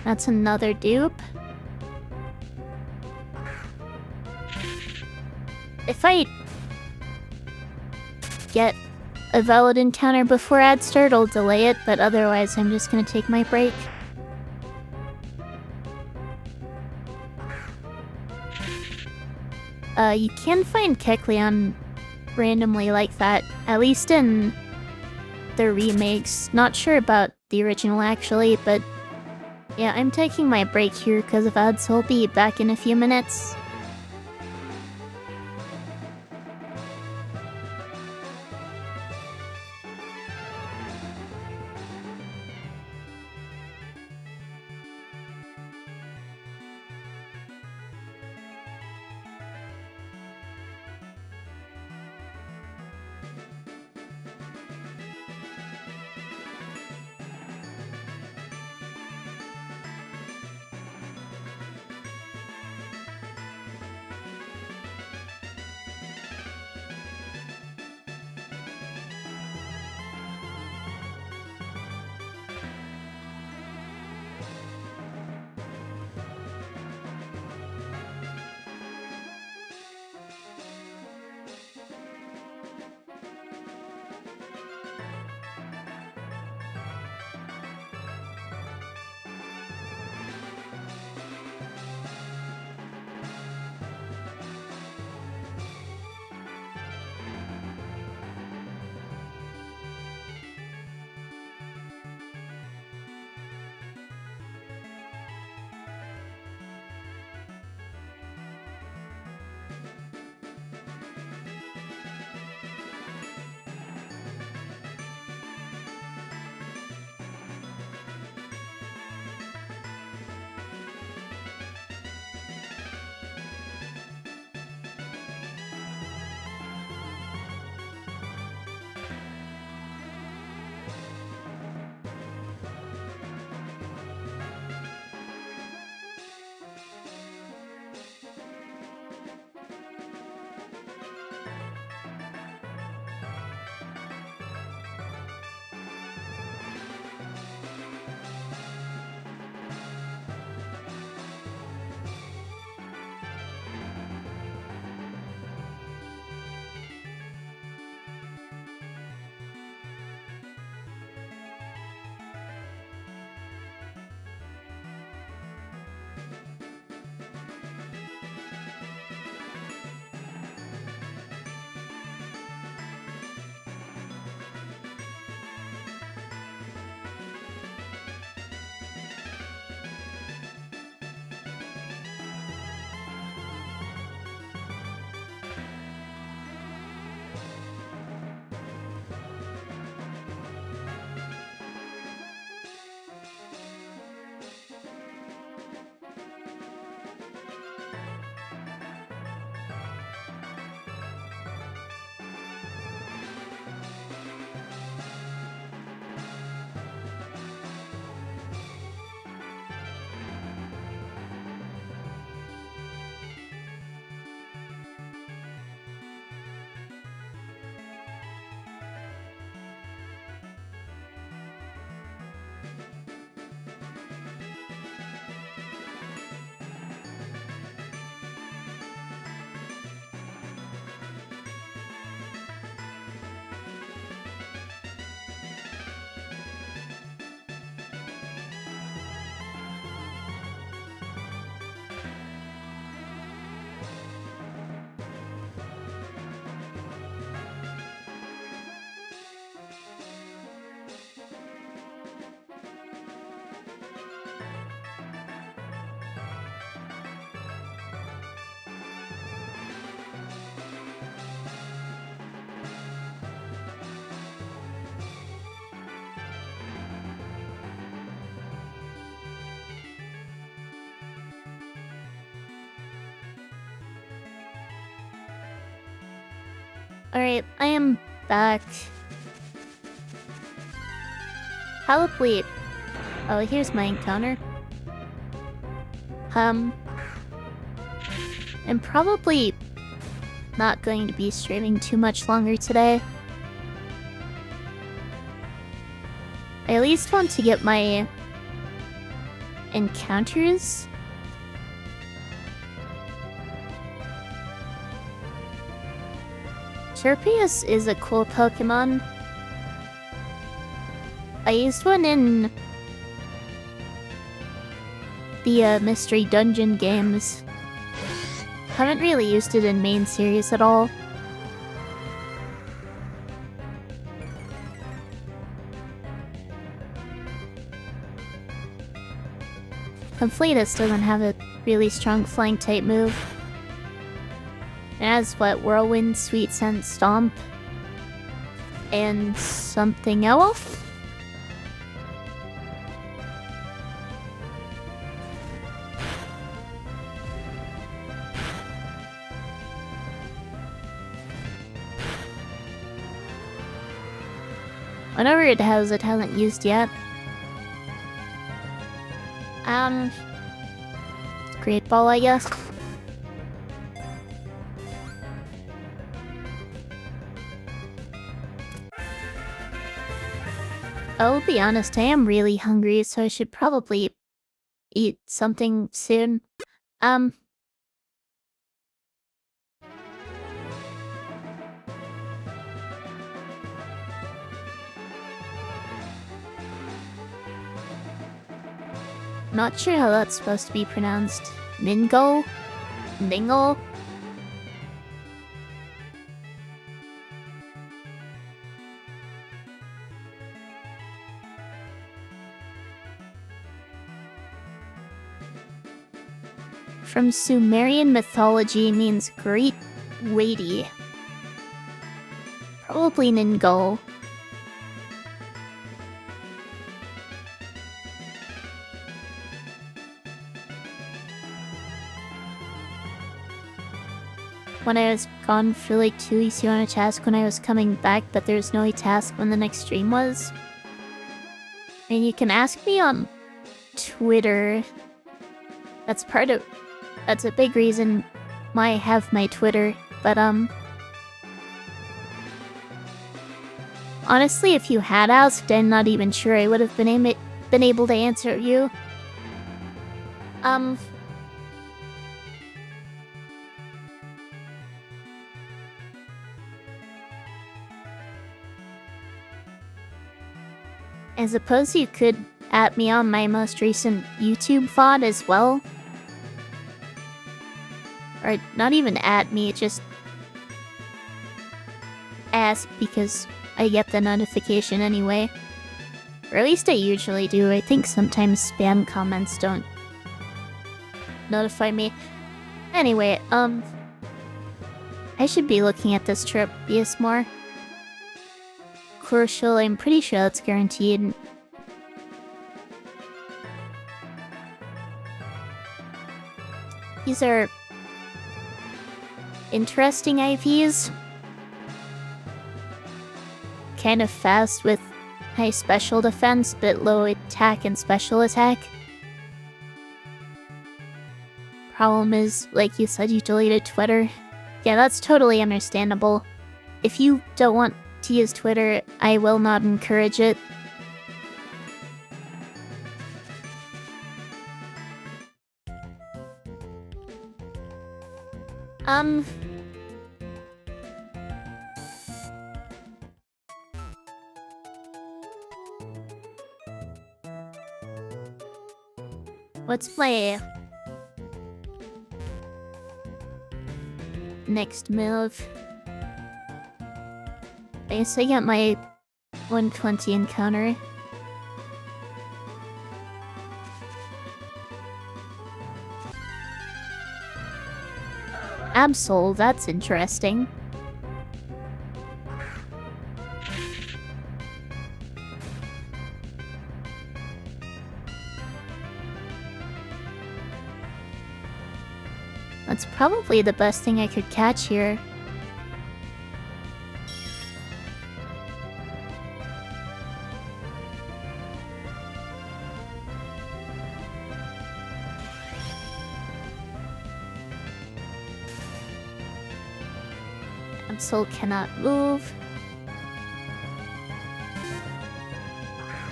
That's another dupe. If I get a valid encounter before ad start, I'll delay it, but otherwise I'm just gonna take my break. You can find Kecleon randomly like that, at least in the remakes. Not sure about the original actually, but yeah, I'm taking my break here because of ads, so I'll be back in a few minutes. Alright, I am back. Probably... Oh, here's my encounter. I'm probably not going to be streaming too much longer today. I at least want to get my encounters. Sharpius is a cool Pokemon. I used one in the mystery dungeon games. Haven't really used it in main series at all. Completus doesn't have a really strong flying type move. It has what? Whirlwind, Sweet Scent, Stomp, and something else? Whatever it hasn't used yet. Great Ball, I guess. I'll be honest, I am really hungry, so I should probably eat something soon. Not sure how that's supposed to be pronounced. Mingo? Mingle? From Sumerian mythology means great, weighty. Probably Ningal. When I was gone for like 2 weeks, you wanted to ask when I was coming back, but there's no task when the next stream was. And you can ask me on Twitter. That's a big reason why I have my Twitter, but honestly, if you had asked, I'm not even sure I would have been able to answer you. I suppose you could at me on my most recent YouTube VOD as well. Or not even at me, just ask because I get the notification anyway. Or at least I usually do. I think sometimes spam comments don't notify me. Anyway, I should be looking at this trip more. Crucial, I'm pretty sure that's guaranteed. These are interesting IVs. Kind of fast with high special defense, but low attack and special attack. Problem is, like you said, you deleted Twitter. Yeah, that's totally understandable. If you don't want to use Twitter, I will not encourage it. What's my next move? I guess I get my 120 encounter. Absol, that's interesting. That's probably the best thing I could catch here. Absol cannot move.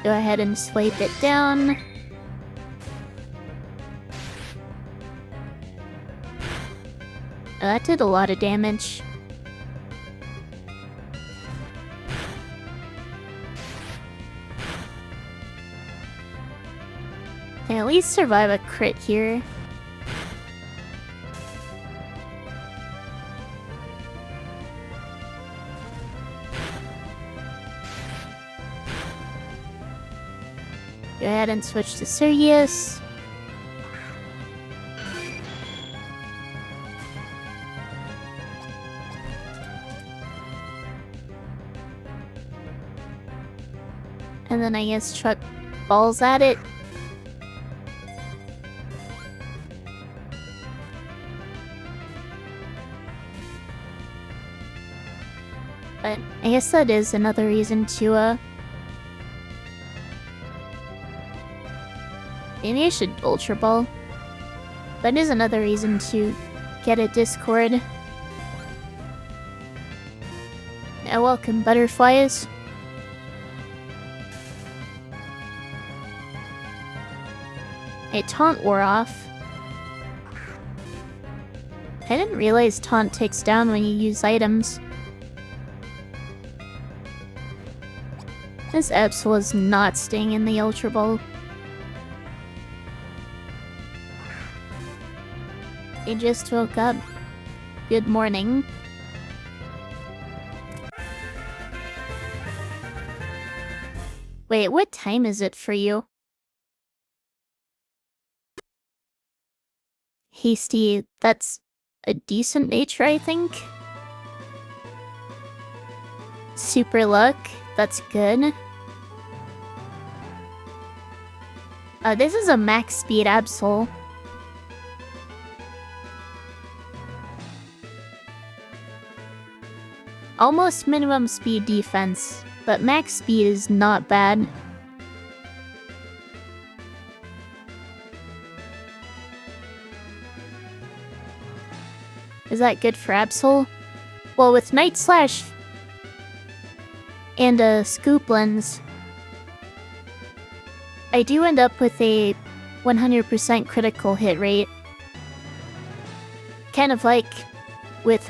Go ahead and swipe it down. That did a lot of damage. at least survive a crit here. Go ahead and switch to Sirius. And then I guess chuck balls at it. But I guess that is another reason to, maybe I should Ultra Ball. That is another reason to get a Discord. Welcome, butterflies. A taunt wore off. I didn't realize taunt takes down when you use items. This Absol is not staying in the Ultra Ball. I just woke up. Good morning. Wait, what time is it for you? Hasty, that's a decent nature, I think. Super luck, that's good. This is a max speed Absol. Almost minimum speed defense, but max speed is not bad. Is that good for Absol? Well, with Night Slash and a Scoop Lens, I do end up with a 100% critical hit rate. Kind of like with,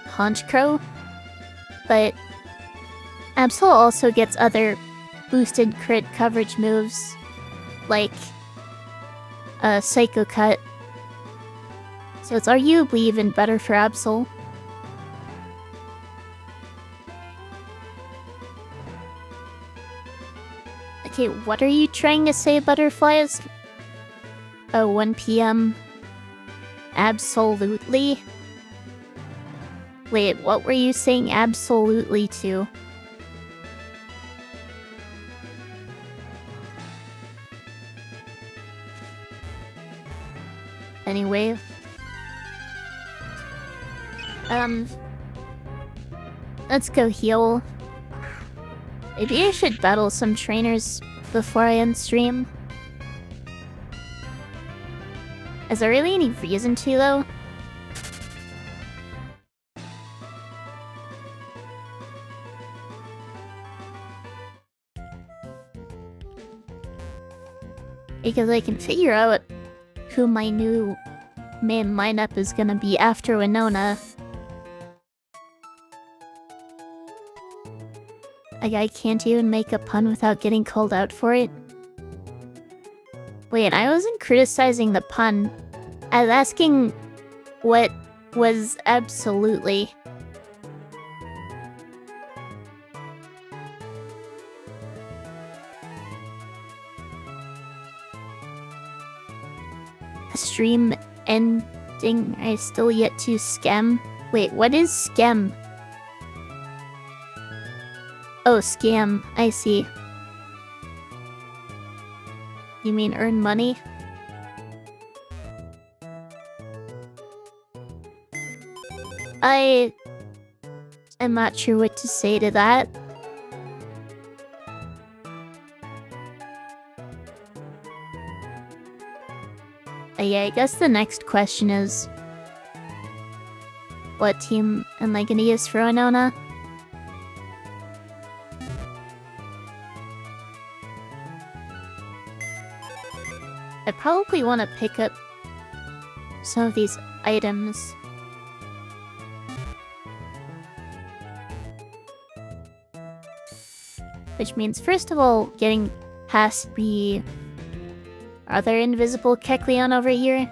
Honchkrow. But Absol also gets other boosted crit coverage moves, like Psycho Cut. So it's arguably even better for Absol. Okay, what are you trying to say, butterflies? Oh, 1 PM. Absolutely. Wait, what were you saying absolutely to? Anyway. Let's go heal. Maybe I should battle some trainers before I end stream. Is there really any reason to, though? Because I can figure out who my new main lineup is gonna be after Winona. Like, I can't even make a pun without getting called out for it. Wait, I wasn't criticizing the pun. I was asking what was absolutely. Stream ending. I still yet to scam. Wait, what is scam? Oh, scam. I see. You mean earn money? I am not sure what to say to that. Yeah, I guess the next question is, what team am I gonna use for Winona? I probably want to pick up some of these items. Which means, first of all, getting past the other invisible Kecleon over here.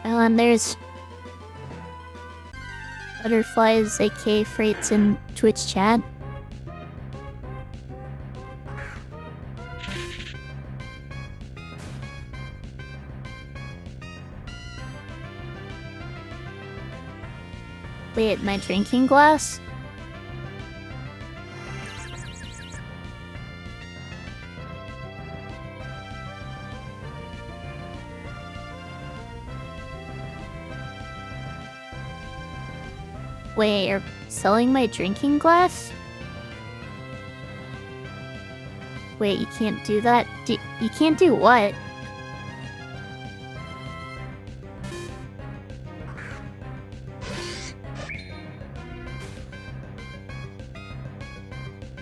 And there's Butterflies, aka Freights in Twitch chat. Wait, my drinking glass? Wait, you're selling my drinking glass? Wait, you can't do that? You can't do what?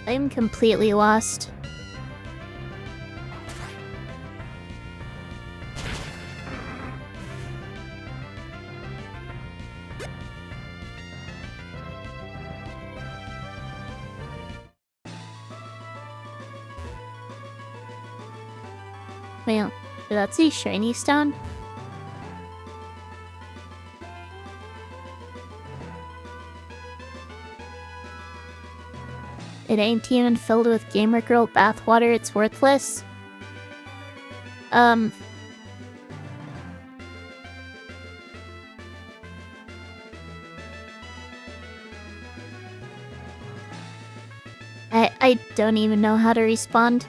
I'm completely lost. Wait, that's a shiny stone? It ain't even filled with gamer girl bathwater, it's worthless. I don't even know how to respond.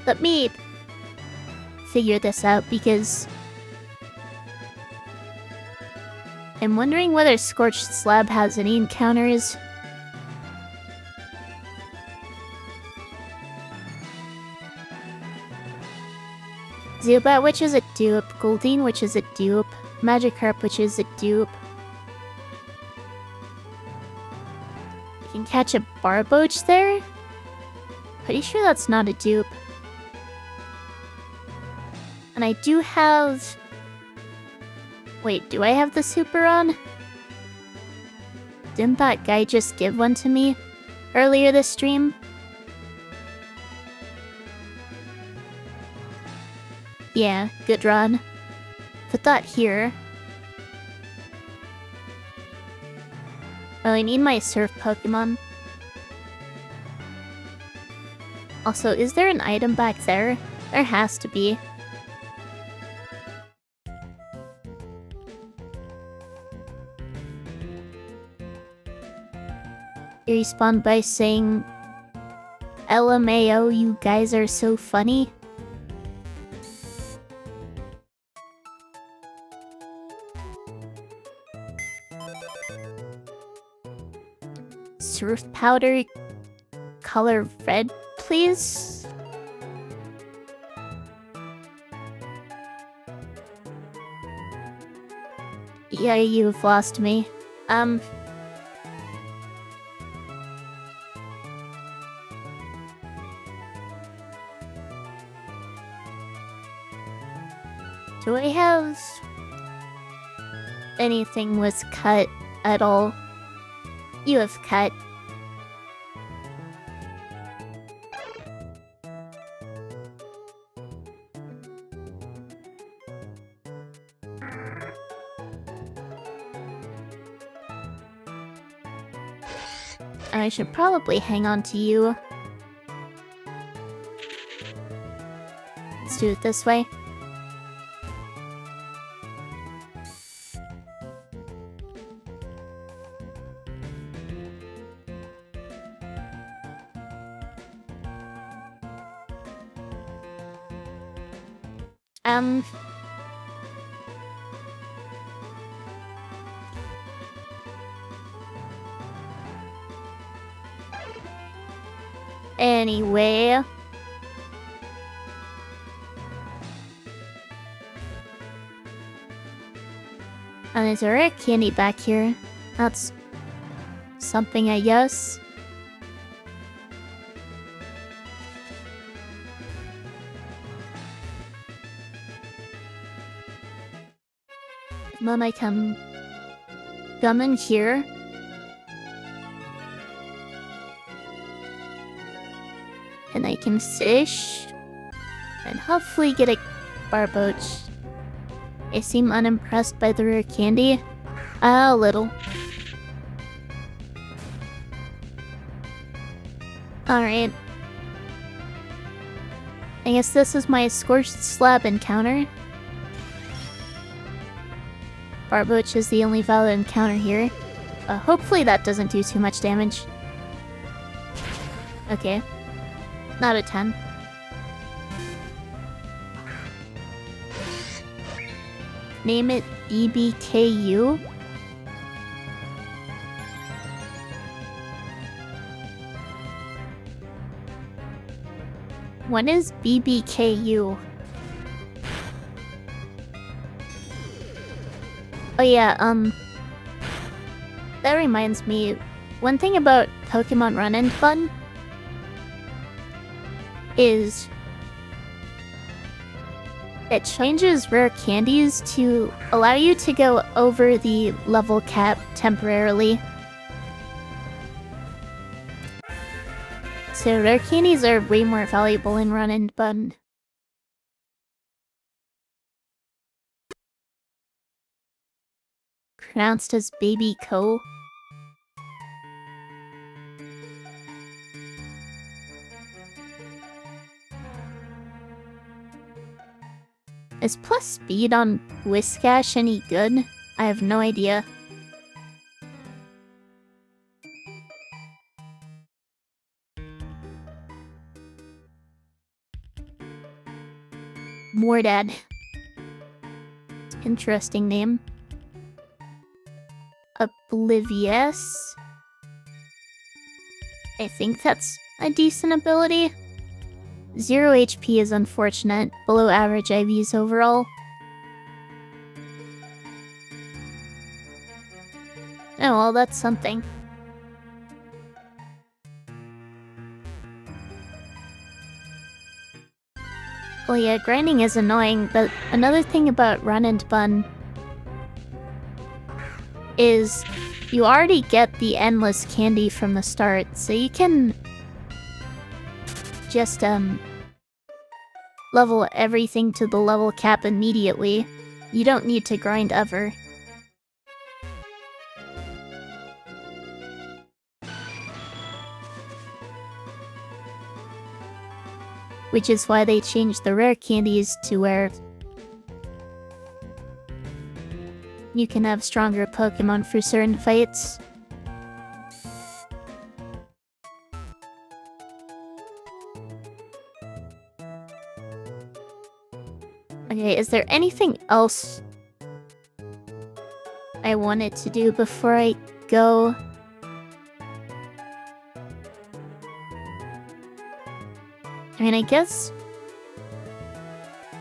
Let me figure this out because I'm wondering whether Scorched Slab has any encounters. Zubat, which is a dupe. Goldeen, which is a dupe. Magikarp, which is a dupe. I can catch a Barboach there? Pretty sure that's not a dupe. And I do have... Wait, do I have the super on? Didn't that guy just give one to me earlier this stream? Yeah, good run. Put that here. Oh, I need my surf Pokemon. Also, is there an item back there? There has to be. You respond by saying, LMAO, you guys are so funny. Surf powder color red, please? Yeah, you've lost me. Do I have anything with cut at all? You have cut. I should probably hang on to you. Let's do it this way. Anyway. And is there a candy back here? That's something, I guess. And then I can come in here. And I can fish. And hopefully get a Barboach. I seem unimpressed by the rare candy. A little. Alright. I guess this is my Scorched Slab encounter. Barboach is the only valid encounter here. Hopefully that doesn't do too much damage. Okay. Not a 10. Name it BBKU. What is BBKU? Oh yeah, that reminds me, one thing about Pokemon Run and Fun is it changes rare candies to allow you to go over the level cap temporarily. So rare candies are way more valuable in Run and Fun. Pronounced as Baby Co. Is plus speed on Whiscash any good? I have no idea. Mordad. Interesting name. Oblivious. I think that's a decent ability. 0 HP is unfortunate, below average IVs overall. Oh well, that's something. Well yeah, grinding is annoying, but another thing about Run and Fun is you already get the endless candy from the start, so you can just level everything to the level cap immediately. You don't need to grind ever. Which is why they changed the rare candies to where you can have stronger Pokemon for certain fights. Okay, is there anything else I wanted to do before I go? I mean, I guess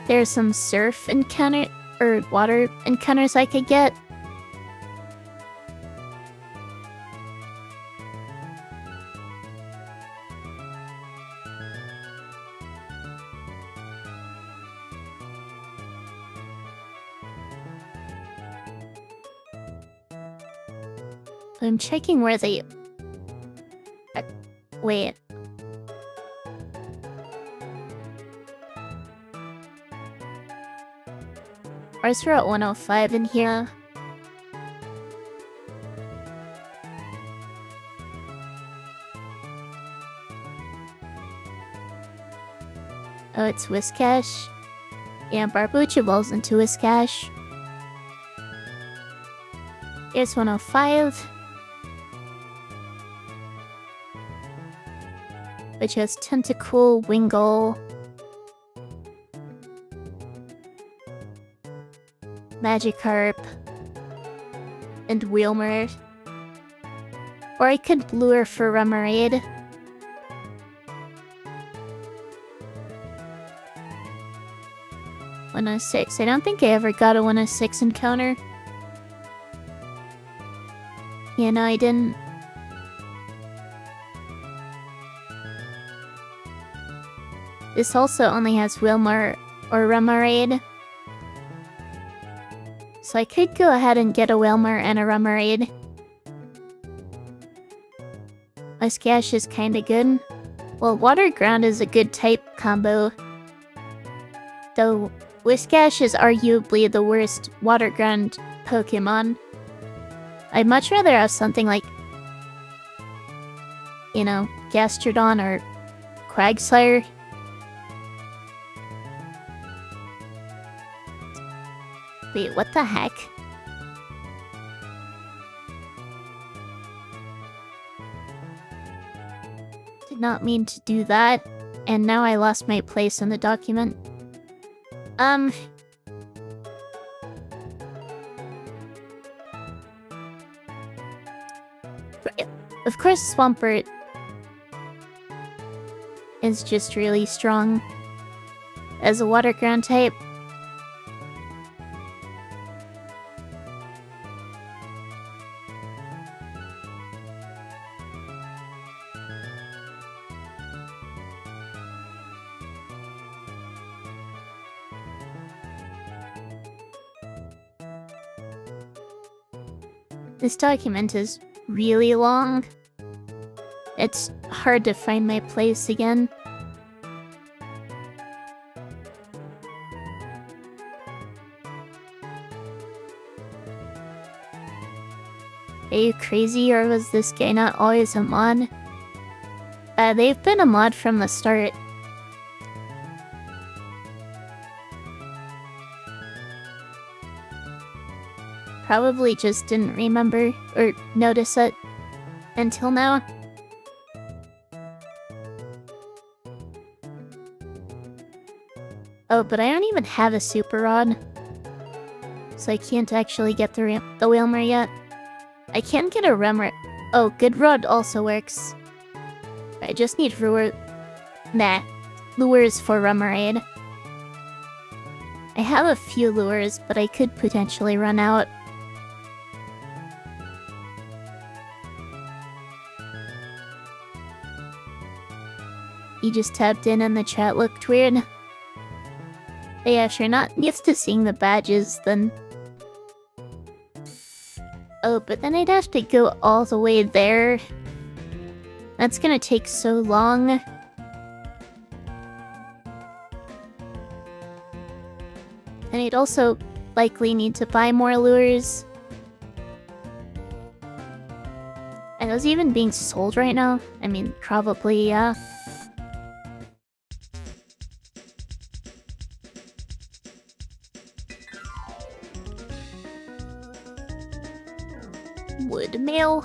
there's some surf encounter or water encounters I could get. I'm checking where they... wait. Ours were at 105 in here. Oh, it's Whiscash. Yeah, Barboach evolves into Whiscash. Here's 105. Which has Tentacool, Wingull, Magikarp, and Wheelmer. Or I could lure for Remoraid. .106. I don't think I ever got a 106 encounter. Yeah, no, I didn't. This also only has Wilmer or Remoraid. So I could go ahead and get a Wilmer and a Remoraid. Muscash is kinda good. Well, Water Ground is a good type combo. Though Whiscash is arguably the worst Water Ground Pokemon. I'd much rather have something like, you know, Gastrodon or Quagsire. Wait, what the heck? Did not mean to do that, and now I lost my place in the document. Of course, Swampert is just really strong as a Water Ground type. This document is really long. It's hard to find my place again. Are you crazy, or was this guy not always a mod? They've been a mod from the start. Probably just didn't remember or notice it until now. Oh, but I don't even have a Super Rod, so I can't actually get the Wilmer yet. I can get a Remor. Oh, Good Rod also works. I just need lures for Remoraid. I have a few lures, but I could potentially run out. You just tapped in and the chat looked weird. But yeah, if you're not used to seeing the badges, then... Oh, but then I'd have to go all the way there. That's gonna take so long. And I'd also likely need to buy more lures. Are those even being sold right now? I mean, probably, yeah. Wood mail.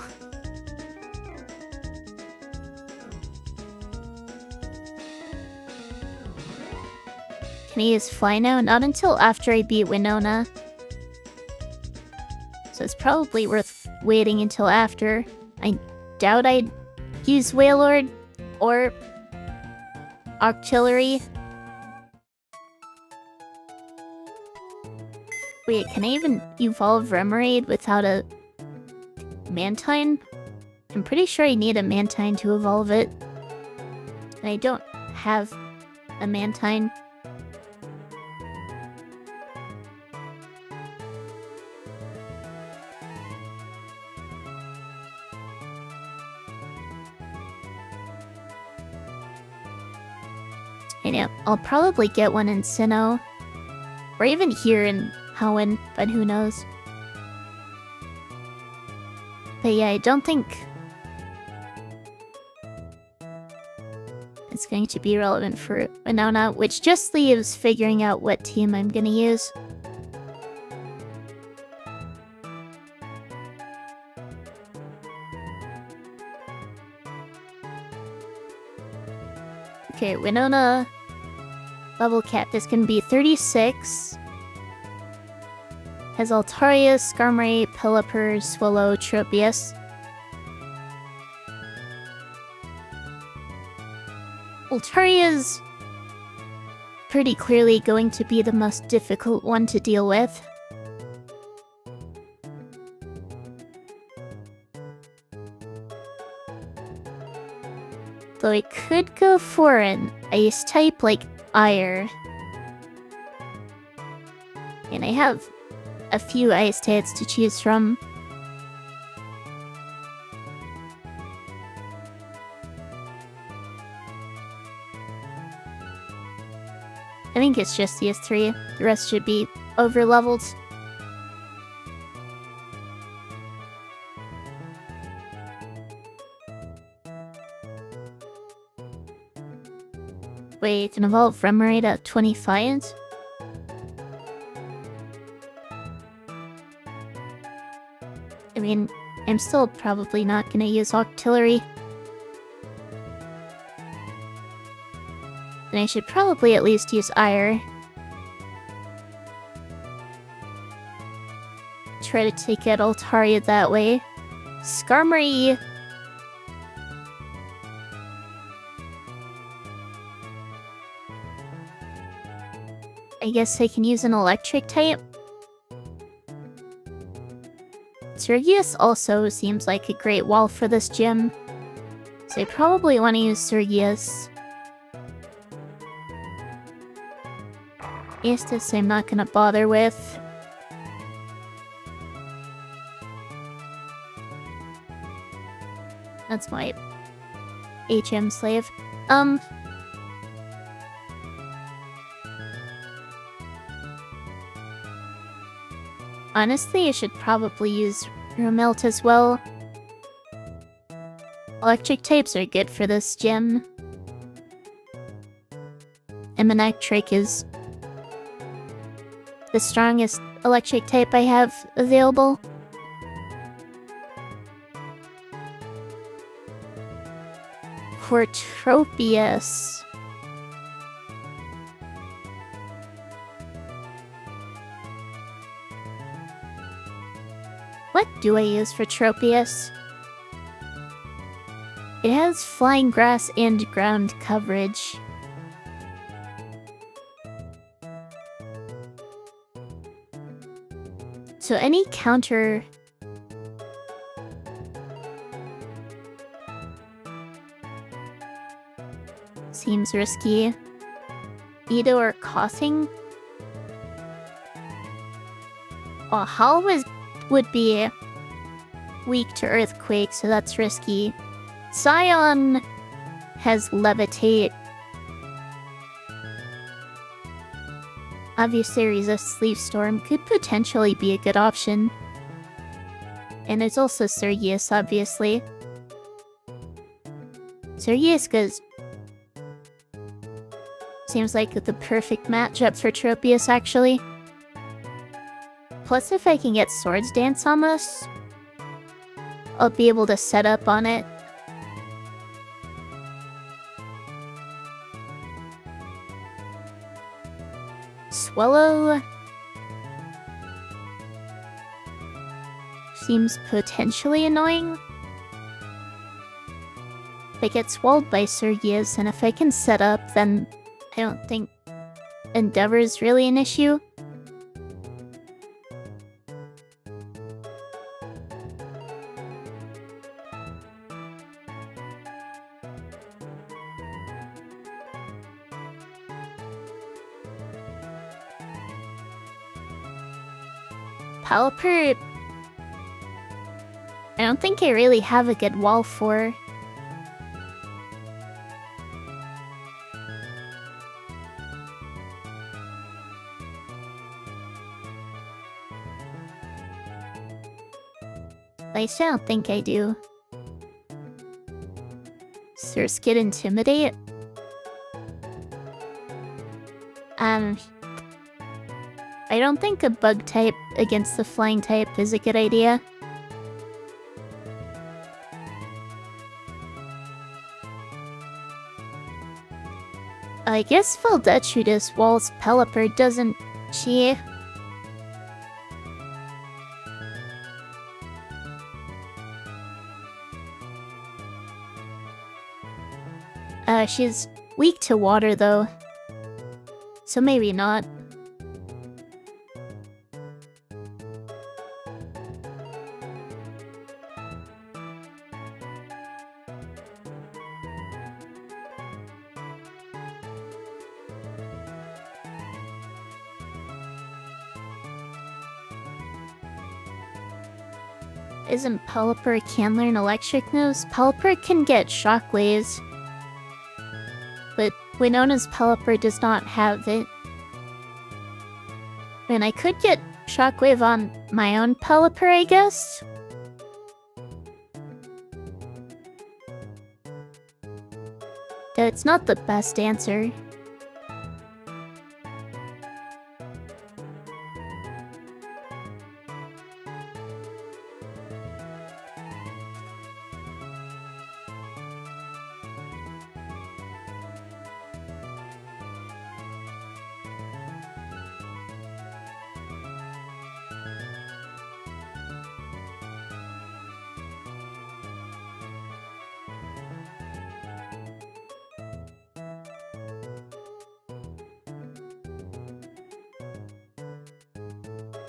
Can I use Fly now? Not until after I beat Winona. So it's probably worth waiting until after. I doubt I'd use Wailord or Octillery. Wait, can I even evolve Remoraid without a Mantine? I'm pretty sure I need a Mantine to evolve it. And I don't have a Mantine. I know, I'll probably get one in Sinnoh. Or even here in Hoenn, but who knows. But yeah, I don't think it's going to be relevant for Winona, which just leaves figuring out what team I'm gonna use. Okay, Winona level cap is gonna be 36. Has Altaria, Skarmory, Pelipper, Swallow, Tropius. Altaria's pretty clearly going to be the most difficult one to deal with. Though I could go for an ice type like Ire. And I have a few ice types to choose from. I think it's just these three. The rest should be over-leveled. Wait, it can evolve Remoraid at 25? I mean, I'm still probably not gonna use Octillery. Then I should probably at least use Ire. Try to take out Altaria that way. Skarmory! I guess I can use an electric type. Surgius also seems like a great wall for this gym. So I probably want to use Surgius. Estus I'm not gonna bother with. That's my HM slave. Honestly, I should probably use Rumelt as well. Electric types are good for this gym. And Manectric is the strongest electric type I have available. For Tropius. What do I use for Tropius? It has flying grass and ground coverage. So any counter... seems risky. Edo or Coughing? Oh, Hall would be weak to Earthquake, so that's risky. Scion has Levitate. Obviously, Resist Leaf Storm could potentially be a good option. And there's also Surgius, obviously. Surgius goes... seems like the perfect matchup for Tropius, actually. Plus, if I can get Swords Dance on this, I'll be able to set up on it. Swallow seems potentially annoying. If I get swallowed by Surgius, and if I can set up, then I don't think Endeavor's really an issue. Pelipper, I don't think I really have a good wall for. I still don't think I do. Surskit Intimidate? I don't think a bug type against the flying type is a good idea. I guess Valdetridis walls Pelipper, doesn't she? She's weak to water, though. So maybe not. isn't Pelipper can learn electric moves? Pelipper can get shockwaves, but Winona's Pelipper does not have it. And I could get shockwave on my own Pelipper, I guess? Though it's not the best answer.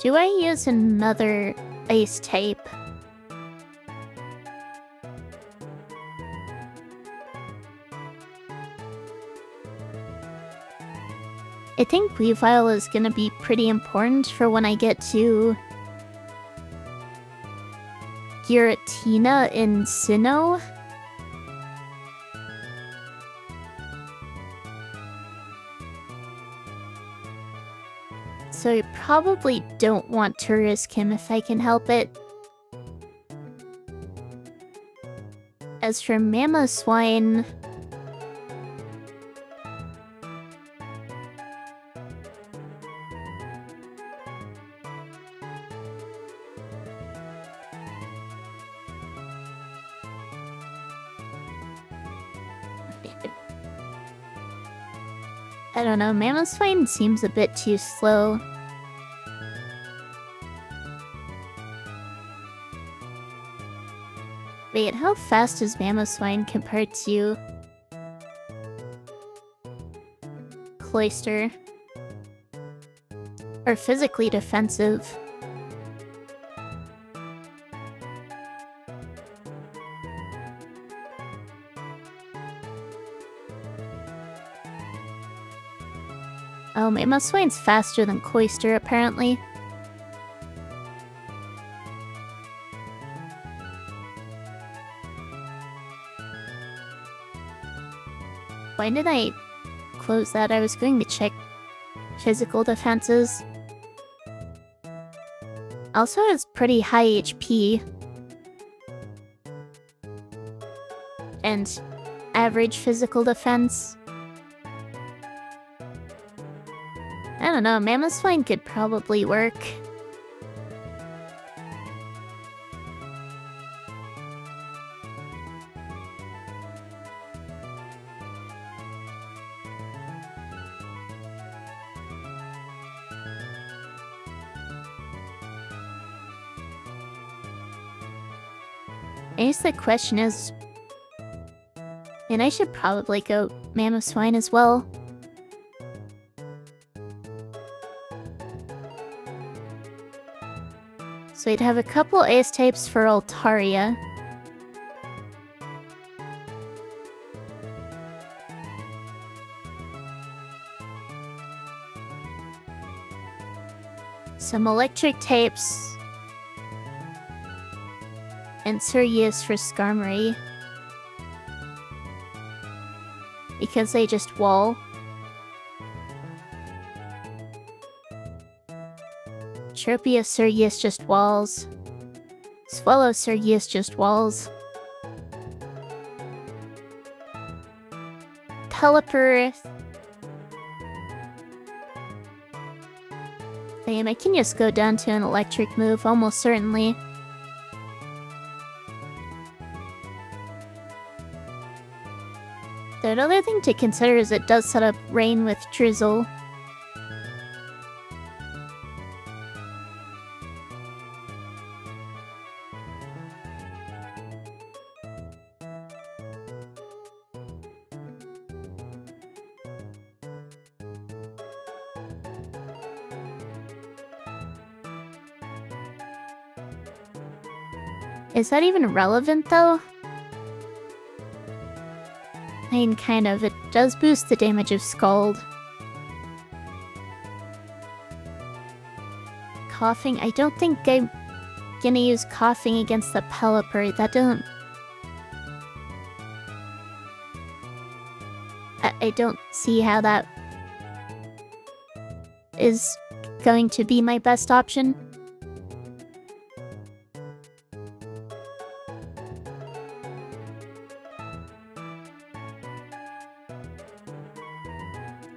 Do I use another ice type? I think Weavile is gonna be pretty important for when I get to Giratina in Sinnoh. So I probably don't want to risk him if I can help it. As for Mamoswine, I don't know, Mamoswine seems a bit too slow. Wait, how fast is Mamoswine compared to Cloyster? Or physically defensive? Oh, Mamoswine's faster than Cloyster, apparently. Why did I close that? I was going to check physical defenses. Also has pretty high HP. And average physical defense. I don't know, Mamoswine could probably work. I guess the question is... and I should probably go Mamoswine as well. So we'd have a couple ace types for Altaria. Some electric types. And Suryeus for Skarmory. Because they just wall. Tropia Suryeus just walls. Swallow Suryeus just walls. Pelipper. Damn, I can just go down to an electric move, almost certainly. The other thing to consider is it does set up rain with drizzle. Is that even relevant, though? I mean, kind of. It does boost the damage of Scald. Coughing, I don't think I gonna use coughing against the Pelipper. That don't... I don't see how that is going to be my best option.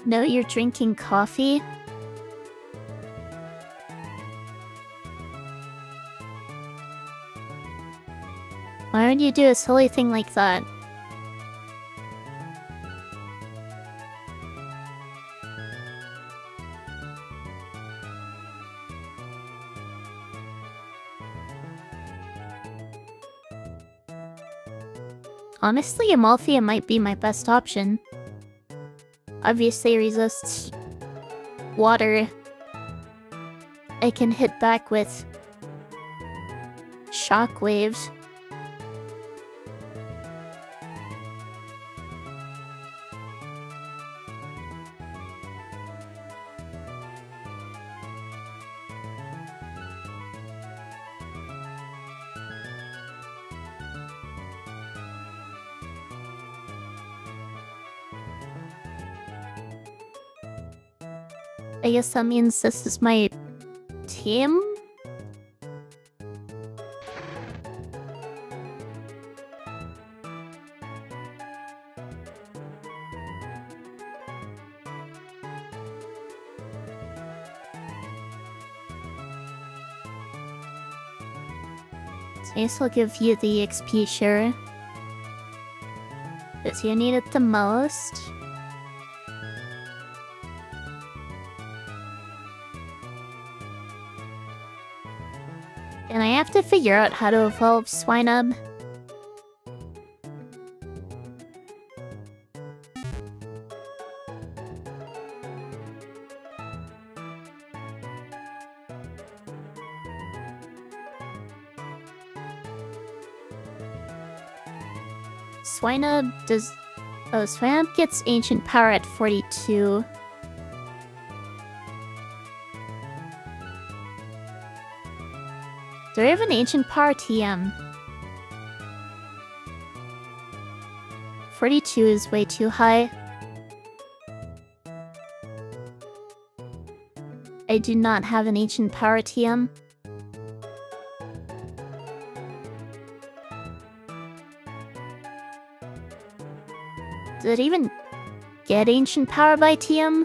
No, you're drinking coffee? Why would you do a silly thing like that? Honestly, Amalthea might be my best option. Obviously resists water. I can hit back with shockwaves. I guess that means this is my team? So I guess I'll give you the XP share. Because you need it the most. And I have to figure out how to evolve Swinub. Swinub does... Oh, Swinub gets Ancient Power at 42. Do I have an Ancient Power TM? 42 is way too high. I do not have an Ancient Power TM. Did it even get Ancient Power by TM?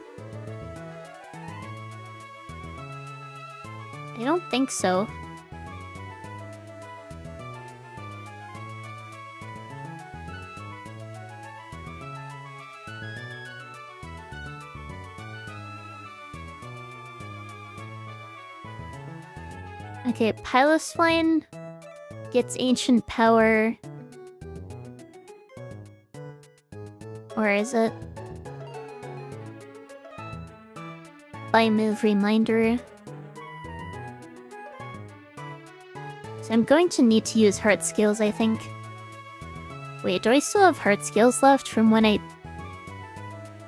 I don't think so. Okay, Piloswine gets Ancient Power. Or is it? By Move Reminder. So I'm going to need to use Heart Skills, I think. Wait, do I still have Heart Skills left from when I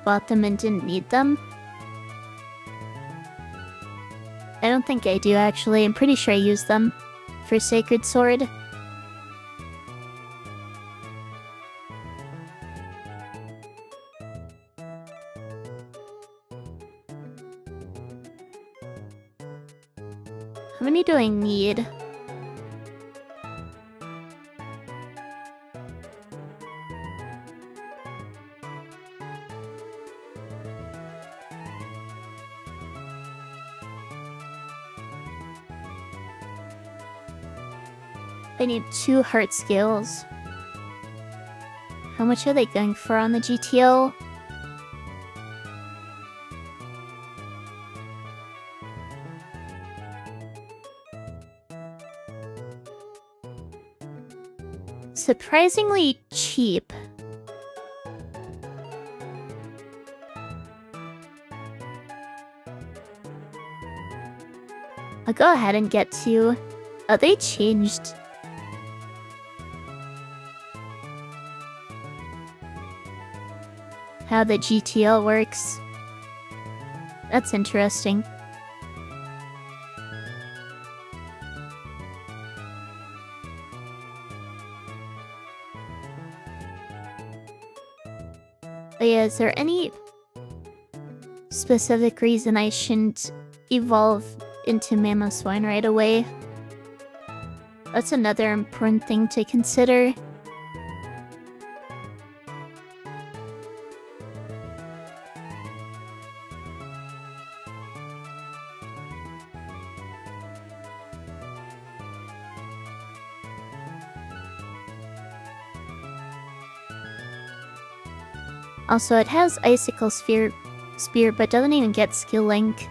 bought them and didn't need them? I don't think I do, actually. I'm pretty sure I used them for Sacred Sword. How many do I need? I need 2 heart skills. How much are they going for on the GTO? Surprisingly cheap. I'll go ahead and get 2. Oh, they changed how the GTL works. That's interesting. But yeah, is there any specific reason I shouldn't evolve into Mamoswine right away? That's another important thing to consider. Also, it has Icicle Spear, but doesn't even get Skill Link.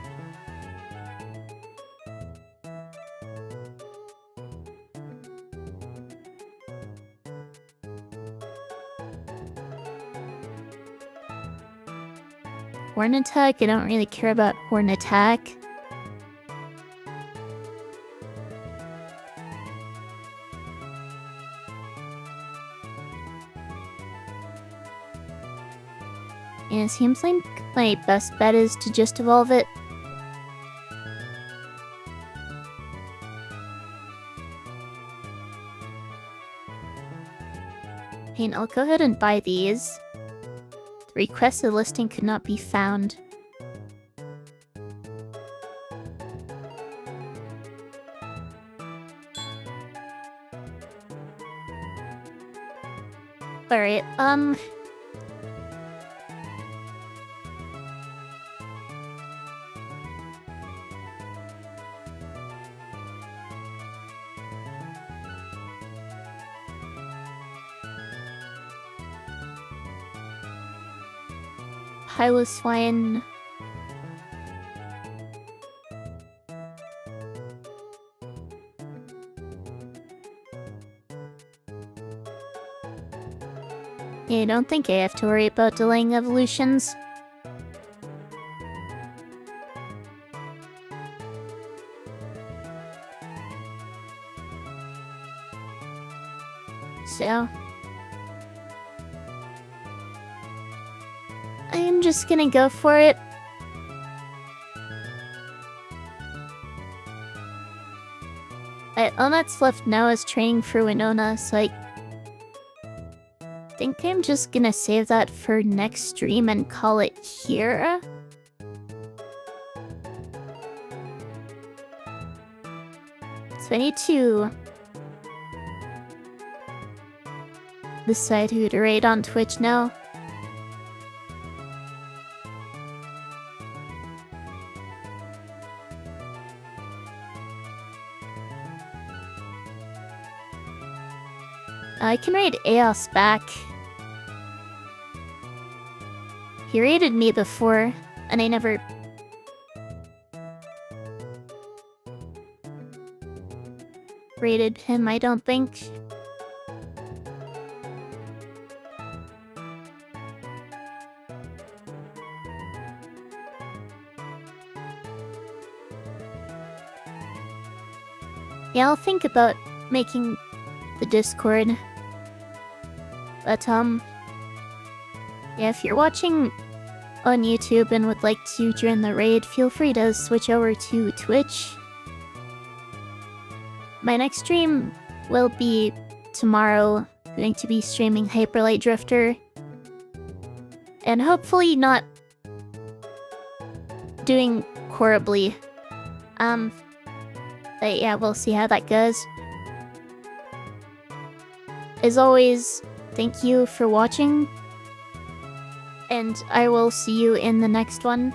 Horn Attack? I don't really care about Horn Attack. And it seems like my best bet is to just evolve it. And I'll go ahead and buy these. The requested listing could not be found. Alright, Piloswine. Yeah, I don't think I have to worry about delaying evolutions. So I'm just gonna go for it. All that's left now is training for Winona, so I think I'm just gonna save that for next stream and call it here. So I need to decide who to raid on Twitch now. I can raid Eos back. He raided me before, and I never raided him, I don't think. Yeah, I'll think about making the Discord. But, yeah, if you're watching on YouTube and would like to join the raid, feel free to switch over to Twitch. My next stream will be tomorrow. I'm going to be streaming Hyperlight Drifter. And hopefully not doing horribly. But yeah, we'll see how that goes. As always, thank you for watching, and I will see you in the next one.